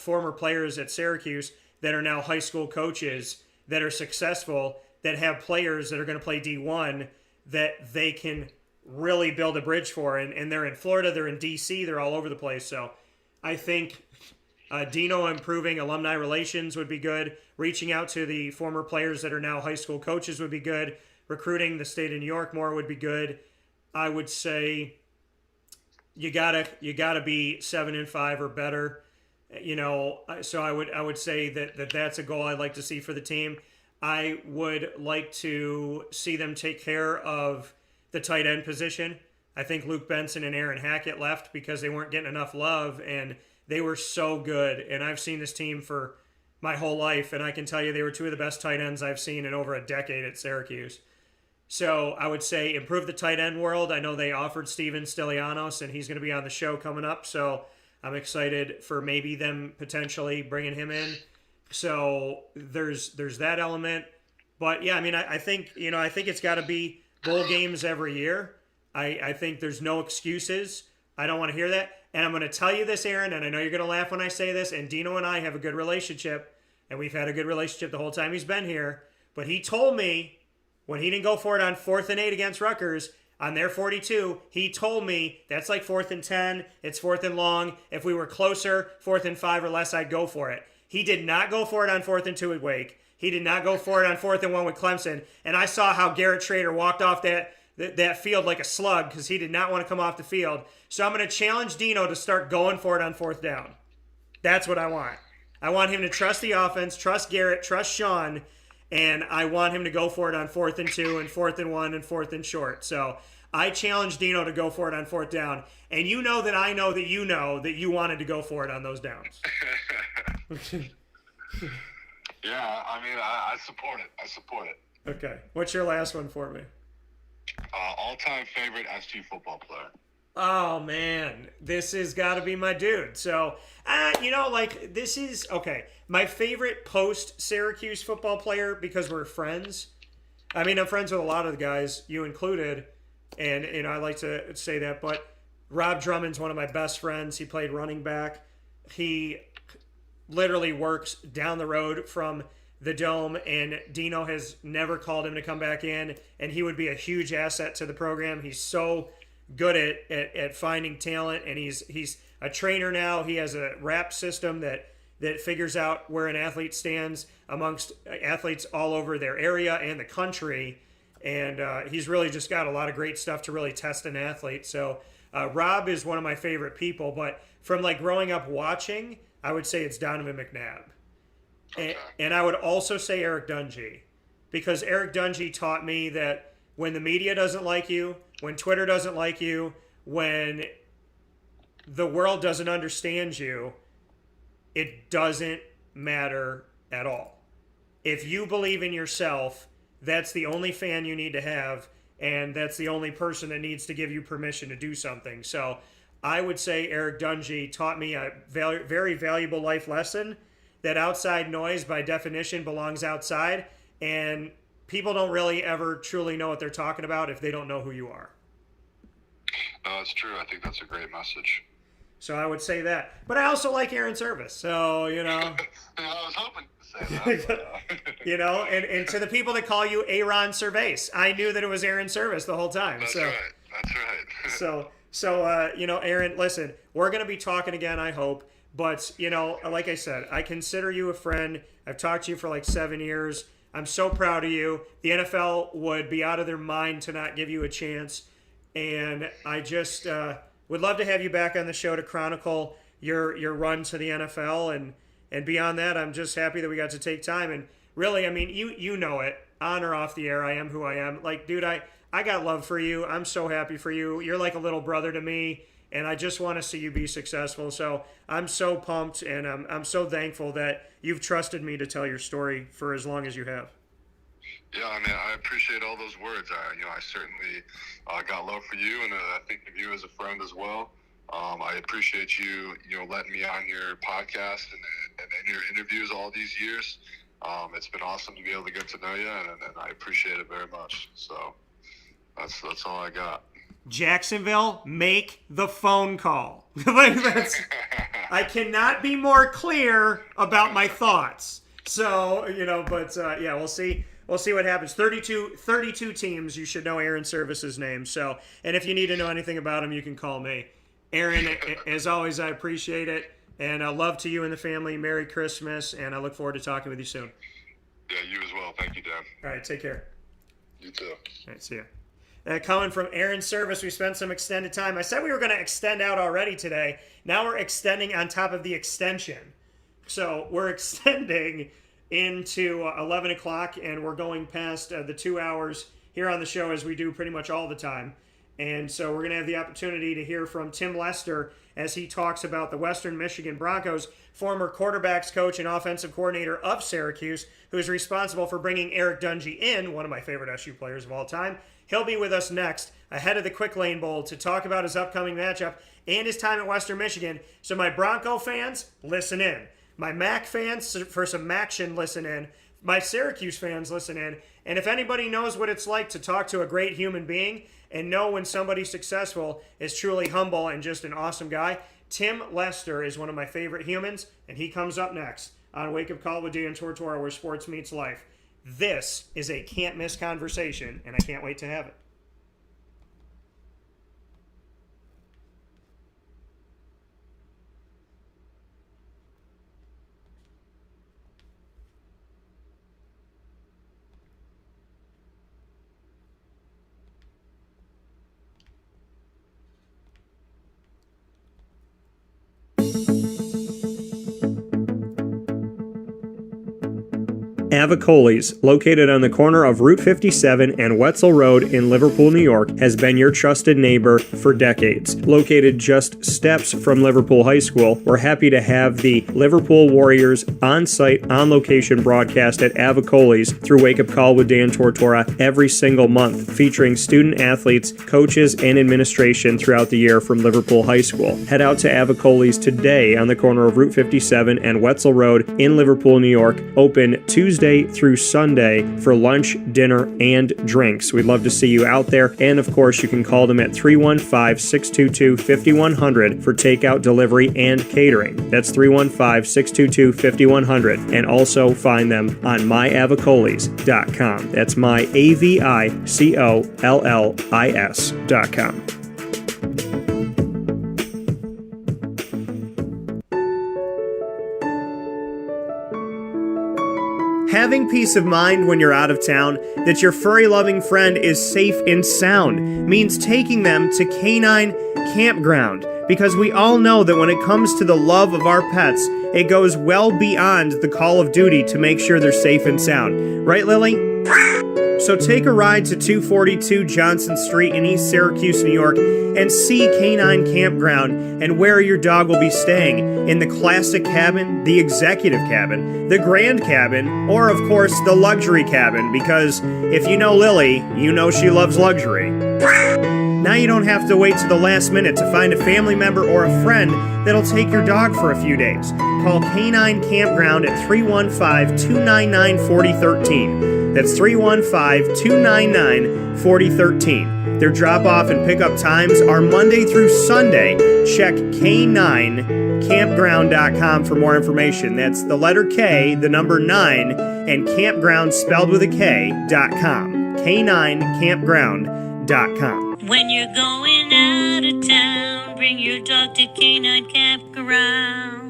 former players at Syracuse that are now high school coaches that are successful, that have players that are going to play D1 that they can really build a bridge for. And they're in Florida, they're in DC, they're all over the place. So I think Dino improving alumni relations would be good. Reaching out to the former players that are now high school coaches would be good. Recruiting the state of New York more would be good. I would say you gotta be 7-5 or better. So I would say that's a goal I'd like to see for the team. I would like to see them take care of the tight end position. I think Luke Benson and Aaron Hackett left because they weren't getting enough love, and they were so good. And I've seen this team for my whole life, and I can tell you they were two of the best tight ends I've seen in over a decade at Syracuse. So I would say improve the tight end world. I know they offered Steven Stilianos, and he's going to be on the show coming up. So I'm excited for maybe them potentially bringing him in. So there's that element. But yeah, I mean, I think it's got to be bowl games every year. I think there's no excuses. I don't want to hear that. And I'm going to tell you this, Aaron, and I know you're going to laugh when I say this, and Dino and I have a good relationship, and we've had a good relationship the whole time he's been here. But he told me when he didn't go for it on 4th and 8 against Rutgers, on their 42, he told me that's like 4th and 10, it's 4th and long. If we were closer, 4th and 5 or less, I'd go for it. He did not go for it on 4th and 2 at Wake. He did not go for it on 4th and 1 with Clemson. And I saw how Garrett Schrader walked off that field like a slug because he did not want to come off the field. So I'm going to challenge Dino to start going for it on 4th down. That's what I want. I want him to trust the offense, trust Garrett, trust Sean, and I want him to go for it on 4th and 2 and 4th and 1 and 4th and short. So I challenge Dino to go for it on 4th down. And you know that I know that you wanted to go for it on those downs. Yeah, I mean, I support it. I support it. Okay. What's your last one for me? All-time favorite SU football player. Oh, man. This has got to be my dude. So, this is, okay, my favorite post-Syracuse football player because we're friends. I mean, I'm friends with a lot of the guys, you included, and I like to say that, but Rob Drummond's one of my best friends. He played running back. He literally works down the road from the Dome, and Dino has never called him to come back in, and he would be a huge asset to the program. He's so good at finding talent, and he's a trainer now. He has a rap system that figures out where an athlete stands amongst athletes all over their area and the country, and he's really just got a lot of great stuff to really test an athlete. So Rob is one of my favorite people, but from like growing up watching, I would say it's Donovan McNabb. Okay. And I would also say Eric Dungy, because Eric Dungy taught me that when the media doesn't like you, when Twitter doesn't like you, when the world doesn't understand you, it doesn't matter at all. If you believe in yourself, that's the only fan you need to have, and that's the only person that needs to give you permission to do something. So I would say Eric Dungy taught me a very valuable life lesson that outside noise by definition belongs outside, and people don't really ever truly know what they're talking about if they don't know who you are. No, it's true. I think that's a great message. So I would say that. But I also like Airon Servais. So, you know. I was hoping to say that. You know, and to the people that call you Airon Servais, I knew that it was Airon Servais the whole time. That's right. That's right. So you know, Airon, listen, we're going to be talking again, I hope. But, you know, like I said, I consider you a friend. I've talked to you for like 7 years. I'm so proud of you. The NFL would be out of their mind to not give you a chance. And I just would love to have you back on the show to chronicle your run to the NFL. And beyond that, I'm just happy that we got to take time. And really, I mean, you know it, on or off the air, I am who I am. Like, dude, I got love for you. I'm so happy for you. You're like a little brother to me. And I just want to see you be successful. So I'm so pumped, and I'm so thankful that you've trusted me to tell your story for as long as you have. Yeah, I mean, I appreciate all those words. I certainly got love for you, and I think of you as a friend as well. I appreciate you, letting me on your podcast and in your interviews all these years. It's been awesome to be able to get to know you, and I appreciate it very much. So that's all I got. Jacksonville, make the phone call. I cannot be more clear about my thoughts. So, but yeah, we'll see. We'll see what happens. 32 teams. You should know Airon Servais' name. So, and if you need to know anything about him, you can call me. Airon, as always, I appreciate it. And love to you and the family. Merry Christmas. And I look forward to talking with you soon. Yeah, you as well. Thank you, Dan. All right, take care. You too. All right, see ya. Coming from Airon Servais, we spent some extended time. I said we were going to extend out already today. Now we're extending on top of the extension. So we're extending into 11 o'clock, and we're going past the 2 hours here on the show, as we do pretty much all the time. And so we're going to have the opportunity to hear from Tim Lester as he talks about the Western Michigan Broncos, former quarterbacks coach and offensive coordinator of Syracuse, who is responsible for bringing Eric Dungy in, one of my favorite SU players of all time. He'll be with us next, ahead of the Quick Lane Bowl, to talk about his upcoming matchup and his time at Western Michigan. So my Bronco fans, listen in. My Mac fans, for some Maction, listen in. My Syracuse fans, listen in. And if anybody knows what it's like to talk to a great human being and know when somebody successful is truly humble and just an awesome guy, Tim Lester is one of my favorite humans, and he comes up next on Wake Up Call with Dan Tortora, where sports meets life. This is a can't-miss conversation, and I can't wait to have it. Avicoli's, located on the corner of Route 57 and Wetzel Road in Liverpool, New York, has been your trusted neighbor for decades. Located just steps from Liverpool High School, we're happy to have the Liverpool Warriors on-site, on-location broadcast at Avicoli's through Wake Up Call with Dan Tortora every single month, featuring student athletes, coaches, and administration throughout the year from Liverpool High School. Head out to Avicoli's today on the corner of Route 57 and Wetzel Road in Liverpool, New York, open Tuesday through Sunday for lunch, dinner, and drinks. We'd love to see you out there. And of course, you can call them at 315-622-5100 for takeout, delivery, and catering. That's 315-622-5100. And also find them on myavicolis.com. That's myavicollis.com. Having peace of mind when you're out of town that your furry-loving friend is safe and sound means taking them to Canine Campground, because we all know that when it comes to the love of our pets, it goes well beyond the call of duty to make sure they're safe and sound. Right, Lily? So take a ride to 242 Johnson Street in East Syracuse, New York, and see Canine Campground and where your dog will be staying, in the classic cabin, the executive cabin, the grand cabin, or of course the luxury cabin, because if you know Lily, you know she loves luxury. Now you don't have to wait to the last minute to find a family member or a friend that'll take your dog for a few days. Call Canine Campground at 315-299-4013. That's 315-299-4013. Their drop-off and pickup times are Monday through Sunday. Check K9campground.com for more information. That's the letter K, the number 9, and campground spelled with a K.com. K9campground.com. When you're going out of town, bring your dog to K9 Campground.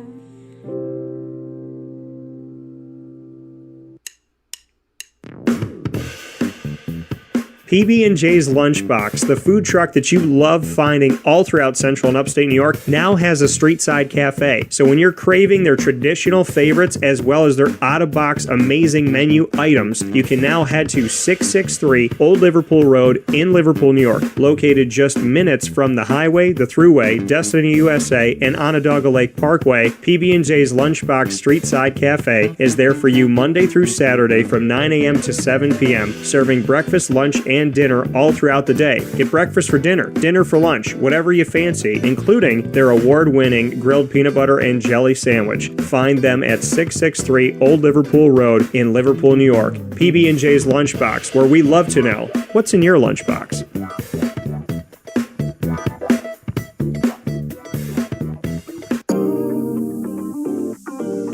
PB&J's Lunchbox, the food truck that you love finding all throughout Central and Upstate New York, now has a street-side cafe. So when you're craving their traditional favorites as well as their out-of-box amazing menu items, you can now head to 663 Old Liverpool Road in Liverpool, New York. Located just minutes from the highway, the Thruway, Destiny USA, and Onondaga Lake Parkway, PB&J's Lunchbox Street-Side Cafe is there for you Monday through Saturday from 9 a.m. to 7 p.m., serving breakfast, lunch, and dinner all throughout the day. Get breakfast for dinner, dinner for lunch, whatever you fancy, including their award-winning grilled peanut butter and jelly sandwich. Find them at 663 Old Liverpool Road in Liverpool, New York. PB&J's Lunchbox, where we love to know what's in your lunchbox.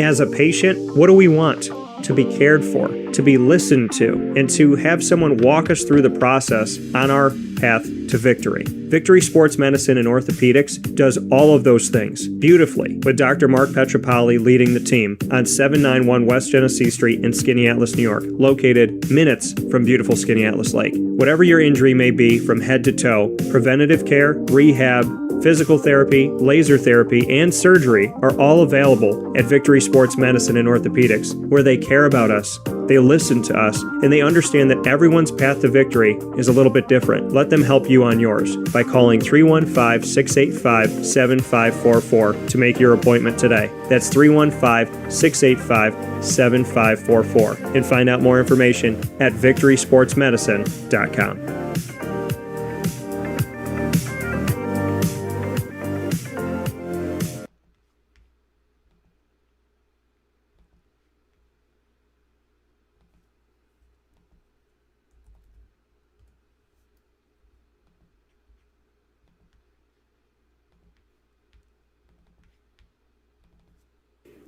As a patient, what do we want? To be cared for, to be listened to, and to have someone walk us through the process on our path to victory. Victory Sports Medicine and Orthopedics does all of those things beautifully, with Dr. Mark Petropoli leading the team on 791 West Genesee Street in Skaneateles, New York, located minutes from beautiful Skaneateles Lake. Whatever your injury may be from head to toe, preventative care, rehab, physical therapy, laser therapy, and surgery are all available at Victory Sports Medicine and Orthopedics, where they care about us, they listen to us, and they understand that everyone's path to victory is a little bit different. Let them help you on yours by calling 315-685-7544 to make your appointment today. That's 315-685-7544. And find out more information at victorysportsmedicine.com.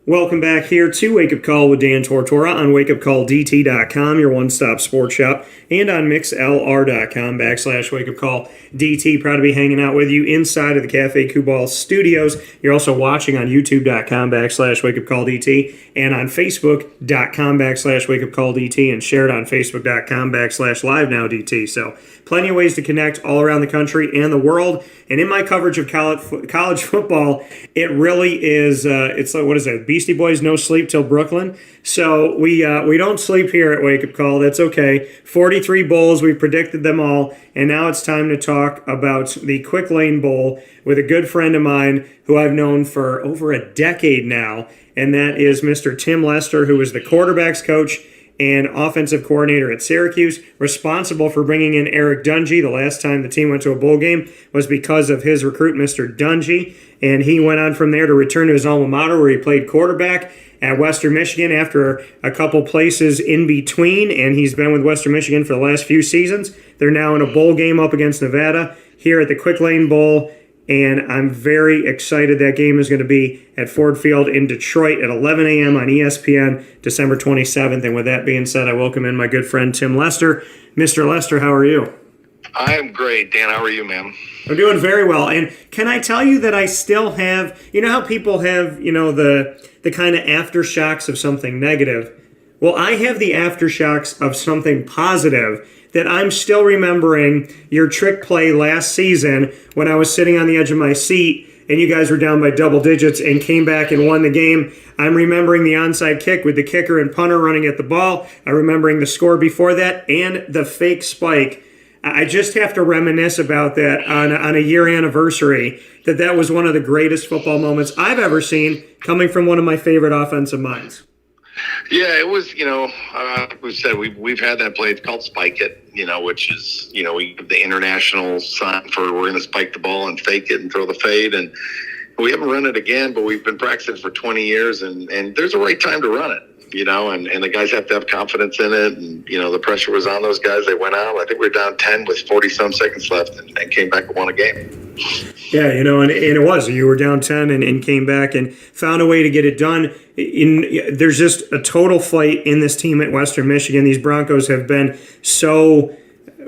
Welcome back here to Wake Up Call with Dan Tortora on wakeupcalldt.com, your one-stop sports shop, and on mixlr.com/wakeupcalldt. Proud to be hanging out with you inside of the Cafe Kubal studios. You're also watching on youtube.com/wakeupcalldt and on facebook.com/wakeupcalldt and shared on facebook.com/livenowdt. So plenty of ways to connect all around the country and the world. And in my coverage of college football, it really is, it's like, what is it, Beastie Boys, no sleep till Brooklyn. So we don't sleep here at Wake Up Call. That's okay. 43 bowls, we predicted them all. And now it's time to talk about the Quick Lane Bowl with a good friend of mine who I've known for over a decade now. And that is Mr. Tim Lester, who is the quarterback's coach and offensive coordinator at Syracuse, responsible for bringing in Eric Dungy. The last time the team went to a bowl game was because of his recruit, Mr. Dungy, and he went on from there to return to his alma mater where he played quarterback at Western Michigan after a couple places in between, and he's been with Western Michigan for the last few seasons. They're now in a bowl game up against Nevada here at the Quick Lane Bowl, and I'm very excited. That game is going to be at Ford Field in Detroit at 11 a.m. on ESPN, December 27th. And with that being said, I welcome in my good friend Tim Lester. Mr. Lester, how are you? I am great. Dan, how are you, man? I'm doing very well. And can I tell you that I still have, you know how people have, the kind of aftershocks of something negative? Well, I have the aftershocks of something positive, that I'm still remembering your trick play last season when I was sitting on the edge of my seat and you guys were down by double digits and came back and won the game. I'm remembering the onside kick with the kicker and punter running at the ball. I'm remembering the score before that and the fake spike. I just have to reminisce about that on a year anniversary, that was one of the greatest football moments I've ever seen coming from one of my favorite offensive minds. Yeah, it was, we said we've had that play. It's called Spike It, which is, we give the international sign for we're going to spike the ball and fake it and throw the fade. And we haven't run it again, but we've been practicing for 20 years and there's a right time to run it. and the guys have to have confidence in it. And, the pressure was on those guys. They went out. I think we were down 10 with 40-some seconds left and came back and won a game. Yeah, and it was. You were down 10 and came back and found a way to get it done. There's just a total fight in this team at Western Michigan. These Broncos have been so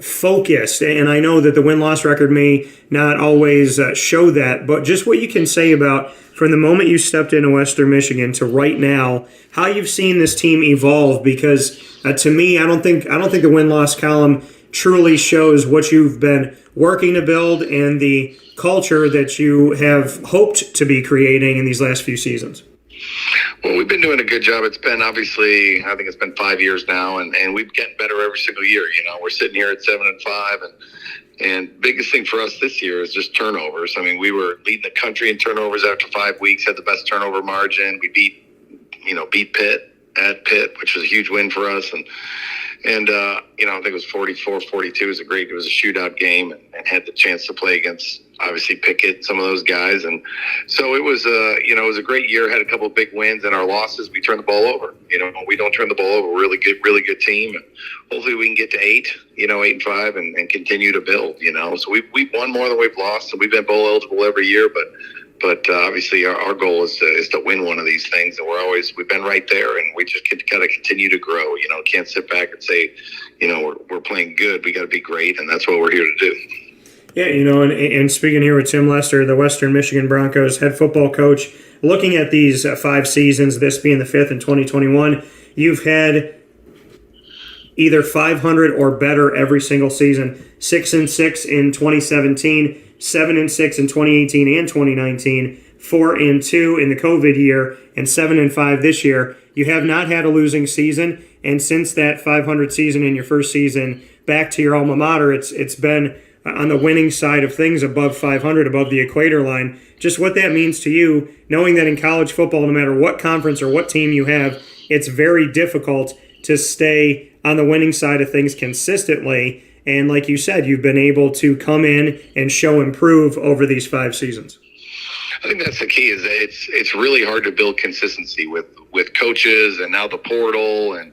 focused, and I know that the win-loss record may not always show that, but just what you can say about from the moment you stepped into Western Michigan to right now, how you've seen this team evolve, because to me, I don't think the win-loss column truly shows what you've been working to build and the culture that you have hoped to be creating in these last few seasons. Well, we've been doing a good job. It's been obviously, I think it's been 5 years now, and we've getting better every single year. We're sitting here at 7-5, and biggest thing for us this year is just turnovers. I mean, we were leading the country in turnovers after 5 weeks, had the best turnover margin. We beat Pitt at Pitt, which was a huge win for us, and I think it was 44-42. It was a shootout game, and had the chance to play against obviously Pickett, some of those guys, and so it was a great year. Had a couple of big wins, and our losses we turned the ball over. We don't turn the ball over. Really good team, and hopefully we can get to 8-5, and continue to build. So we've won more than we've lost, and we've been bowl eligible every year, but obviously our goal is to win one of these things, and we've been right there, and we just got to continue to grow. Can't sit back and say, we're playing good. We got to be great, and that's what we're here to do. Yeah, and speaking here with Tim Lester, the Western Michigan Broncos head football coach, looking at these 5 seasons, this being the 5th in 2021, you've had either 500 or better every single season. 6-6 in 2017, 7-6 in 2018 and 2019, 4-2 in the COVID year, and 7-5 this year. You have not had a losing season, and since that 500 season in your first season, back to your alma mater, it's been on the winning side of things, above 500, above the equator line. Just what that means to you, knowing that in college football, no matter what conference or what team you have, it's very difficult to stay on the winning side of things consistently. And like you said, you've been able to come in and show improve over these 5 seasons. I think that's the key. Is that it's really hard to build consistency with coaches, and now the portal, and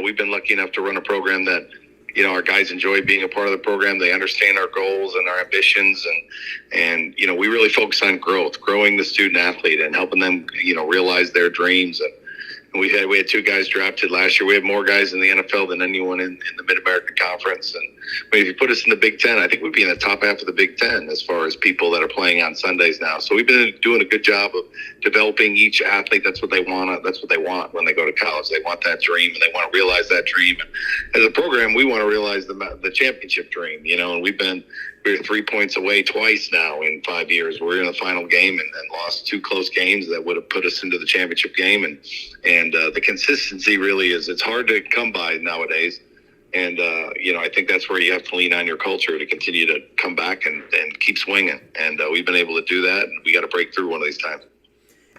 we've been lucky enough to run a program that our guys enjoy being a part of the program. They understand our goals and our ambitions, and we really focus on growing the student athlete and helping them realize their dreams. And we had 2 guys drafted last year. We have more guys in the NFL than anyone in the Mid-American Conference. And if you put us in the Big Ten, I think we'd be in the top half of the Big Ten as far as people that are playing on Sundays now. So we've been doing a good job of developing each athlete. That's what they want. That's what they want when they go to college. They want that dream, and they want to realize that dream. And as a program, we want to realize the championship dream. And we're 3 points away twice now in 5 years. We're in the final game and lost 2 close games that would have put us into the championship game. And the consistency really it's hard to come by nowadays. And, I think that's where you have to lean on your culture to continue to come back and keep swinging. And we've been able to do that, and we got to break through one of these times.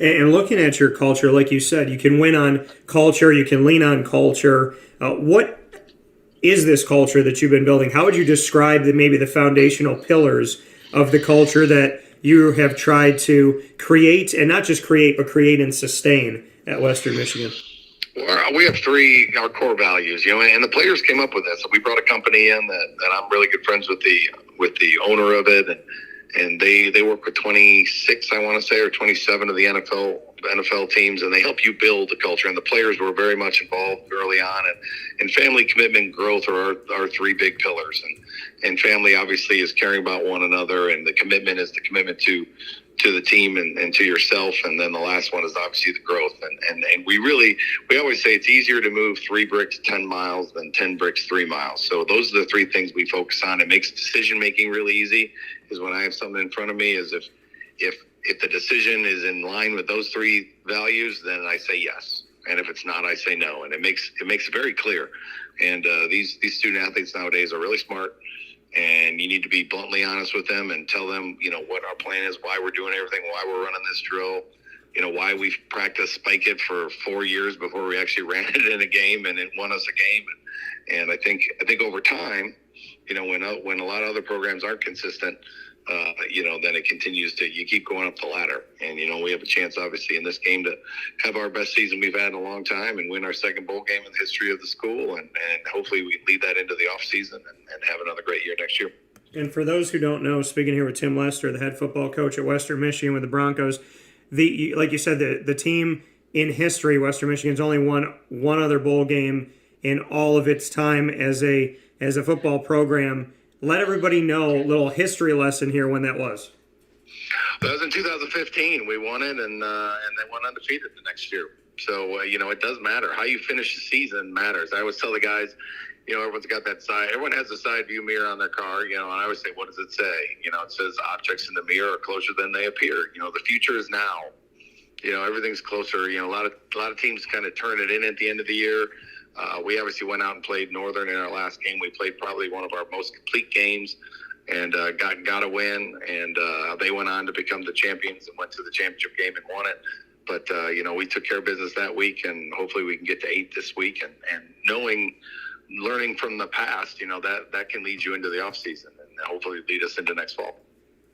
And looking at your culture, like you said, you can win on culture, you can lean on culture. What is this culture that you've been building? How would you describe maybe the foundational pillars of the culture that you have tried to create, and not just create, but create and sustain at Western Michigan? Well, we have 3 our core values, and the players came up with this. So we brought a company in that I'm really good friends with the owner of it, and they work with 26, I want to say, or 27 of the NFL teams, and they help you build the culture. And the players were very much involved early on, and family, commitment, growth are our 3 big pillars. And family obviously is caring about one another, and the commitment is the commitment to the team and to yourself. And then the last one is obviously the growth. And we always say it's easier to move 3 bricks 10 miles than 10 bricks 3 miles. So those are the 3 things we focus on. It makes decision making really easy, is when I have something in front of me, is if the decision is in line with those 3 values, then I say yes. And if it's not, I say no. And it makes it very clear. And these student athletes nowadays are really smart. And you need to be bluntly honest with them and tell them, what our plan is, why we're doing everything, why we're running this drill, why we've practiced spike it for 4 years before we actually ran it in a game and it won us a game. And I think over time, when a lot of other programs aren't consistent, then it continues you keep going up the ladder. And, we have a chance, obviously, in this game to have our best season we've had in a long time and win our second bowl game in the history of the school. And hopefully we lead that into the offseason and have another great year next year. And for those who don't know, speaking here with Tim Lester, the head football coach at Western Michigan with the Broncos, like you said, the team in history, Western Michigan's only won one other bowl game in all of its time as a football program. Let everybody know a little history lesson here when that was. That was in 2015. We won it, and they went undefeated the next year. So, it does matter. How you finish the season matters. I always tell the guys, everyone's got that side. Everyone has a side view mirror on their car, and I always say, what does it say? It says objects in the mirror are closer than they appear. The future is now. Everything's closer. A lot of teams kind of turn it in at the end of the year. We obviously went out and played Northern in our last game. We played probably one of our most complete games and got a win. And they went on to become the champions and went to the championship game and won it. But, we took care of business that week, and hopefully we can get to 8 this week. And learning from the past, that can lead you into the offseason and hopefully lead us into next fall.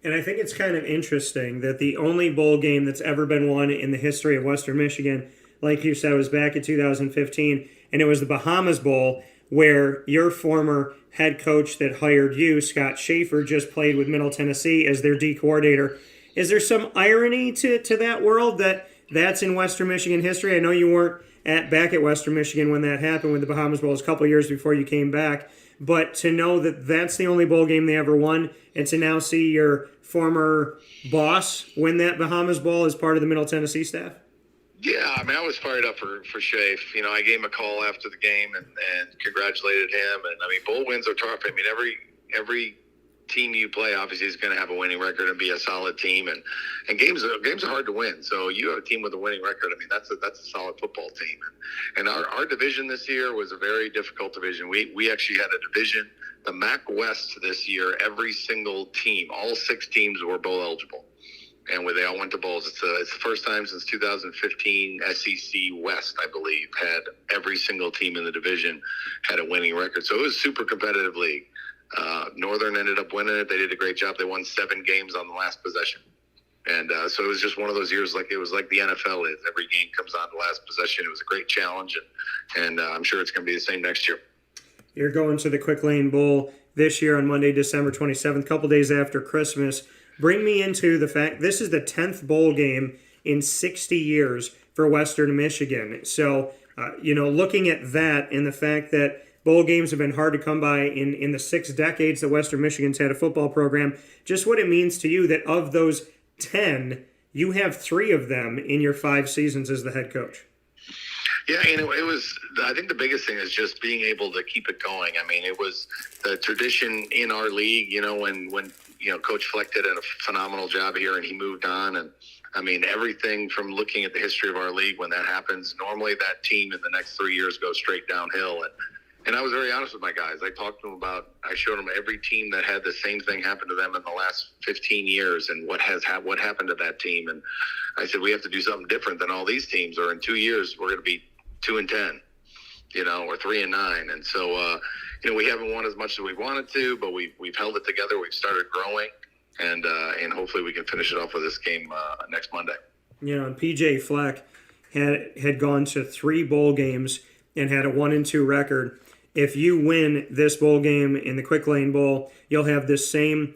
And I think it's kind of interesting that the only bowl game that's ever been won in the history of Western Michigan, like you said, was back in 2015, and it was the Bahamas Bowl, where your former head coach that hired you, Scott Schaefer, just played with Middle Tennessee as their D coordinator. Is there some irony to that world that's in Western Michigan history? I know you weren't back at Western Michigan when that happened with the Bahamas Bowl. It was a couple of years before you came back. But to know that that's the only bowl game they ever won, and to now see your former boss win that Bahamas Bowl as part of the Middle Tennessee staff? Yeah, I was fired up for Shafe. I gave him a call after the game and congratulated him. And, bowl wins are tough. Every team you play obviously is going to have a winning record and be a solid team. And games are hard to win. So you have a team with a winning record. That's a solid football team. And our division this year was a very difficult division. We actually had a division, the MAC West this year. Every single team, all 6 teams were bowl eligible. And they all went to bowls. It's the first time since 2015 SEC West, I believe, had every single team in the division had a winning record. So it was a super competitive league. Northern ended up winning it. They did a great job. They won 7 games on the last possession. And so it was just one of those years like the NFL is. Every game comes on the last possession. It was a great challenge, and I'm sure it's going to be the same next year. You're going to the Quick Lane Bowl this year on Monday, December 27th, a couple days after Christmas. Bring me into the fact this is the 10th bowl game in 60 years for Western Michigan. So, looking at that and the fact that bowl games have been hard to come by in the 6 decades that Western Michigan's had a football program, just what it means to you that of those 10, you have 3 of them in your 5 seasons as the head coach. Yeah, and it was, I think the biggest thing is just being able to keep it going. It was the tradition in our league, when Coach Fleck did a phenomenal job here and he moved on. And everything from looking at the history of our league, when that happens, normally that team in the next 3 years goes straight downhill. And I was very honest with my guys. I talked to them I showed them every team that had the same thing happen to them in the last 15 years and what happened to that team. And I said, we have to do something different than all these teams, or in 2 years, we're going to be 2-10, or 3-9. And so, we haven't won as much as we wanted to, but we've held it together. We've started growing, and hopefully we can finish it off with this game next Monday. And PJ Fleck had gone to 3 bowl games and had a 1-2 record. If you win this bowl game in the Quick Lane Bowl, you'll have the same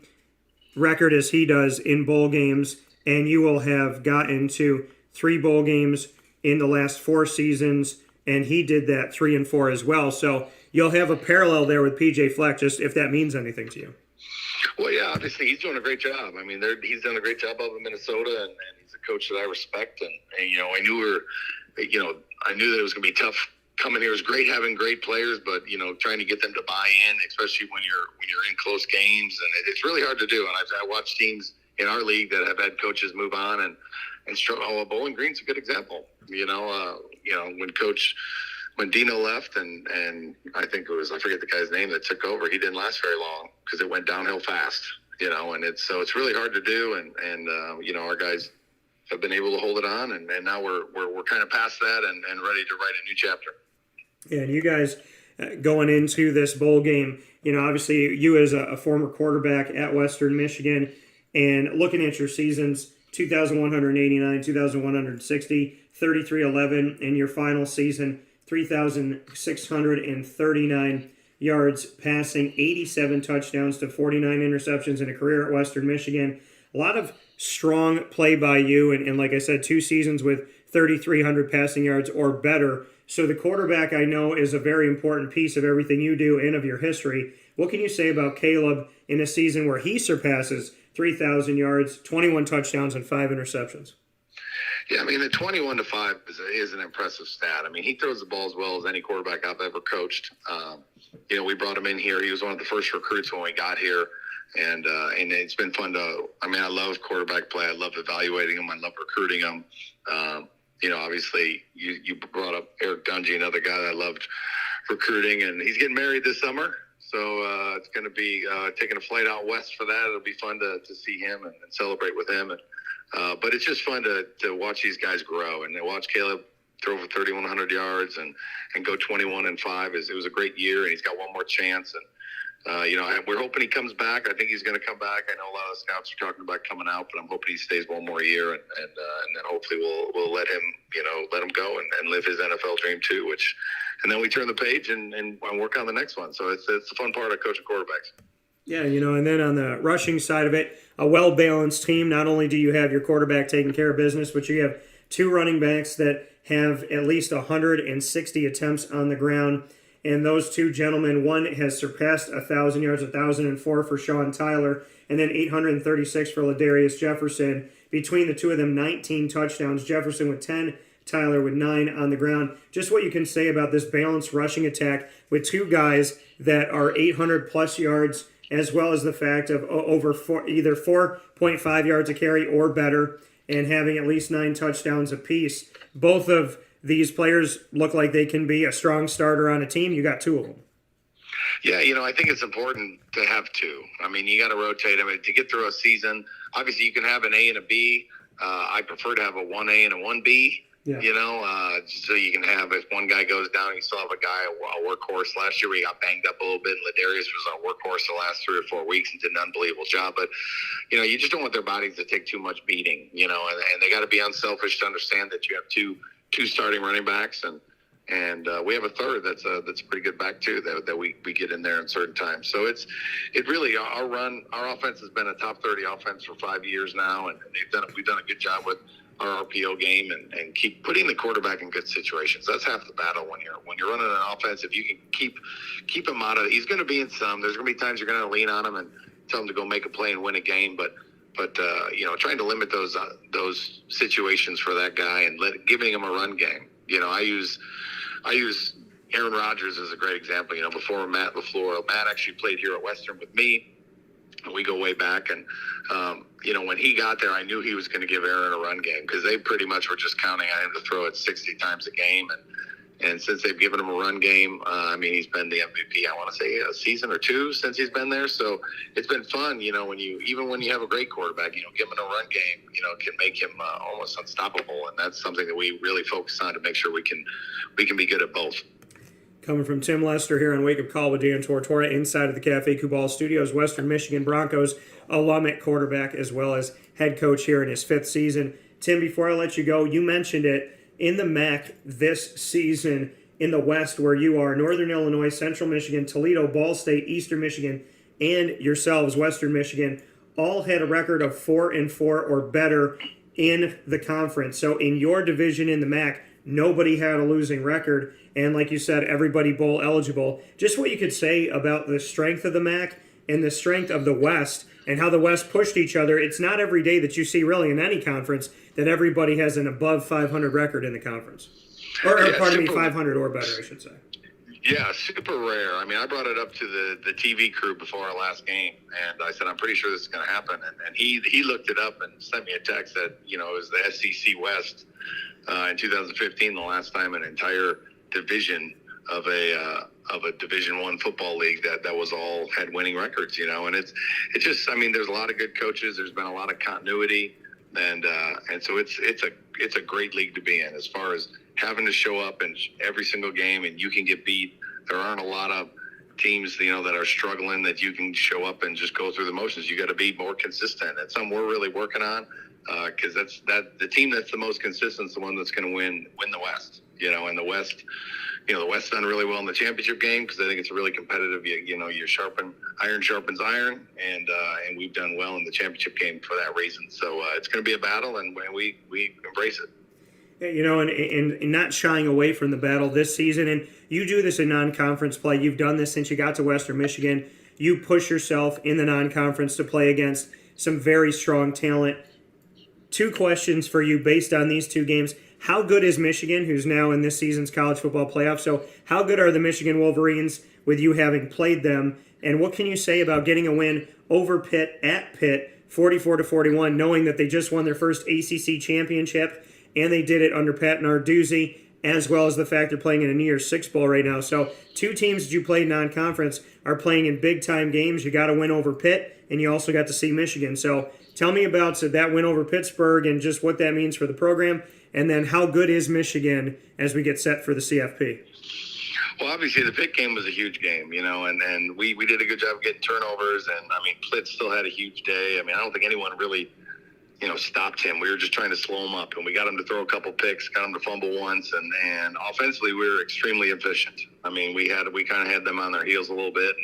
record as he does in bowl games, and you will have gotten to 3 bowl games in the last 4 seasons, and he did that 3 and 4 as well. So you'll have a parallel there with PJ Fleck, just if that means anything to you. Well, yeah, obviously he's doing a great job. He's done a great job up in Minnesota, and he's a coach that I respect. And I knew I knew that it was going to be tough coming here. It was great having great players, but trying to get them to buy in, especially when you're in close games, and it's really hard to do. And I watched teams in our league that have had coaches move on and struggle. Bowling Green's a good example. When Dino left, and I think I forget the guy's name that took over, he didn't last very long because it went downhill fast. And it's really hard to do. And our guys have been able to hold it on, and now we're kind of past that and ready to write a new chapter. Yeah, and you guys going into this bowl game, obviously you as a former quarterback at Western Michigan, And looking at your seasons, 2,189, 2,160, 3,311, and your final season, 3,639 yards passing, 87 touchdowns to 49 interceptions in a career at Western Michigan. A lot of strong play by you, and like I said, 2 seasons with 3,300 passing yards or better. So the quarterback, I know, is a very important piece of everything you do and of your history. What can you say about Caleb in a season where he surpasses 3,000 yards, 21 touchdowns, and 5 interceptions? Yeah, I mean, the 21-5 is an impressive stat. I mean, he throws the ball as well as any quarterback I've ever coached. We brought him in here. He was one of the first recruits when we got here. And it's been fun I love quarterback play. I love evaluating them. I love recruiting them. Obviously you brought up Eric Dungy, another guy that I loved recruiting, and he's getting married this summer. So it's going to be taking a flight out west for that. It'll be fun to see him and celebrate with him. But it's just fun to watch these guys grow, and to watch Caleb throw for 3,100 yards and go 21-5. It was a great year, and he's got one more chance. And we're hoping he comes back. I think he's going to come back. I know a lot of scouts are talking about coming out, but I'm hoping he stays one more year, and then hopefully we'll let him go and live his NFL dream too. And then we turn the page and work on the next one. So it's the fun part of coaching quarterbacks. Yeah, and then on the rushing side of it, a well-balanced team. Not only do you have your quarterback taking care of business, but you have 2 running backs that have at least 160 attempts on the ground. And those 2 gentlemen, one has surpassed 1,000 yards, 1,004 for Sean Tyler, and then 836 for Ladarius Jefferson. Between the 2 of them, 19 touchdowns. Jefferson with 10, Tyler with 9 on the ground. Just what you can say about this balanced rushing attack with 2 guys that are 800-plus yards, as well as the fact of either 4.5 yards a carry or better, and having at least 9 touchdowns apiece. Both of these players look like they can be a strong starter on a team. You got 2 of them. Yeah, I think it's important to have 2. I mean, you got to rotate them to get through a season. Obviously, you can have an A and a B. I prefer to have a 1A and a 1B. Yeah. So you can have, if one guy goes down, you still have a guy, a workhorse. Last year we got banged up a little bit, and Ladarius was our workhorse the last 3 or 4 weeks and did an unbelievable job. But, you just don't want their bodies to take too much beating, and they got to be unselfish to understand that you have two starting running backs, and we have a third that's a pretty good back too that we get in there in certain times. So it really our offense has been a top 30 offense for 5 years now, and we've done a good job with our RPO game and keep putting the quarterback in good situations. That's half the battle when you're running an offense. If you can keep him out of, he's going to be in some. There's going to be times you're going to lean on him and tell him to go make a play and win a game, but trying to limit those situations for that guy and giving him a run game. I use Aaron Rodgers as a great example. Before Matt LaFleur, Matt actually played here at Western with me. We go way back, and when he got there, I knew he was going to give Aaron a run game because they pretty much were just counting on him to throw it 60 times a game, and since they've given him a run game, he's been the MVP. I want to say a season or 2 since he's been there. So it's been fun. When you have a great quarterback, give him a run game. Can make him almost unstoppable, and that's something that we really focus on to make sure we can be good at both. Coming from Tim Lester here on Wake Up Call with Dan Tortora inside of the Cafe Kubal Studios, Western Michigan Broncos alum at quarterback as well as head coach here in his 5th season. Tim, before I let you go, you mentioned it. In the MAC this season, in the West where you are, Northern Illinois, Central Michigan, Toledo, Ball State, Eastern Michigan, and yourselves, Western Michigan, all had a record of 4-4 or better in the conference. So in your division in the MAC, nobody had a losing record. And like you said, everybody bowl eligible. Just what you could say about the strength of the MAC and the strength of the West and how the West pushed each other. It's not every day that you see really in any conference that everybody has an above 500 record in the conference. Or 500 or better, I should say. Yeah, super rare. I brought it up to the TV crew before our last game, and I said, I'm pretty sure this is going to happen. And he looked it up and sent me a text that, it was the SEC West in 2015, the last time an entire division of a Division I football league that was all had winning records, and it's just, there's a lot of good coaches. There's been a lot of continuity, and so it's a great league to be in as far as having to show up in every single game and you can get beat. There aren't a lot of teams, that are struggling, that you can show up and just go through the motions. You got to be more consistent. That's something we're really working on, because the team that's the most consistent is the one that's going to win the West. And the West, the West done really well in the championship game because I think it's really competitive. Iron sharpens iron, and we've done well in the championship game for that reason. So it's going to be a battle, and we embrace it. And not shying away from the battle this season. And you do this in non-conference play. You've done this since you got to Western Michigan. You push yourself in the non-conference to play against some very strong talent. 2 questions for you based on these 2 games. How good is Michigan, who's now in this season's college football playoff? So how good are the Michigan Wolverines with you having played them? And what can you say about getting a win over Pitt at Pitt, 44-41, knowing that they just won their first ACC championship, and they did it under Pat Narduzzi, as well as the fact they're playing in a New Year's Six Bowl right now. So 2 teams that you played non-conference are playing in big-time games. You got to win over Pitt, and you also got to see Michigan. So tell me about that win over Pittsburgh and just what that means for the program, and then how good is Michigan as we get set for the CFP? Well, obviously the Pitt game was a huge game, and we did a good job of getting turnovers, and Plitt still had a huge day. I don't think anyone really stopped him. We were just trying to slow him up, and we got him to throw a couple picks, got him to fumble once, and offensively we were extremely efficient. We kind of had them on their heels a little bit,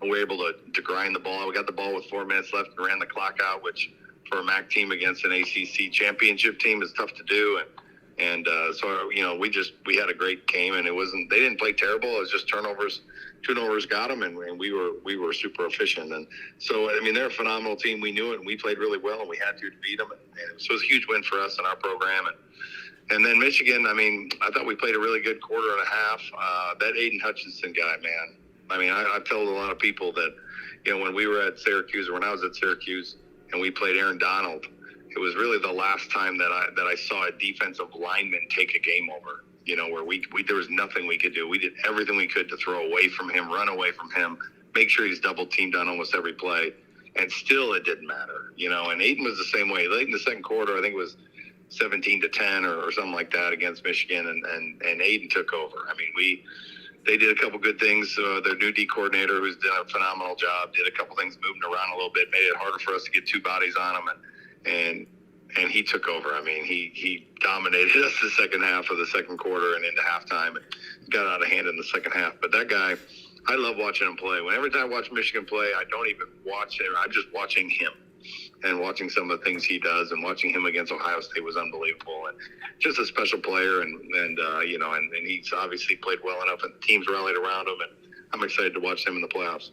and we were able to grind the ball. We got the ball with 4 minutes left and ran the clock out, which for a MAC team against an ACC championship team is tough to do. So we had a great game, and they didn't play terrible. It was just turnovers got them, and we were super efficient. And so they're a phenomenal team. We knew it, and we played really well, and we had to beat them. And so it was a huge win for us in our program. And then Michigan, I thought we played a really good quarter and a half. That Aiden Hutchinson guy, man. I've told a lot of people that when we were at Syracuse, or when I was at Syracuse, and we played Aaron Donald, it was really the last time that I saw a defensive lineman take a game over. Where there was nothing we could do. We did everything we could to throw away from him, run away from him, make sure he's double teamed on almost every play, and still it didn't matter. And Aiden was the same way. Late in the second quarter, I think it was 17-10 or something like that against Michigan, and Aiden took over. They did a couple good things. Their new D coordinator, who's done a phenomenal job, did a couple things moving around a little bit, made it harder for us to get 2 bodies on him, and he took over. He dominated us the second half of the second quarter and into halftime, and got out of hand in the second half. But that guy, I love watching him play. Every time I watch Michigan play, I don't even watch him. I'm just watching him and watching some of the things he does, and watching him against Ohio State was unbelievable. And just a special player, and he's obviously played well enough, and teams rallied around him, and I'm excited to watch him in the playoffs.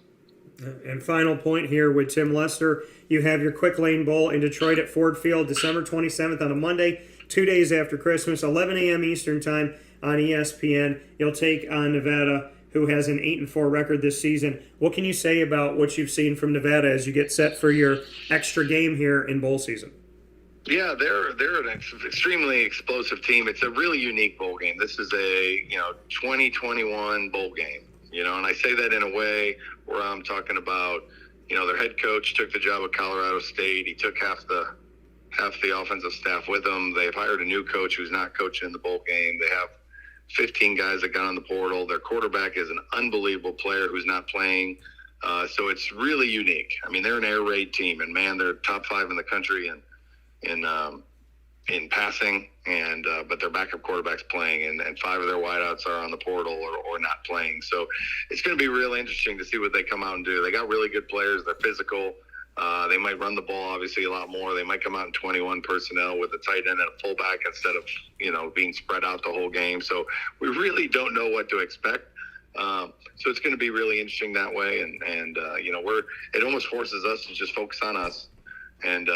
And final point here with Tim Lester, you have your Quick Lane Bowl in Detroit at Ford Field, December 27th on a Monday, 2 days after Christmas, 11 a.m. Eastern Time on ESPN. You'll take on Nevada, who has an 8-4 record this season. What can you say about what you've seen from Nevada as you get set for your extra game here in bowl season? Yeah, they're an extremely explosive team. It's a really unique bowl game. This is a 2021 bowl game. And I say that in a way where I'm talking about, their head coach took the job at Colorado State. He took half the offensive staff with him. They've hired a new coach who's not coaching in the bowl game. They have 15 guys that got on the portal. Their quarterback is an unbelievable player who's not playing. So it's really unique. They're an air raid team, and man, they're top 5 in the country in passing, but their backup quarterback's playing, and 5 of their wideouts are on the portal or not playing. So it's going to be really interesting to see what they come out and do. They got really good players. They're physical. They might run the ball, obviously, a lot more. They might come out in 21 personnel with a tight end and a fullback instead of, being spread out the whole game. So we really don't know what to expect. So it's going to be really interesting that way. And it almost forces us to just focus on us. And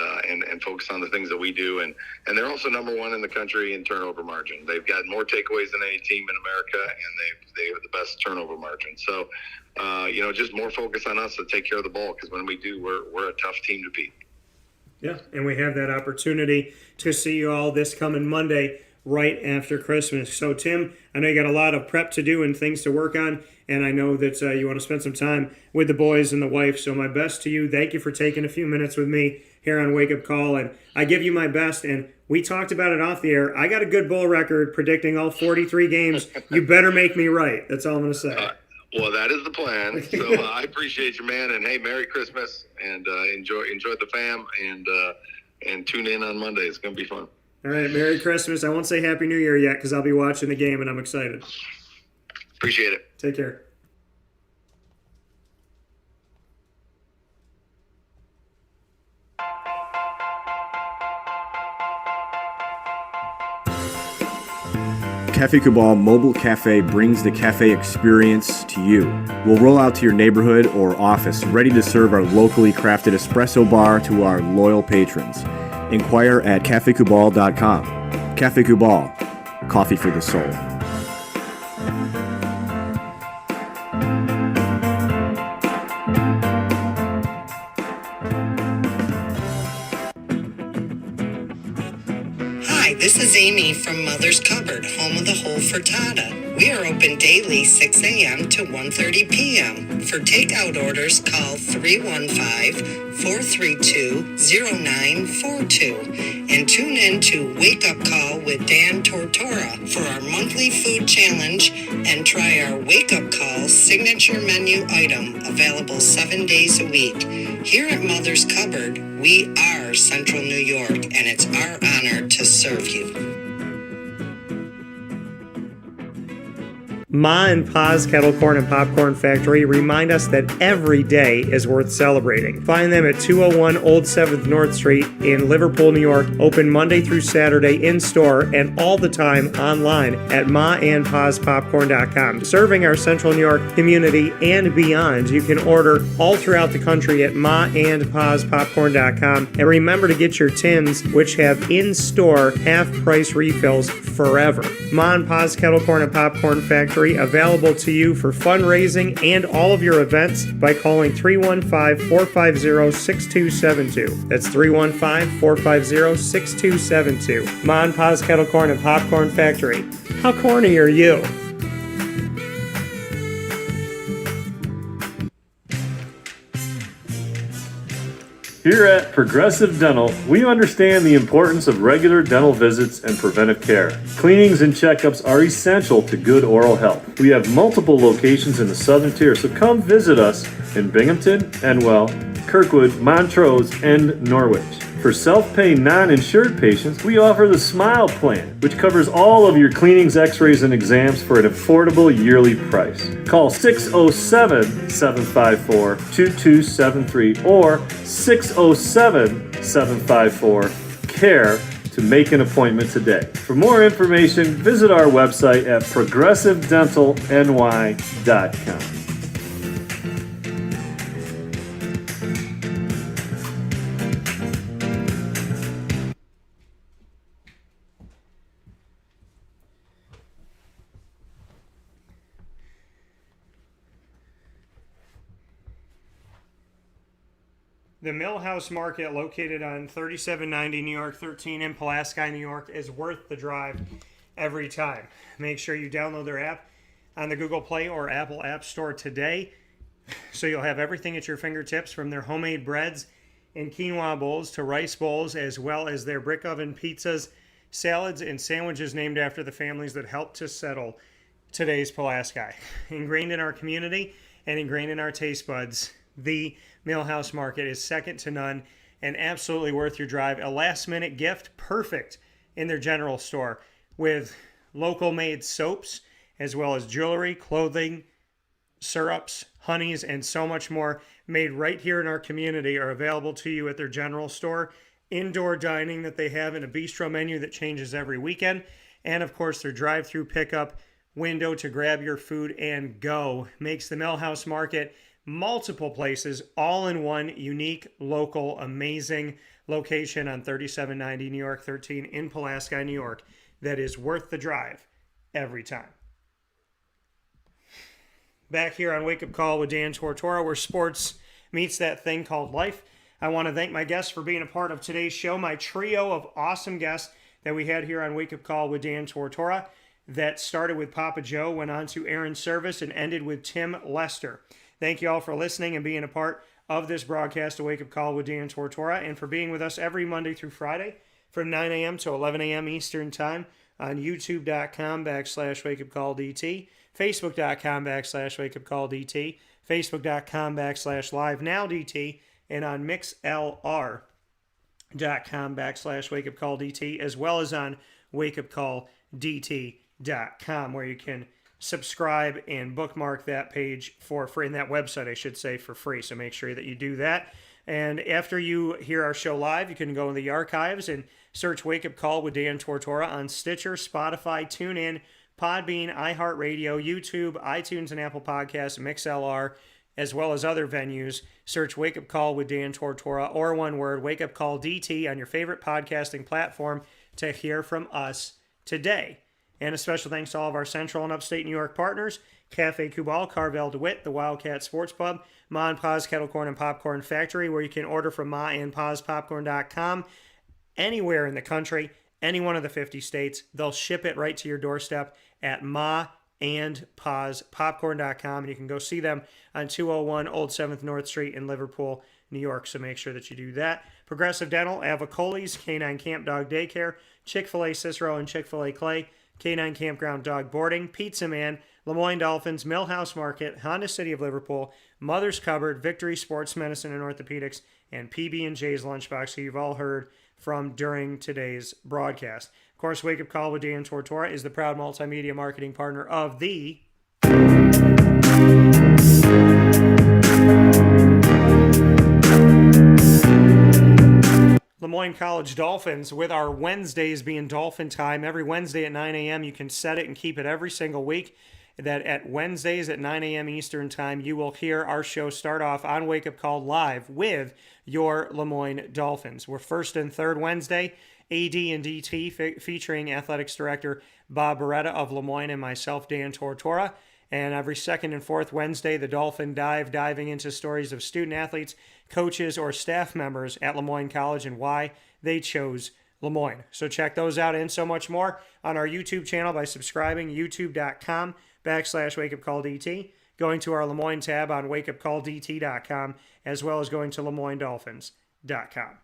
focus on the things that we do. And they're also number 1 in the country in turnover margin. They've got more takeaways than any team in America, and they have the best turnover margin. So, just more focus on us to take care of the ball, because when we do, we're a tough team to beat. Yeah, and we have that opportunity to see you all this coming Monday right after Christmas. So, Tim, I know you got a lot of prep to do and things to work on, and I know that you want to spend some time with the boys and the wife. So my best to you. Thank you for taking a few minutes with me here on Wake Up Call, and I give you my best. And we talked about it off the air. I got a good bowl record predicting all 43 games. You better make me right. That's all I'm going to say. Well, that is the plan. So I appreciate you, man. And hey, Merry Christmas, and enjoy the fam, and tune in on Monday. It's going to be fun. All right, Merry Christmas. I won't say Happy New Year yet because I'll be watching the game and I'm excited. Appreciate it. Take care. Cafe Cabal Mobile Cafe brings the cafe experience to you. We'll roll out to your neighborhood or office, ready to serve our locally crafted espresso bar to our loyal patrons. Inquire at cafecabal.com. Cafe Cabal, coffee for the soul. Hi, this is Amy from Mother's Cupboard, home of the whole frittata. We are open daily 6 a.m. to 1:30 p.m. For takeout orders, call 315-432-0942 and tune in to Wake Up Call with Dan Tortora for our monthly food challenge and try our Wake Up Call signature menu item available 7 days a week. Here at Mother's Cupboard, we are Central New York, and it's our honor to serve you. Ma and Pa's Kettle Corn and Popcorn Factory remind us that every day is worth celebrating. Find them at 201 Old 7th North Street in Liverpool, New York. Open Monday through Saturday in-store and all the time online at maandpaspopcorn.com. Serving our Central New York community and beyond, you can order all throughout the country at maandpaspopcorn.com. And remember to get your tins, which have in-store half-price refills forever. Ma and Pa's Kettle Corn and Popcorn Factory, available to you for fundraising and all of your events by calling 315-450-6272. That's 315-450-6272. Ma and Pa's Kettle Corn and Popcorn Factory. How corny are you? Here at Progressive Dental, we understand the importance of regular dental visits and preventive care. Cleanings and checkups are essential to good oral health. We have multiple locations in the Southern Tier, so come visit us in Binghamton, Enwell, Kirkwood, Montrose, and Norwich. For self-pay non-insured patients, we offer the Smile Plan, which covers all of your cleanings, x-rays, and exams for an affordable yearly price. Call 607-754-2273 or 607-754-CARE to make an appointment today. For more information, visit our website at progressivedentalny.com. The Millhouse Market, located on 3790 New York 13 in Pulaski, New York, is worth the drive every time. Make sure you download their app on the Google Play or Apple App Store today, so you'll have everything at your fingertips, from their homemade breads and quinoa bowls to rice bowls, as well as their brick oven pizzas, salads, and sandwiches named after the families that helped to settle today's Pulaski. Ingrained in our community and ingrained in our taste buds, the Millhouse Market is second to none and absolutely worth your drive. A last-minute gift, perfect in their general store, with local-made soaps, as well as jewelry, clothing, syrups, honeys, and so much more made right here in our community are available to you at their general store. Indoor dining that they have in a bistro menu that changes every weekend. And, of course, their drive-through pickup window to grab your food and go makes the Millhouse Market multiple places, all in one unique, local, amazing location on 3790 New York 13 in Pulaski, New York, that is worth the drive every time. Back here on Wake Up Call with Dan Tortora, where sports meets that thing called life. I want to thank my guests for being a part of today's show, my trio of awesome guests that we had here on Wake Up Call with Dan Tortora, that started with Papa Joe, went on to Airon Servais, and ended with Tim Lester. Thank you all for listening and being a part of this broadcast, A Wake Up Call with Dan Tortora, and for being with us every Monday through Friday from 9 a.m. to 11 a.m. Eastern Time on youtube.com/wakeupcalldt, Facebook.com/wakeupcalldt, Facebook.com/livenowdt, and on MixLR.com/wakeupcalldt, as well as on wakeupcalldt.com, where you can subscribe and bookmark that page for free, and that website, I should say, for free. So make sure that you do that. And after you hear our show live, you can go in the archives and search Wake Up Call with Dan Tortora on Stitcher, Spotify, TuneIn, Podbean, iHeartRadio, YouTube, iTunes and Apple Podcasts, MixLR, as well as other venues. Search Wake Up Call with Dan Tortora, or one word, Wake Up Call DT, on your favorite podcasting platform to hear from us today. And a special thanks to all of our Central and Upstate New York partners: Cafe Cubal, Carvel DeWitt, the Wildcat Sports Pub, Ma and Pa's Kettle Corn and Popcorn Factory, where you can order from maandpazpopcorn.com anywhere in the country, any one of the 50 states. They'll ship it right to your doorstep at maandpazpopcorn.com, and you can go see them on 201 Old 7th North Street in Liverpool, New York, so make sure that you do that. Progressive Dental, Avicoli's, Canine Camp Dog Daycare, Chick-fil-A Cicero and Chick-fil-A Clay, Canine Campground Dog Boarding, Pizza Man, Lemoyne Dolphins, Millhouse Market, Honda City of Liverpool, Mother's Cupboard, Victory Sports Medicine and Orthopedics, and PB&J's Lunchbox, who you've all heard from during today's broadcast. Of course, Wake Up Call with Dan Tortora is the proud multimedia marketing partner of the Lemoyne College Dolphins, with our Wednesdays being Dolphin time. Every Wednesday at 9 a.m. You can set it and keep it every single week. That at Wednesdays at 9 a.m. Eastern time, you will hear our show start off on Wake Up Call live with your Lemoyne Dolphins. We're first and third Wednesday, AD and DT, featuring Athletics Director Bob Beretta of Lemoyne and myself, Dan Tortora. And every second and fourth Wednesday, the Dolphin Dive, diving into stories of student athletes, coaches, or staff members at Lemoyne College and why they chose Lemoyne. So check those out and so much more on our YouTube channel by subscribing, youtube.com/wakeupcalldt, going to our Lemoyne tab on wakeupcalldt.com, as well as going to LemoyneDolphins.com.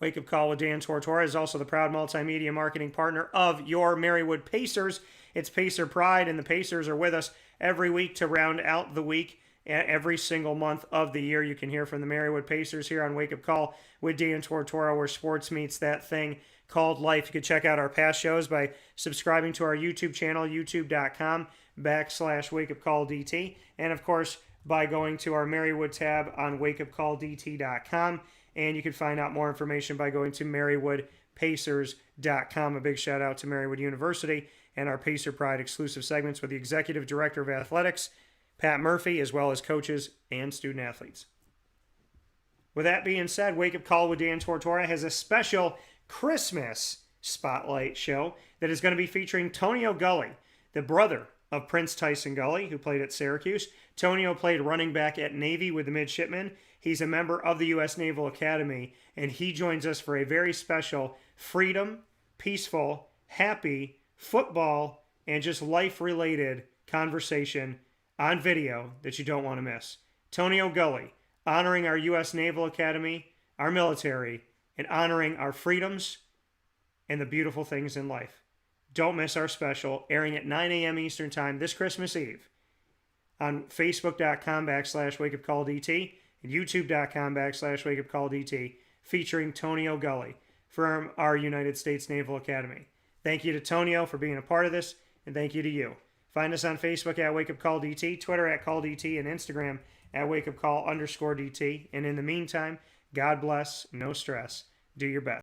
Wake Up Call with Dan Tortora is also the proud multimedia marketing partner of your Marywood Pacers. It's Pacer Pride, and the Pacers are with us every week to round out the week. Every single month of the year, you can hear from the Marywood Pacers here on Wake Up Call with Dan Tortora, where sports meets that thing called life. You can check out our past shows by subscribing to our YouTube channel, youtube.com/wakeupcalldt, and of course by going to our Marywood tab on wakeupcalldt.com. And you can find out more information by going to MarywoodPacers.com. A big shout out to Marywood University and our Pacer Pride exclusive segments with the Executive Director of Athletics, Pat Murphy, as well as coaches and student athletes. With that being said, Wake Up Call with Dan Tortora has a special Christmas spotlight show that is going to be featuring Tonio Gully, the brother of Prince Tyson Gully, who played at Syracuse. Tonio played running back at Navy with the midshipmen. He's a member of the U.S. Naval Academy, and he joins us for a very special freedom, peaceful, happy, football, and just life-related conversation on video that you don't want to miss. Tonio Gully, honoring our U.S. Naval Academy, our military, and honoring our freedoms and the beautiful things in life. Don't miss our special, airing at 9 a.m. Eastern Time this Christmas Eve on Facebook.com/wakeupcalldt and YouTube.com/wakeupcalldt, featuring Tonio Gully from our United States Naval Academy. Thank you to Tonio for being a part of this, and thank you to you. Find us on Facebook at WakeUpCallDT, Twitter at CallDT, and Instagram at WakeUpCall_DT. And in the meantime, God bless, no stress, do your best.